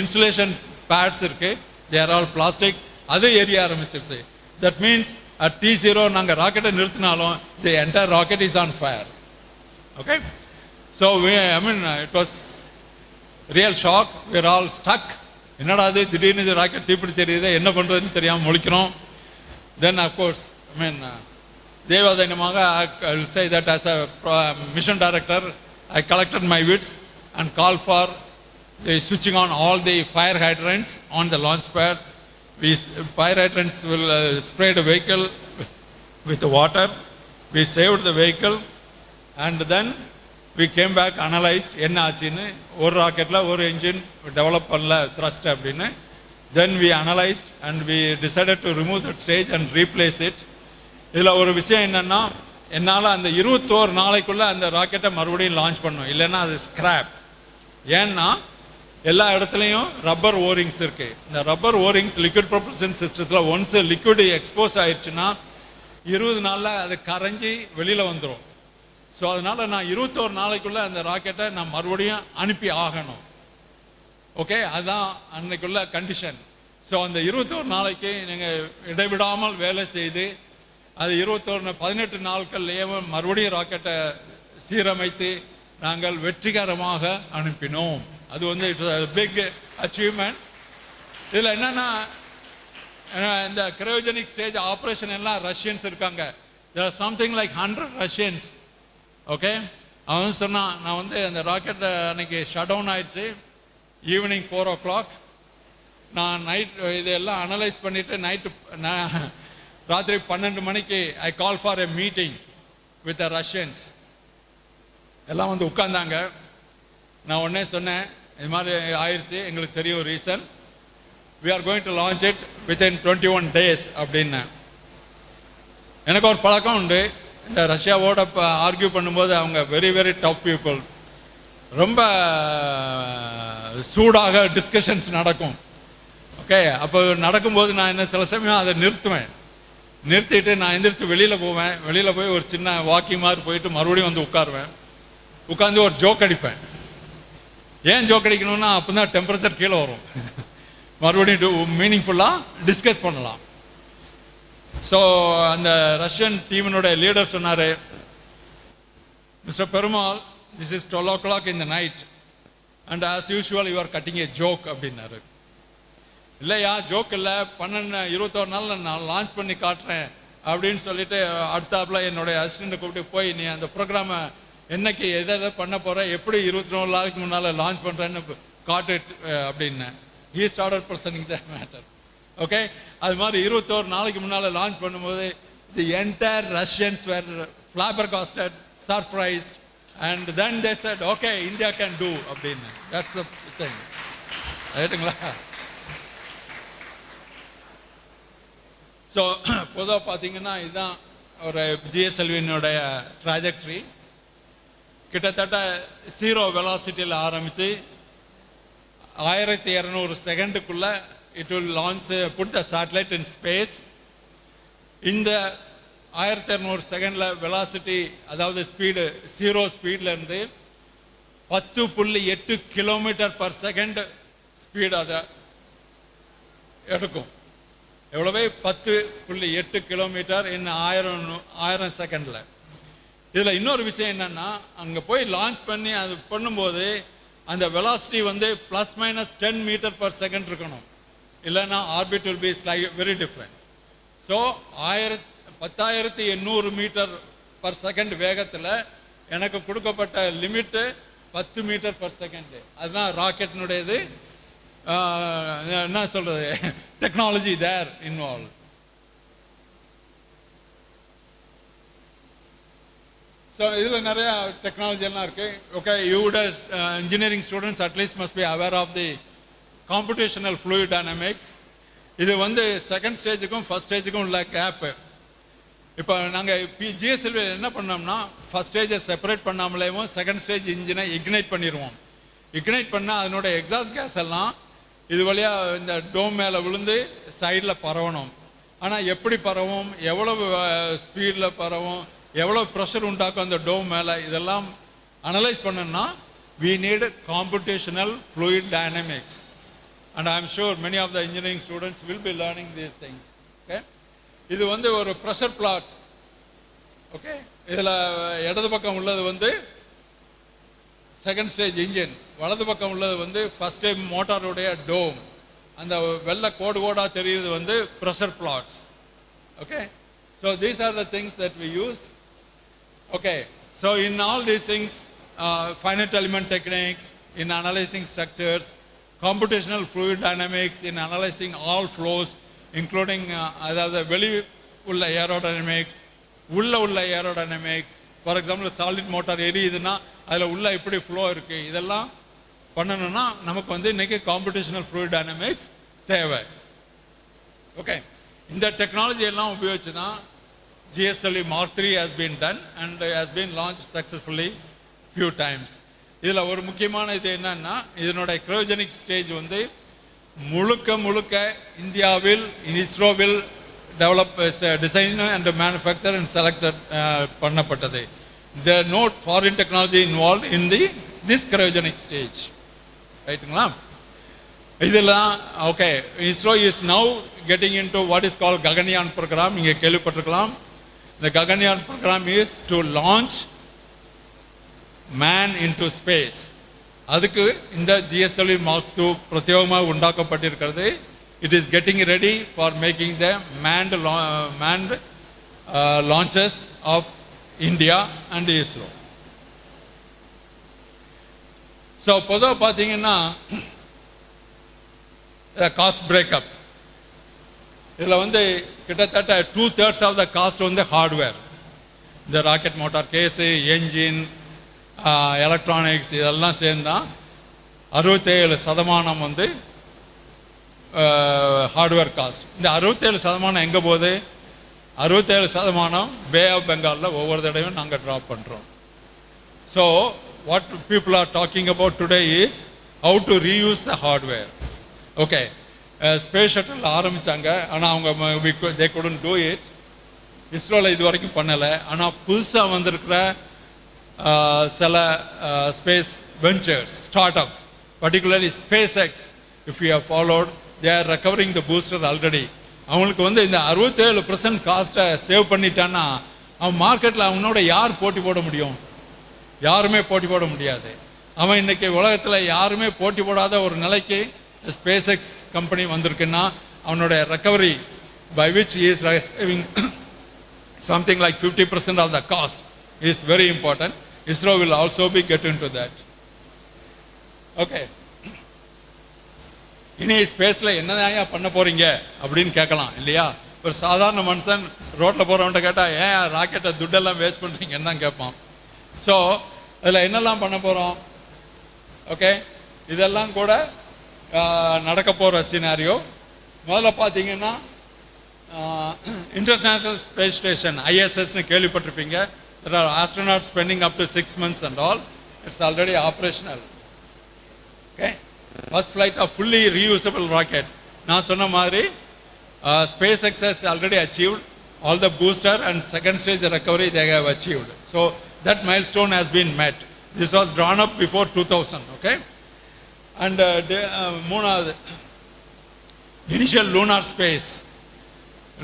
K: இன்சுலேஷன் பேட்ஸ் இருக்குது, தே ஆர் ஆல் பிளாஸ்டிக், அது எரிய ஆரம்பிச்சிருச்சு. தட் மீன்ஸ் at T0 நாங்கள் ராக்கெட்டை நிறுத்தினாலும் the entire rocket is on fire. Okay, so I mean it was real shock. we are all stuck. என்னடா அது திடீர்னு இது ராக்கெட் தீப்பிடிச்செறியுது, என்ன பண்ணுறதுன்னு தெரியாமல் முழிக்கிறோம். தென் அஃப்கோர்ஸ் ஐ மீன் தேவாதீனமாக I will say that as a mission director I collected my wits and called for the switching on all the fire hydrants on the launch pad. Fire hydrants will spray the vehicle with the water. We saved the vehicle and then we came back, analyzed என்ன ஆச்சுன்னு. ஒரு ராக்கெட்டில் ஒரு engine develop பண்ணல thrust அப்படின்னு. Then we analyzed and we decided to remove that stage and replace it. இதில் ஒரு விஷயம் என்னென்னா, என்னால் அந்த 21 நாளைக்குள்ளே அந்த ராக்கெட்டை மறுபடியும் லான்ச் பண்ணோம், இல்லைன்னா அது ஸ்கிராப். ஏன்னா எல்லா இடத்துலையும் ரப்பர் ஓரிங்ஸ் இருக்குது. இந்த ரப்பர் ஓரிங்ஸ் லிக்விட் ப்ரொபல்ஷன் சிஸ்டத்தில் ஒன்ஸ் லிக்விட் எக்ஸ்போஸ் ஆயிடுச்சுன்னா 20 நாளில் அது கரைஞ்சி வெளியில் வந்துடும். ஸோ அதனால் நான் 21 நாளைக்குள்ளே அந்த ராக்கெட்டை நான் மறுபடியும் அனுப்பி ஆகணும். ஓகே, அதுதான் அன்னைக்குள்ள கண்டிஷன். ஸோ அந்த 21 நாளைக்கு நீங்கள் இடைவிடாமல் வேலை செய்து அது 18 நாட்கள்லேயே மறுபடியும் ராக்கெட்டை சீரமைத்து நாங்கள் வெற்றிகரமாக அனுப்பினோம். அது வந்து இட்ஸ் பிக் அச்சீவ்மெண்ட். இதில் என்னென்னா, இந்த கிரையோஜெனிக் ஸ்டேஜ் ஆப்ரேஷன் எல்லாம் ரஷ்யன்ஸ் இருக்காங்க. There are something like 100 Russians. Okay, அவன் சொன்னான், நான் வந்து அந்த ராக்கெட் அன்னைக்கு ஷட் டவுன் ஆயிடுச்சு ஈவினிங் 4 o'clock. நான் நைட் இதெல்லாம் அனலைஸ் பண்ணிவிட்டு நைட்டு ராத்திரி 12 மணிக்கு I call for a meeting with the Russians. எல்லாம் வந்து உட்கார்ந்தாங்க. நான் உடனே சொன்னேன், இது மாதிரி ஆயிடுச்சு, எங்களுக்கு தெரியும் reason. we are going to launch it within 21 days அப்படின்னு. எனக்கு ஒரு பழக்கம் உண்டு, இந்த ரஷ்யாவோட ஆர்கியூ பண்ணும்போது அவங்க வெரி வெரி டஃப் பீப்புள். ரொம்ப சூடாக டிஸ்கஷன்ஸ் நடக்கும். ஓகே, அப்போ நடக்கும்போது நான் என்ன சில சமயம் அதை நிறுத்திட்டு நான் எந்திரிச்சு வெளியில் போவேன். வெளியில் போய் ஒரு சின்ன வாக்கிங் மாதிரி போயிட்டு மறுபடியும் வந்து உட்காருவேன். உட்காந்து ஒரு ஜோக் அடிப்பேன். ஏன் ஜோக் அடிக்கணும்னா அப்போ தான் டெம்பரேச்சர் கீழே வரும், மறுபடியும் மீனிங்ஃபுல்லாக டிஸ்கஸ் பண்ணலாம். ஸோ அந்த ரஷ்யன் டீமினுடைய லீடர் சொன்னார், mister Perumal, this is 12 o'clock in the night and as usual you are cutting a joke அப்படின்னாரு. இல்லையா, ஜோக் இல்லை, 21 நாளில் நான் லான்ச் பண்ணி காட்டுறேன் அப்படின்னு சொல்லிட்டு அடுத்தாப்புல என்னுடைய அசிஸ்டண்ட்டை கூப்பிட்டு போய் நீ அந்த ப்ரோக்ராமை என்னைக்கு எதை பண்ண போகிற, எப்படி 24 நாளைக்கு முன்னால் லான்ச் பண்ணுறேன்னு காட்டு அப்படின்னு. he started presenting the matter. Okay, அது மாதிரி 21 நாளைக்கு முன்னால் லான்ச் பண்ணும்போது the entire Russians were flabbergasted, surprised and then they said okay, India can do அப்படின்னு. that's the thing. ரைட்டுங்களா? ஸோ பொதுவாக பார்த்தீங்கன்னா இதுதான் ஒரு ஜிஎஸ்எல்வியினுடைய ட்ராஜெக்டரி. கிட்டத்தட்ட 0 வெலாசிட்டியில் ஆரம்பித்து 1200 செகண்டுக்குள்ளே it will launch put the satellite in space. இந்த 1200 செகண்டில் வெலாசிட்டி, அதாவது ஸ்பீடு 0 ஸ்பீட்லேருந்து 10.8 km/s ஸ்பீடு அதை எடுக்கும். எவ்வளவு? 10.8 கிலோமீட்டர் இன் 1000 செகண்டில். இதில் இன்னொரு விஷயம் என்னென்னா, அங்கே போய் லான்ச் பண்ணி அது பண்ணும்போது அந்த வெலாசிட்டி வந்து ±10 m/s இருக்கணும், இல்லைன்னா orbit will be very different. So 10,800 m/s வேகத்தில் எனக்கு கொடுக்கப்பட்ட லிமிட்டு 10 m/s. அதுதான் ராக்கெட்டினுடையது. என்ன சொல்றது, டெக்னாலஜி தேர் இன்வால்வ். ஸோ இதில் நிறைய டெக்னாலஜி எல்லாம் இருக்கு. Okay, யூட engineering students at least must be aware of the compositional fluid dynamics. இது வந்து செகண்ட் ஸ்டேஜுக்கும் ஃபர்ஸ்ட் ஸ்டேஜுக்கும் உள்ள கேப்பு. இப்போ நாங்கள் ஜிஎஸ்எல்வி என்ன பண்ணோம்னா, ஃபர்ஸ்ட் ஸ்டேஜை செப்பரேட் பண்ணாமலேயும் செகண்ட் ஸ்டேஜ் இன்ஜினை இக்னைட் பண்ணிடுவோம். இக்னைட் பண்ணால் அதனுடைய எக்ஸாஸ்ட் கேஸ் எல்லாம் இது வழியாக இந்த டோம் மேலே விழுந்து சைடில் பரவணும். ஆனால் எப்படி பரவும், எவ்வளவு ஸ்பீடில் பரவும், எவ்வளோ ப்ரெஷர் உண்டாக்கும் அந்த டோம் மேலே, இதெல்லாம் அனலைஸ் பண்ணோம்னா we need computational fluid dynamics. And I am sure many of the engineering students will be learning these things. Okay? இது வந்து ஒரு ப்ரெஷர் பிளாட். ஓகே, இதில் இடது பக்கம் உள்ளது வந்து செகண்ட் ஸ்டேஜ் இன்ஜின், வலது பக்கம் உள்ளது வந்து ஃபர்ஸ்ட் டைம் மோட்டாருடைய டோம். அந்த வெள்ளை கோடு கோடாக தெரியுது வந்து pressure plots. Okay, so these are the things that we use. Okay, so in all these things, finite element techniques in analyzing structures, computational fluid dynamics in analyzing all flows, including அதாவது வெளி உள்ள aerodynamics, உள்ள aerodynamics. For example solid motor எரியுதுன்னா அதில் உள்ள எப்படி flow இருக்குது, இதெல்லாம் பண்ணணும்னா நமக்கு வந்து இன்றைக்கி காம்படிஷனல் ஃப்ளூயிட் டைனமிக்ஸ் தேவை. ஓகே, இந்த டெக்னாலஜி எல்லாம் உபயோகிச்சு தான் GSLV Mark 3 has been done and has been launched successfully few times. இதில் ஒரு முக்கியமான இது என்னன்னா, இதனுடைய கிரையோஜெனிக் ஸ்டேஜ் வந்து முழுக்க இந்தியாவில் இஸ்ரோவில் develop design and manufacture and selected பண்ணப்பட்டது. There are no foreign technology involved in this cryogenic stage. ரைட்டுங்களா? இதெல்லாம் okay. ISRO is now getting in to what is called Gaganyaan program. இங்கே கேள்விப்பட்டிருக்கலாம். இந்த Gaganyaan program is to launch man into space. அதுக்கு இந்த GSLV Mark 2 பிரத்யேகமாக உண்டாக்கப்பட்டிருக்கிறது. It is getting ready for making the manned launches of India and ISRO. So பொதுவாக பார்த்தீங்கன்னா cost breakup இதில் வந்து கிட்டத்தட்ட 2/3 ஆஃப் த காஸ்ட் வந்து ஹார்ட்வேர். இந்த rocket motor case, engine, electronics இதெல்லாம் சேர்ந்தான் 67% வந்து ஹார்ட்வேர் காஸ்ட். இந்த 67% எங்கே போகுது? 67% பே ஆஃப் பெங்காலில் ஒவ்வொரு தடவையும் நாங்கள் ட்ராப் பண்ணுறோம். So what people are talking about today is how to reuse the hardware. Okay, space shuttle ஆரம்பிச்சாங்க, ஆனால் அவங்க they couldn't do it. இஸ்ரோவில் இது வரைக்கும் பண்ணலை. ஆனால் புதுசாக வந்திருக்கிற சில space ventures, startups, particularly SpaceX, if you have followed, they are recovering the booster already. அவங்களுக்கு வந்து இந்த 67% காஸ்ட்டை சேவ் பண்ணிட்டான்னா அவன் மார்க்கெட்டில் அவனோட யார் போட்டி போட முடியும்? யாருமே போட்டி போட முடியாது. அவன் இன்னைக்கு உலகத்தில் யாருமே போட்டி போடாத ஒரு நிலைக்கு SpaceX கம்பெனி வந்திருக்குன்னா அவனுடைய recovery by which he is saving something like 50% of the cost is very important. ISRO will also be get into that. Okay. இனி ஸ்பேஸில் என்னதான் பண்ண போகிறீங்க அப்படின்னு கேட்கலாம் இல்லையா? ஒரு சாதாரண மனுஷன் ரோட்டில் போகிறவன்ட்ட கேட்டால் ஏன் ராக்கெட்டை துட்டெல்லாம் வேஸ்ட் பண்ணுறீங்கன்னு தான் கேட்பான். ஸோ அதில் என்னெல்லாம் பண்ண போகிறோம்? ஓகே, இதெல்லாம் கூட நடக்க போகிற சினாரியோ. முதல்ல பார்த்தீங்கன்னா இன்டர்நேஷ்னல் ஸ்பேஸ் ஸ்டேஷன் ISSன்னு கேள்விப்பட்டிருப்பீங்க. There are astronauts spending up to 6 months and all. It's already operational. Okay, first flight of fully reusable rocket. நான் சொன்ன மாதிரி SpaceX has already achieved all the booster and second stage recovery they have achieved. So that milestone has been met. This was drawn up before 2000. Okay, and மூணாவது initial lunar space.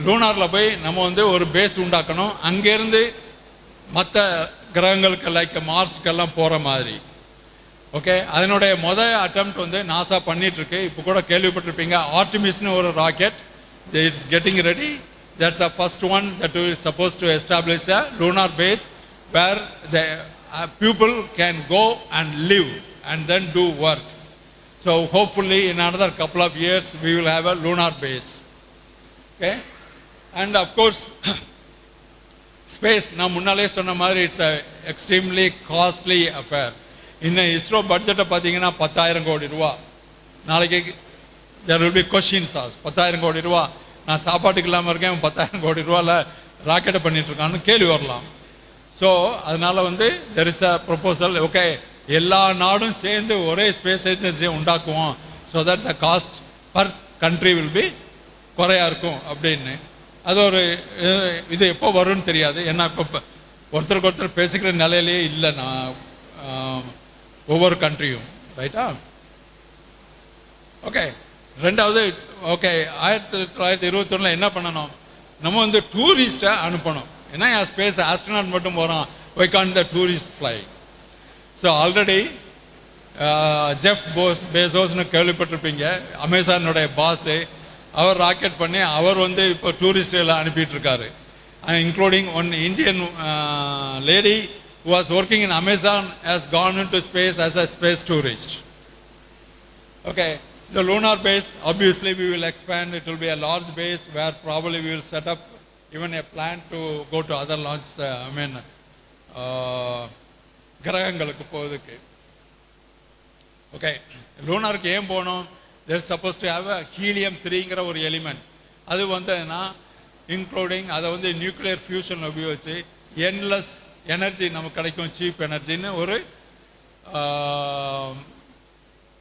K: லூனாரில் போய் நம்ம வந்து ஒரு base உண்டாக்கணும், அங்கேருந்து மற்ற கிரகங்களுக்கு like மார்ஸ்க்கெல்லாம் போகிற மாதிரி. ஓகே, அதனுடைய அட்டெம்ப்ட் வந்து நாசா பண்ணிகிட்ருக்கு. இப்போ கூட கேள்விப்பட்டிருப்பீங்க ஆர்டிமிஸ்னு ஒரு rocket. It's getting ready. That's a first one that is suppose to establish a lunar base where the people can go and live and then do work. So hopefully in another couple of years we will have a lunar base. Okay, and of course space நான் முன்னாலே சொன்ன மாதிரி it's a extremely costly affair. இன்னும் இஸ்ரோ பட்ஜெட்டை பார்த்தீங்கன்னா 10,000 கோடி ரூபா. நாளைக்கு there will be questions asked. 10,000 கோடி ரூபா நான் சாப்பாட்டுக்கு இல்லாமல் இருக்கேன், 10,000 கோடி ரூபாவில் ராக்கெட்டை பண்ணிகிட்ருக்கான்னு கேள்வி வரலாம். ஸோ அதனால் வந்து there is a proposal. Okay, எல்லா நாடும் சேர்ந்து ஒரே ஸ்பேஸ் ஏஜென்சியை உண்டாக்குவோம் so that the cost per country will be குறையா இருக்கும் அப்படின்னு. அது ஒரு இது எப்போ வரும்னு தெரியாது. ஏன்னா இப்போ ஒருத்தருக்கு ஒருத்தர் பேசிக்கிற நிலையிலேயே இல்லை. நான் ஒவ்வொரு கண்ட்ரியும். ரைட்டா? ஓகே. ரெண்டாவது, ஓகே, 1921 என்ன பண்ணணும்? நம்ம வந்து டூரிஸ்ட்டை அனுப்பணும். ஏன்னா ஸ்பேஸ் ஆஸ்ட்ரோனாட் மட்டும் போகிறோம், why can't the tourist fly? So already Jeff பேசோஸ்னு கேள்விப்பட்டிருப்பீங்க, அமேசானுடைய பாஸு. அவர் ராக்கெட் பண்ணி அவர் வந்து இப்போ டூரிஸ்டில் அனுப்பிட்டு இருக்காரு. Including one Indian lady who was working in Amazon has gone into space as a space tourist. Okay, the lunar base, obviously we will expand. It will be a large base where probably we will set up even a plan to go to other launch, கிரகங்களுக்கு போகிறதுக்கு. Okay, லூனாருக்கு ஏன் போகணும்? தேர் suppose to have a ஹீலியம்-3ங்கிற ஒரு element. அது வந்துன்னா including அதை வந்து nuclear fusion உபயோகிச்சு என்லெஸ் எனர்ஜி நமக்கு கிடைக்கும், சீப் எனர்ஜின்னு ஒரு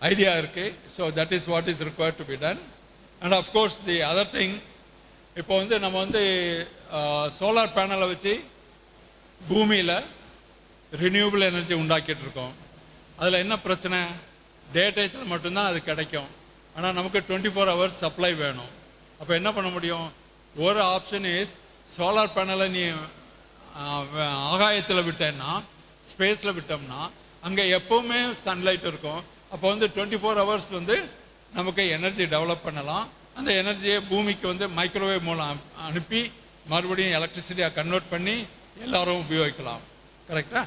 K: ஐடியா இருக்குது. So that is what is required to be done. And of course the other thing, இப்போ வந்து நம்ம வந்து சோலார் பேனலை வச்சு பூமியில் ரினியூவபிள் எனர்ஜி உண்டாக்கிட்டு இருக்கோம். அதில் என்ன பிரச்சனை? டே டயத்தில் மட்டும்தான் அது கிடைக்கும். ஆனால் நமக்கு 24 hours சப்ளை வேணும். அப்போ என்ன பண்ண முடியும்? ஒரு ஆப்ஷன் இஸ் சோலார் பேனலை நீ ஆகாயத்தில் விட்டேன்னா, ஸ்பேஸில் விட்டோம்னா அங்கே எப்போவுமே சன்லைட் இருக்கும். அப்போ வந்து 24 hours வந்து நமக்கு எனர்ஜி டெவலப் பண்ணலாம். அந்த எனர்ஜியை பூமிக்கு வந்து மைக்ரோவேவ் மூலம் அனுப்பி மறுபடியும் எலக்ட்ரிசிட்டியாக கன்வெர்ட் பண்ணி எல்லோரும் உபயோகிக்கலாம். கரெக்டாக?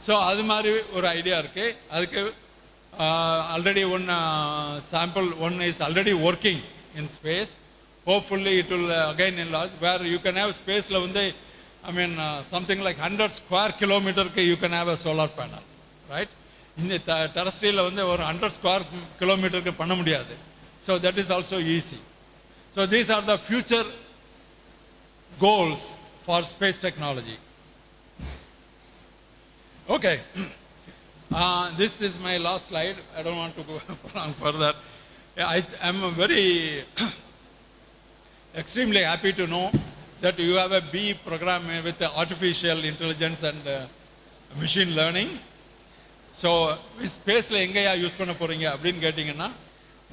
K: ஸோ அது மாதிரி ஒரு ஐடியா இருக்குது. அதுக்கு already one is already working in space. Hopefully it will again in large where you can have ஸ்பேஸில் வந்து something like 100 square kilometer you can have a solar panel, right? In the terrestrial வந்து ஒரு 100 square kilometer பண்ண முடியாது. So that is also easy. So these are the future goals for space technology. Okay. This is my last slide. I don't want to go on further. I am very extremely happy to know that you have a B program with artificial intelligence and machine learning. So ஸ்பேஸில் எங்கேயா use பண்ண போகிறீங்க அப்படின்னு கேட்டிங்கன்னா,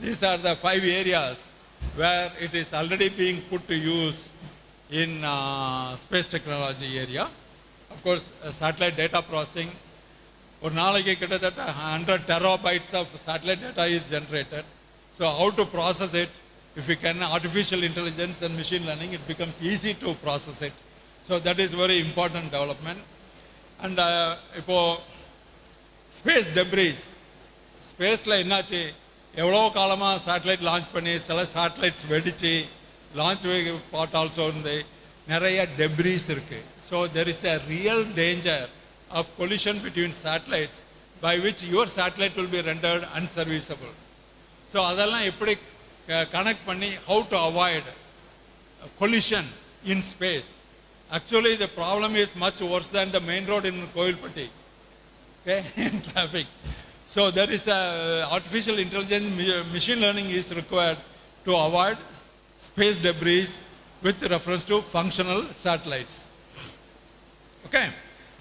K: these are the 5 areas where it is already being put to use in space technology area. Of course, satellite data processing. ஒரு நாளைக்கு கிட்டத்தட்ட 100 terabytes of satellite data is generated. So how to process it? If you can artificial intelligence and machine learning, it becomes easy to process it. So that is very important development. And இப்போ space debris, ஸ்பேஸில் என்னாச்சு, எவ்வளோ காலமாக satellite launch பண்ணி சில satellites வெடித்து launch part also இருந்து நிறைய டெப்ரிஸ் இருக்குது. So there is a real danger of collision between satellites by which your satellite will be rendered unserviceable. So அதெல்லாம் எப்படி கனெக்ட் பண்ணி how to avoid collision in space. Actually the problem is much worse than the main road in Kovilpatti, okay, in traffic. So there is a artificial intelligence, machine learning is required to avoid space debris with reference to functional satellites. Okay.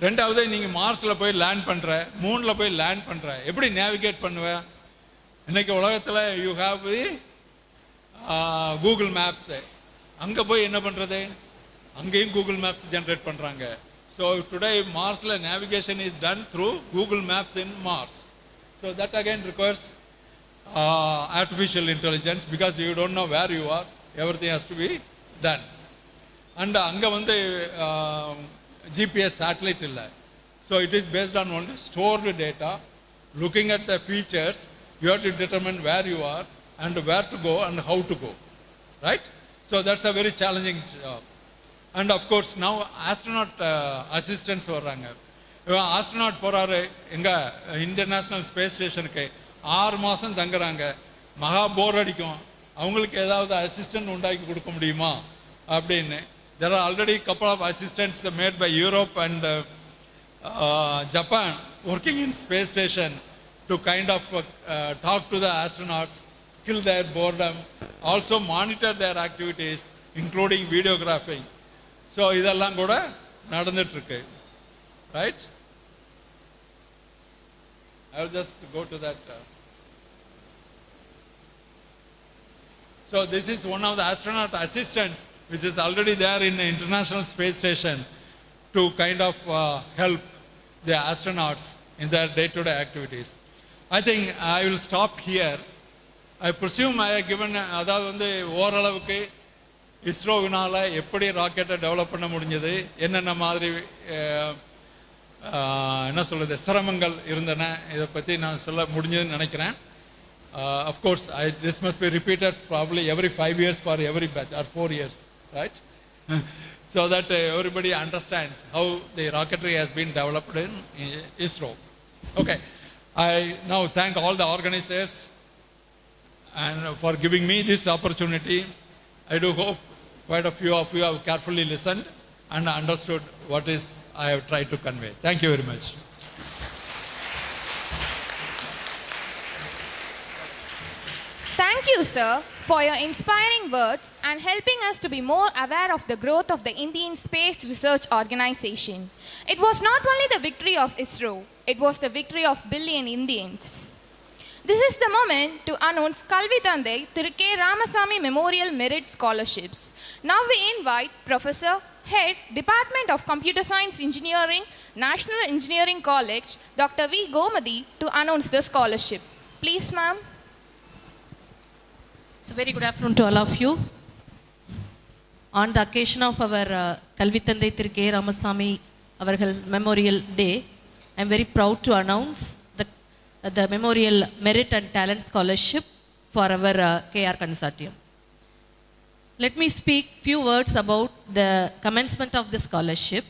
K: ரெண்டாவது, நீங்கள் மார்ஸில் போய் land பண்ணுற, மூணில் போய் land பண்ணுற, எப்படி navigate பண்ணுவேன்? இன்றைக்கி உலகத்தில் யூ ஹாவ் கூகுள் மேப்ஸு. அங்கே போய் என்ன பண்ணுறது? அங்கேயும் கூகுள் மேப்ஸ் ஜென்ரேட் பண்ணுறாங்க. ஸோ டுடே மார்ஸில் navigation is done through Google maps in Mars. So that again requires artificial intelligence because you don't know where you are, everything has to be done. And அங்கே வந்து GPS satellite இல்லை. So it is based on only stored data. Looking at the features, you have to determine where you are and where to go and how to go, right? So that's a very challenging job. And of course now astronaut assistants வர்றாங்க. Astronaut போகிறாரு எங்கள் international space ஸ்டேஷனுக்கு 6 மாதம் தங்குறாங்க. மகா போர் அடிக்கும். அவங்களுக்கு ஏதாவது assistant உண்டாக்கி கொடுக்க முடியுமா அப்படின்னு. There are already couple of assistants made by Europe and Japan working in space station to kind of talk to the astronauts, kill their boredom, also monitor their activities including videographing. So இதெல்லாம் கூட நடந்துட்டு இருக்கு, right? I will just go to that. So this is one of the astronaut assistants, which is already there in the International Space Station to kind of help the astronauts in their day-to-day activities. I think I will stop here. I presume I have given, அதாவது வந்து ஓரளவுக்கு இஸ்ரோவினால் எப்படி ராக்கெட்டை develop பண்ண முடிஞ்சது, என்னென்ன மாதிரி என்ன சொல்கிறது சிரமங்கள் இருந்தன, இதை பற்றி நான் சொல்ல முடிஞ்சதுன்னு நினைக்கிறேன். Of course, this must be repeated probably every 5 years for every batch, or 4 years, right? So that everybody understands how the rocketry has been developed in ISRO. Okay, I now thank all the organizers and for giving me this opportunity. I do hope quite a few of you have carefully listened and understood what is I have tried to convey. Thank you very much.
D: Thank you, sir, for your inspiring words and helping us to be more aware of the growth of the Indian Space Research Organization. It was not only the victory of ISRO, it was the victory of billion Indians. This is the moment to announce Kalvithanthai Thiru Ramasamy Memorial Merit Scholarships. Now we invite Professor, Head, Department of Computer Science Engineering, National Engineering College, Dr. V. Gomadi, to announce the scholarship. Please, ma'am.
L: So very good afternoon to all of you. On the occasion of our Kalvithanthai Thiru Ramasamy Avargal Memorial Day, I am very proud to announce the Memorial Merit and Talent Scholarship for our KR Consortium. Let me speak few words about the commencement of the scholarship.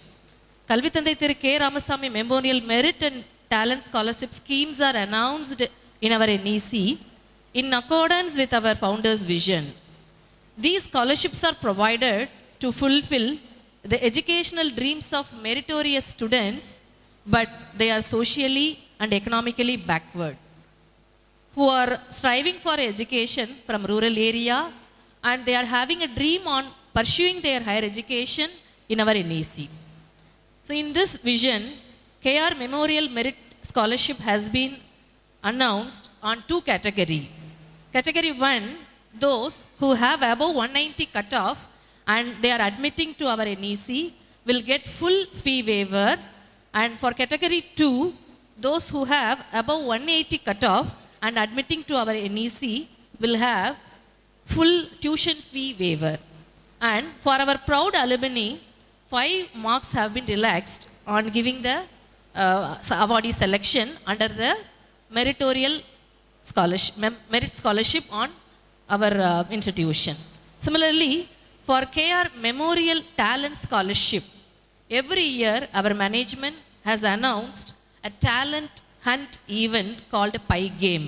L: Kalvithanthai Thiru Ramasamy Memorial Merit and Talent Scholarship schemes are announced in our NEC in accordance with our founder's vision. These scholarships are provided to fulfill the educational dreams of meritorious students, but they are socially and economically backward, who are striving for education from rural area, and they are having a dream on pursuing their higher education in our NEC. So in this vision, KR Memorial Merit Scholarship has been announced on 2 categories. Category 1, those who have above 190 cutoff and they are admitting to our NEC will get full fee waiver, and for category 2, those who have above 180 cutoff and admitting to our NEC will have full tuition fee waiver. And for our proud alumni, 5 marks have been relaxed on giving the awardee selection under the meritorial scholarship, merit scholarship on our institution. Similarly, for KR Memorial Talent Scholarship, every year our management has announced a talent hunt event called Pi Game.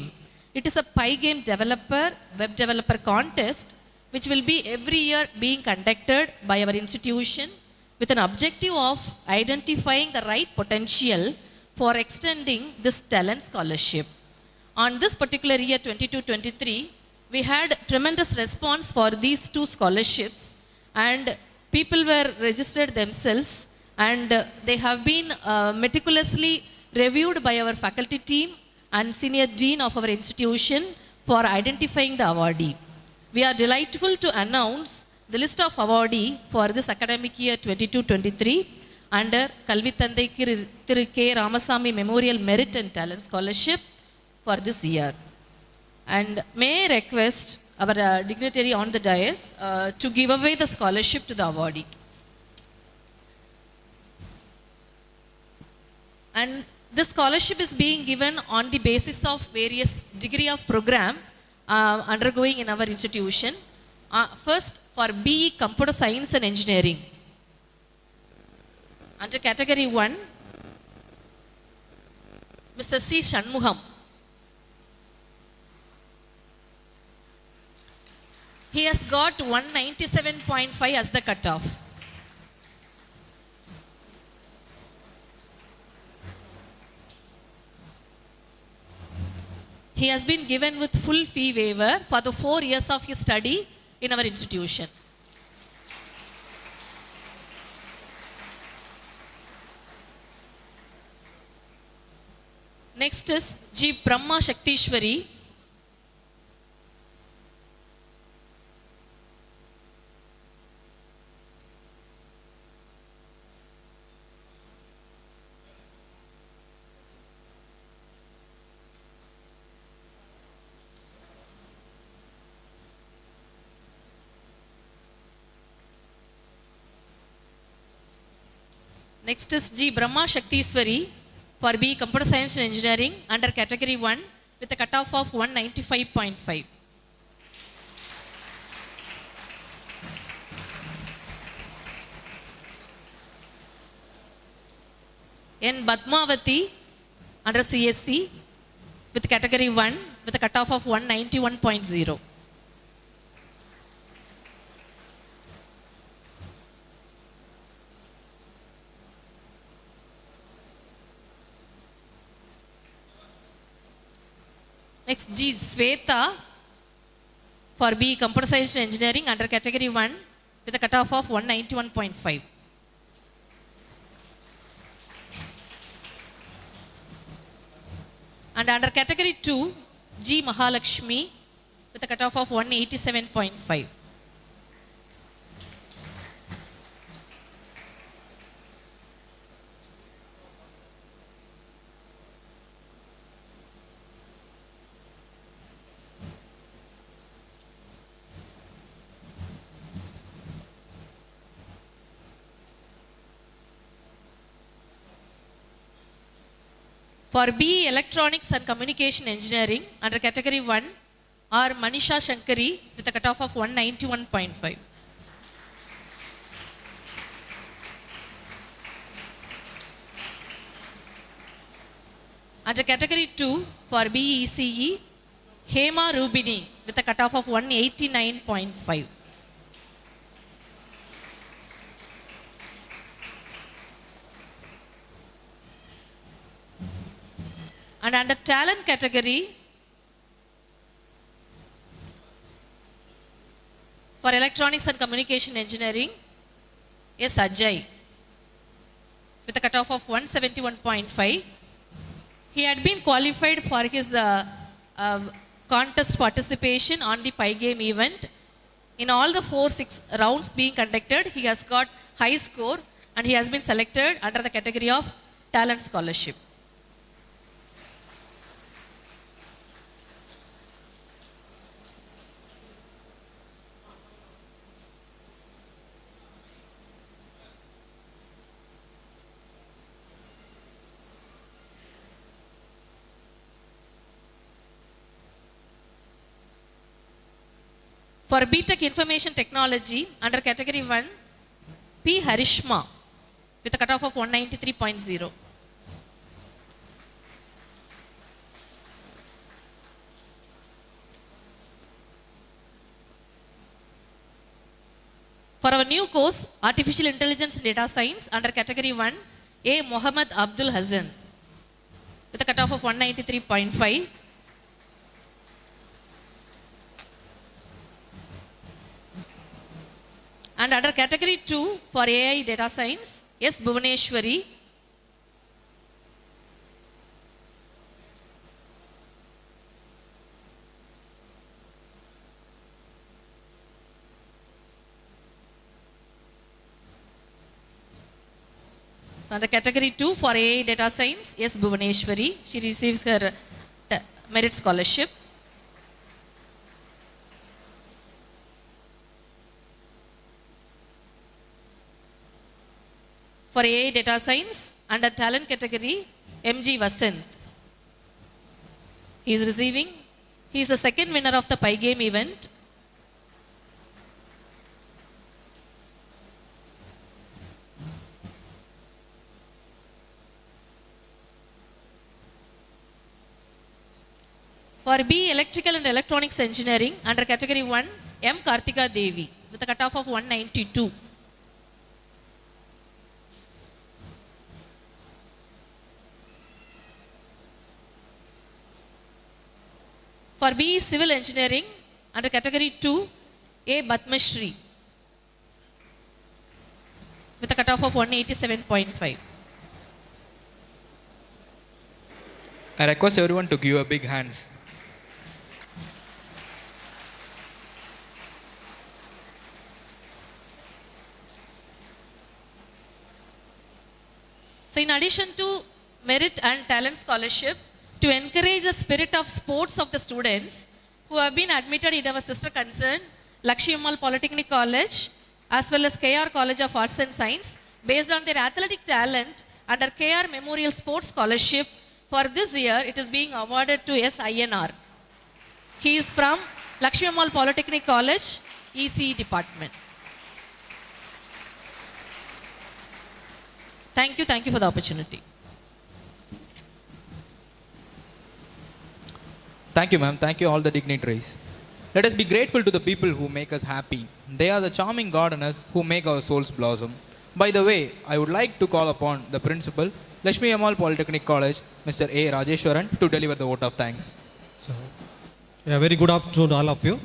L: It is a Pi Game web developer contest which will be every year being conducted by our institution with an objective of identifying the right potential for extending this talent scholarship. On this particular year 22-23, we had tremendous response for these 2 scholarships, and people were registered themselves, and they have been meticulously reviewed by our faculty team and senior dean of our institution for identifying the awardee. We are delightful to announce the list of awardee for this academic year 22-23 under Kalvithanthai Thiru Ramasamy Memorial Merit and Talent Scholarship for this year. And may I request our dignitary on the dais to give away the scholarship to the awardee. And this scholarship is being given on the basis of various degree of program undergoing in our institution. First, for BE Computer Science and Engineering. Under category 1, Mr. C. Shanmugham. He has got 197.5 as the cutoff. He has been given with full fee waiver for the 4 years of his study in our institution. Next is G. Brahma Shaktishwari. Next is G. Brahma Shaktishwari for B. Computer Science and Engineering under Category 1 with a cutoff of 195.5. N. Badmavati under CSC with Category 1 with a cutoff of 191.0. Next, G. Sweta for B. Computer Science and Engineering under Category 1 with a cutoff of 191.5. And under Category 2, G. Mahalakshmi with a cutoff of 187.5. For B. Electronics and Communication Engineering under Category 1 are Manisha Shankari with a cutoff of 191.5. Under Category 2 for B. ECE, Hema Rubini with a cutoff of 189.5. And under talent category, for electronics and communication engineering, is Ajay with a cutoff of 171.5. He had been qualified for his contest participation on the Pi Game event. In all the 4-6 rounds being conducted, he has got high score and he has been selected under the category of talent scholarship. For BTech Information Technology under Category 1, P. Harishma with a cutoff of 193.0. For our new course, Artificial Intelligence and Data Science under Category 1, A. Mohammed Abdul Hassan with a cutoff of 193.5. And under Category 2 for AI Data Science, S. Bhuvaneshwari So under Category 2 for AI Data Science, S. Bhuvaneshwari, she receives her merit scholarship. For AI Data Science, under talent category, MG Vasant. He is the second winner of the Pi Game event. For B. Electrical and Electronics Engineering, under Category 1, M. Kartika Devi, with a cutoff of 192. For B. Civil Engineering, under Category 2, A. Batmashri, with a cutoff of 187.5.
E: I request everyone to give a big hands.
L: So in addition to merit and talent scholarship, to encourage the spirit of sports of the students who have been admitted in our sister concern, Lakshmi Polytechnic College, as well as KR College of Arts and Science, based on their athletic talent under KR Memorial Sports Scholarship, for this year it is being awarded to SINR. He is from Lakshmi Polytechnic College, ECE department. Thank you for the opportunity.
E: Thank you, ma'am. Thank you, all the dignitaries. Let us be grateful to the people who make us happy. They are the charming gardeners who make our souls blossom. By the way, I would like to call upon the principal, Lakshmi Ammal Polytechnic College, Mr. A. Rajeshwaran, to deliver the vote of thanks.
M: So, very good afternoon to all of you.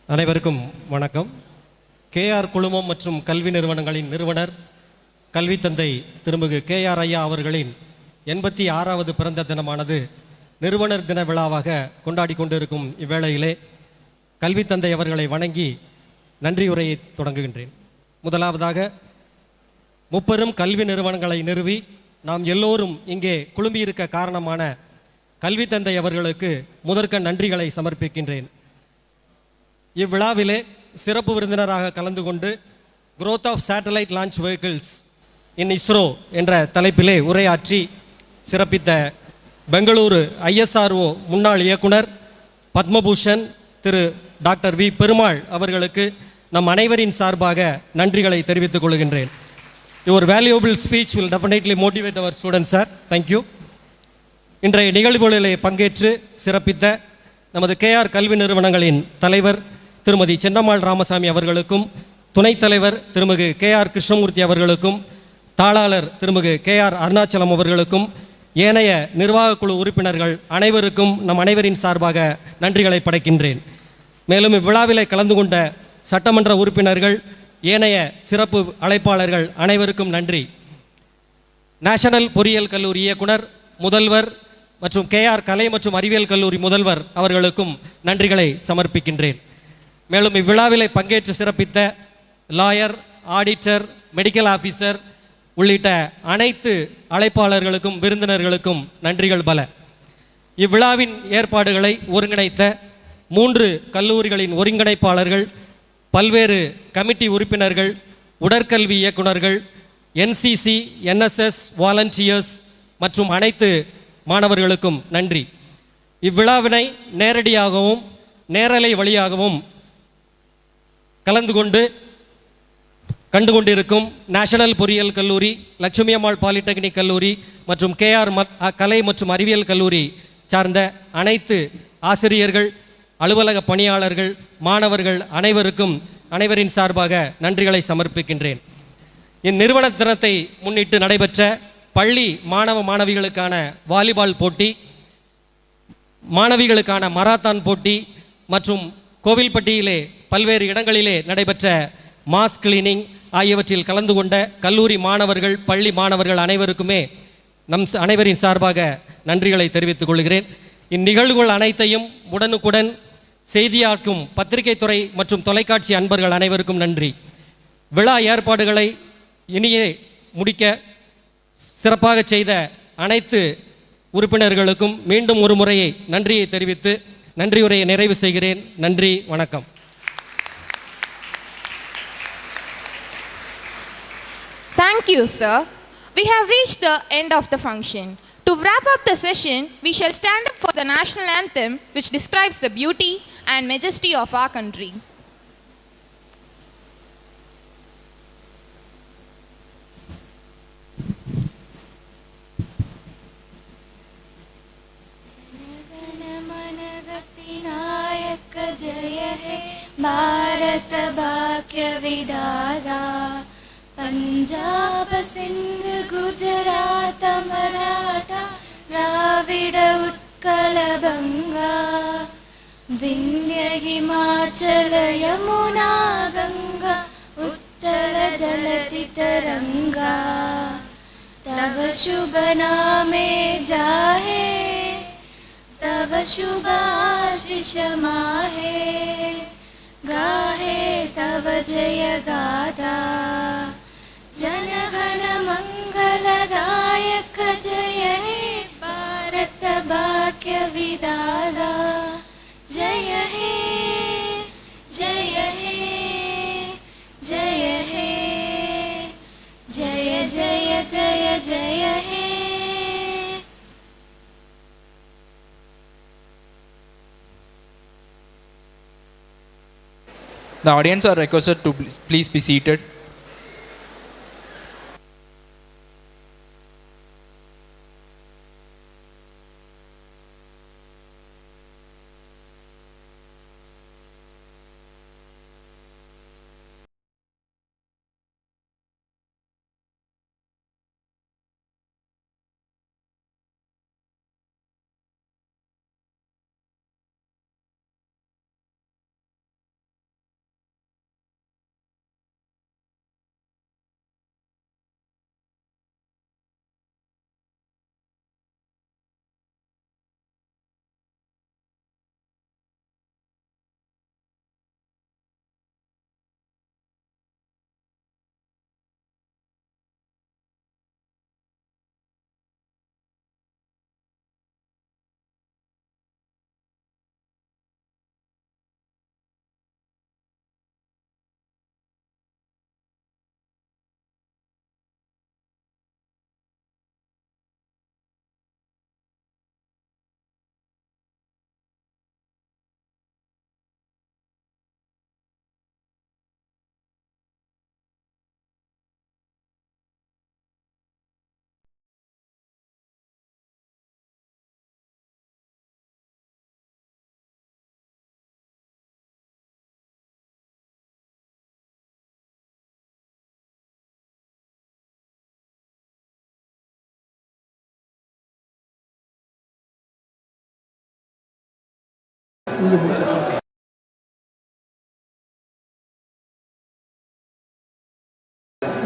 M: அனைவருக்கும் வணக்கம். KR குழுமம் மற்றும் கல்வி நிறுவனங்களின் நிறுவனர் கல்வித்தந்தை திருமிகு KR ஐயா அவர்களின் 86வது பிறந்த தினமானது நிறுவனர் தின விழாவாக கொண்டாடி கொண்டிருக்கும் இவ்வேளையிலே கல்வித்தந்தை அவர்களை வணங்கி நன்றியுரையை தொடங்குகின்றேன். முதலாவதாக, முப்பெரும் கல்வி நிறுவனங்களை நிறுவி நாம் எல்லோரும் இங்கே குழுமியிருக்க காரணமான கல்வித்தந்தை அவர்களுக்கு முதற்க நன்றிகளை சமர்ப்பிக்கின்றேன். இவ்விழாவிலே சிறப்பு விருந்தினராக கலந்து கொண்டு growth of satellite launch vehicles in ISRO என்ற தலைப்பிலே உரையாற்றி சிறப்பித்த பெங்களூரு ISRO முன்னாள் இயக்குனர் பத்மபூஷன் திரு டாக்டர் வி பெருமாள் அவர்களுக்கு நம் அனைவரின் சார்பாக நன்றிகளை தெரிவித்துக் கொள்கின்றேன். Your valuable speech will definitely motivate our students, sir. Thank you. இன்றைய நிகழ்வுகளிலே பங்கேற்று சிறப்பித்த நமது KR கல்வி நிறுவனங்களின் தலைவர் திருமதி சென்னம்மாள் ராமசாமி அவர்களுக்கும், துணைத் தலைவர் திருமிகு KR கிருஷ்ணமூர்த்தி அவர்களுக்கும், தாளாளர் திருமிகு KR அருணாச்சலம் அவர்களுக்கும், ஏனைய நிர்வாக குழு உறுப்பினர்கள் அனைவருக்கும் நம் அனைவரின் சார்பாக நன்றிகளை படைக்கின்றேன். மேலும் இவ்விழாவிலே கலந்து கொண்ட சட்டமன்ற உறுப்பினர்கள், ஏனைய சிறப்பு அழைப்பாளர்கள் அனைவருக்கும் நன்றி. நேஷனல் பொறியியல் கல்லூரி இயக்குனர், முதல்வர் மற்றும் KR கலை மற்றும் அறிவியல் கல்லூரி முதல்வர் அவர்களுக்கும் நன்றிகளை சமர்ப்பிக்கின்றேன். மேலும் இவ்விழாவிலே பங்கேற்று சிறப்பித்த லாயர், ஆடிட்டர், மெடிக்கல் ஆஃபீஸர் உள்ளிட்ட அனைத்து அழைப்பாளர்களுக்கும் விருந்தினர்களுக்கும் நன்றிகள் பல. இவ்விழாவின் ஏற்பாடுகளை ஒருங்கிணைத்த 3 கல்லூரிகளின் ஒருங்கிணைப்பாளர்கள், பல்வேறு கமிட்டி உறுப்பினர்கள், உடற்கல்வி இயக்குநர்கள், NCC, NSS வாலண்டியர்ஸ் மற்றும் அனைத்து மாணவர்களுக்கும் நன்றி. இவ்விழாவினை நேரடியாகவும் நேரலை வழியாகவும் கலந்து கொண்டு கண்டு கொண்டிருக்கும் நேஷனல் பொறியியல் கல்லூரி, லட்சுமி அம்மாள் பாலிடெக்னிக் கல்லூரி மற்றும் KR கலை மற்றும் அறிவியல் கல்லூரி சார்ந்த அனைத்து ஆசிரியர்கள், அலுவலக பணியாளர்கள், மாணவர்கள் அனைவருக்கும் அனைவரின் சார்பாக நன்றிகளை சமர்ப்பிக்கின்றேன். இந்நிறுவன தினத்தை முன்னிட்டு நடைபெற்ற பள்ளி மாணவ மாணவிகளுக்கான வாலிபால் போட்டி, மாணவிகளுக்கான மராத்தான் போட்டி மற்றும் கோவில்பட்டியிலே பல்வேறு இடங்களிலே நடைபெற்ற மாஸ் கிளீனிங் ஆகியவற்றில் கலந்து கொண்ட கல்லூரி மாணவர்கள், பள்ளி மாணவர்கள் அனைவருக்குமே நம் அனைவரின் சார்பாக நன்றிகளை தெரிவித்துக் கொள்கிறேன். இந்நிகழ்வுகள் அனைத்தையும் உடனுக்குடன் செய்தியாக்கும் பத்திரிகை துறை மற்றும் தொலைக்காட்சி அன்பர்கள் அனைவருக்கும் நன்றி. விழா ஏற்பாடுகளை இனியே முடிக்க சிறப்பாக செய்த அனைத்து உறுப்பினர்களுக்கும் மீண்டும் ஒரு முறையை நன்றியை தெரிவித்து நன்றியுரையை நிறைவு செய்கிறேன். நன்றி, வணக்கம்.
D: Thank you, sir. We have reached the end of the function. To wrap up the session, we shall stand up for the national anthem, which describes the beauty and majesty of our country.
F: जय हे भारत भाग्य विधाता पंजाब सिंध गुजरात मराठा द्राविड उत्कल बंगा विंध्य हिमाचल यमुना गंगा उच्चल जलति तरंगा तव शुभ नामे जाहे, तव शुभ आशीष माहे, गाहे तव जय गाथा, जनगण मंगलदायक जय हे भारत भाग्य विधाता, जय हे जय हे जय हे जय जय जय जय हे.
E: The audience are requested to please be seated.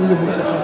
C: இங்கே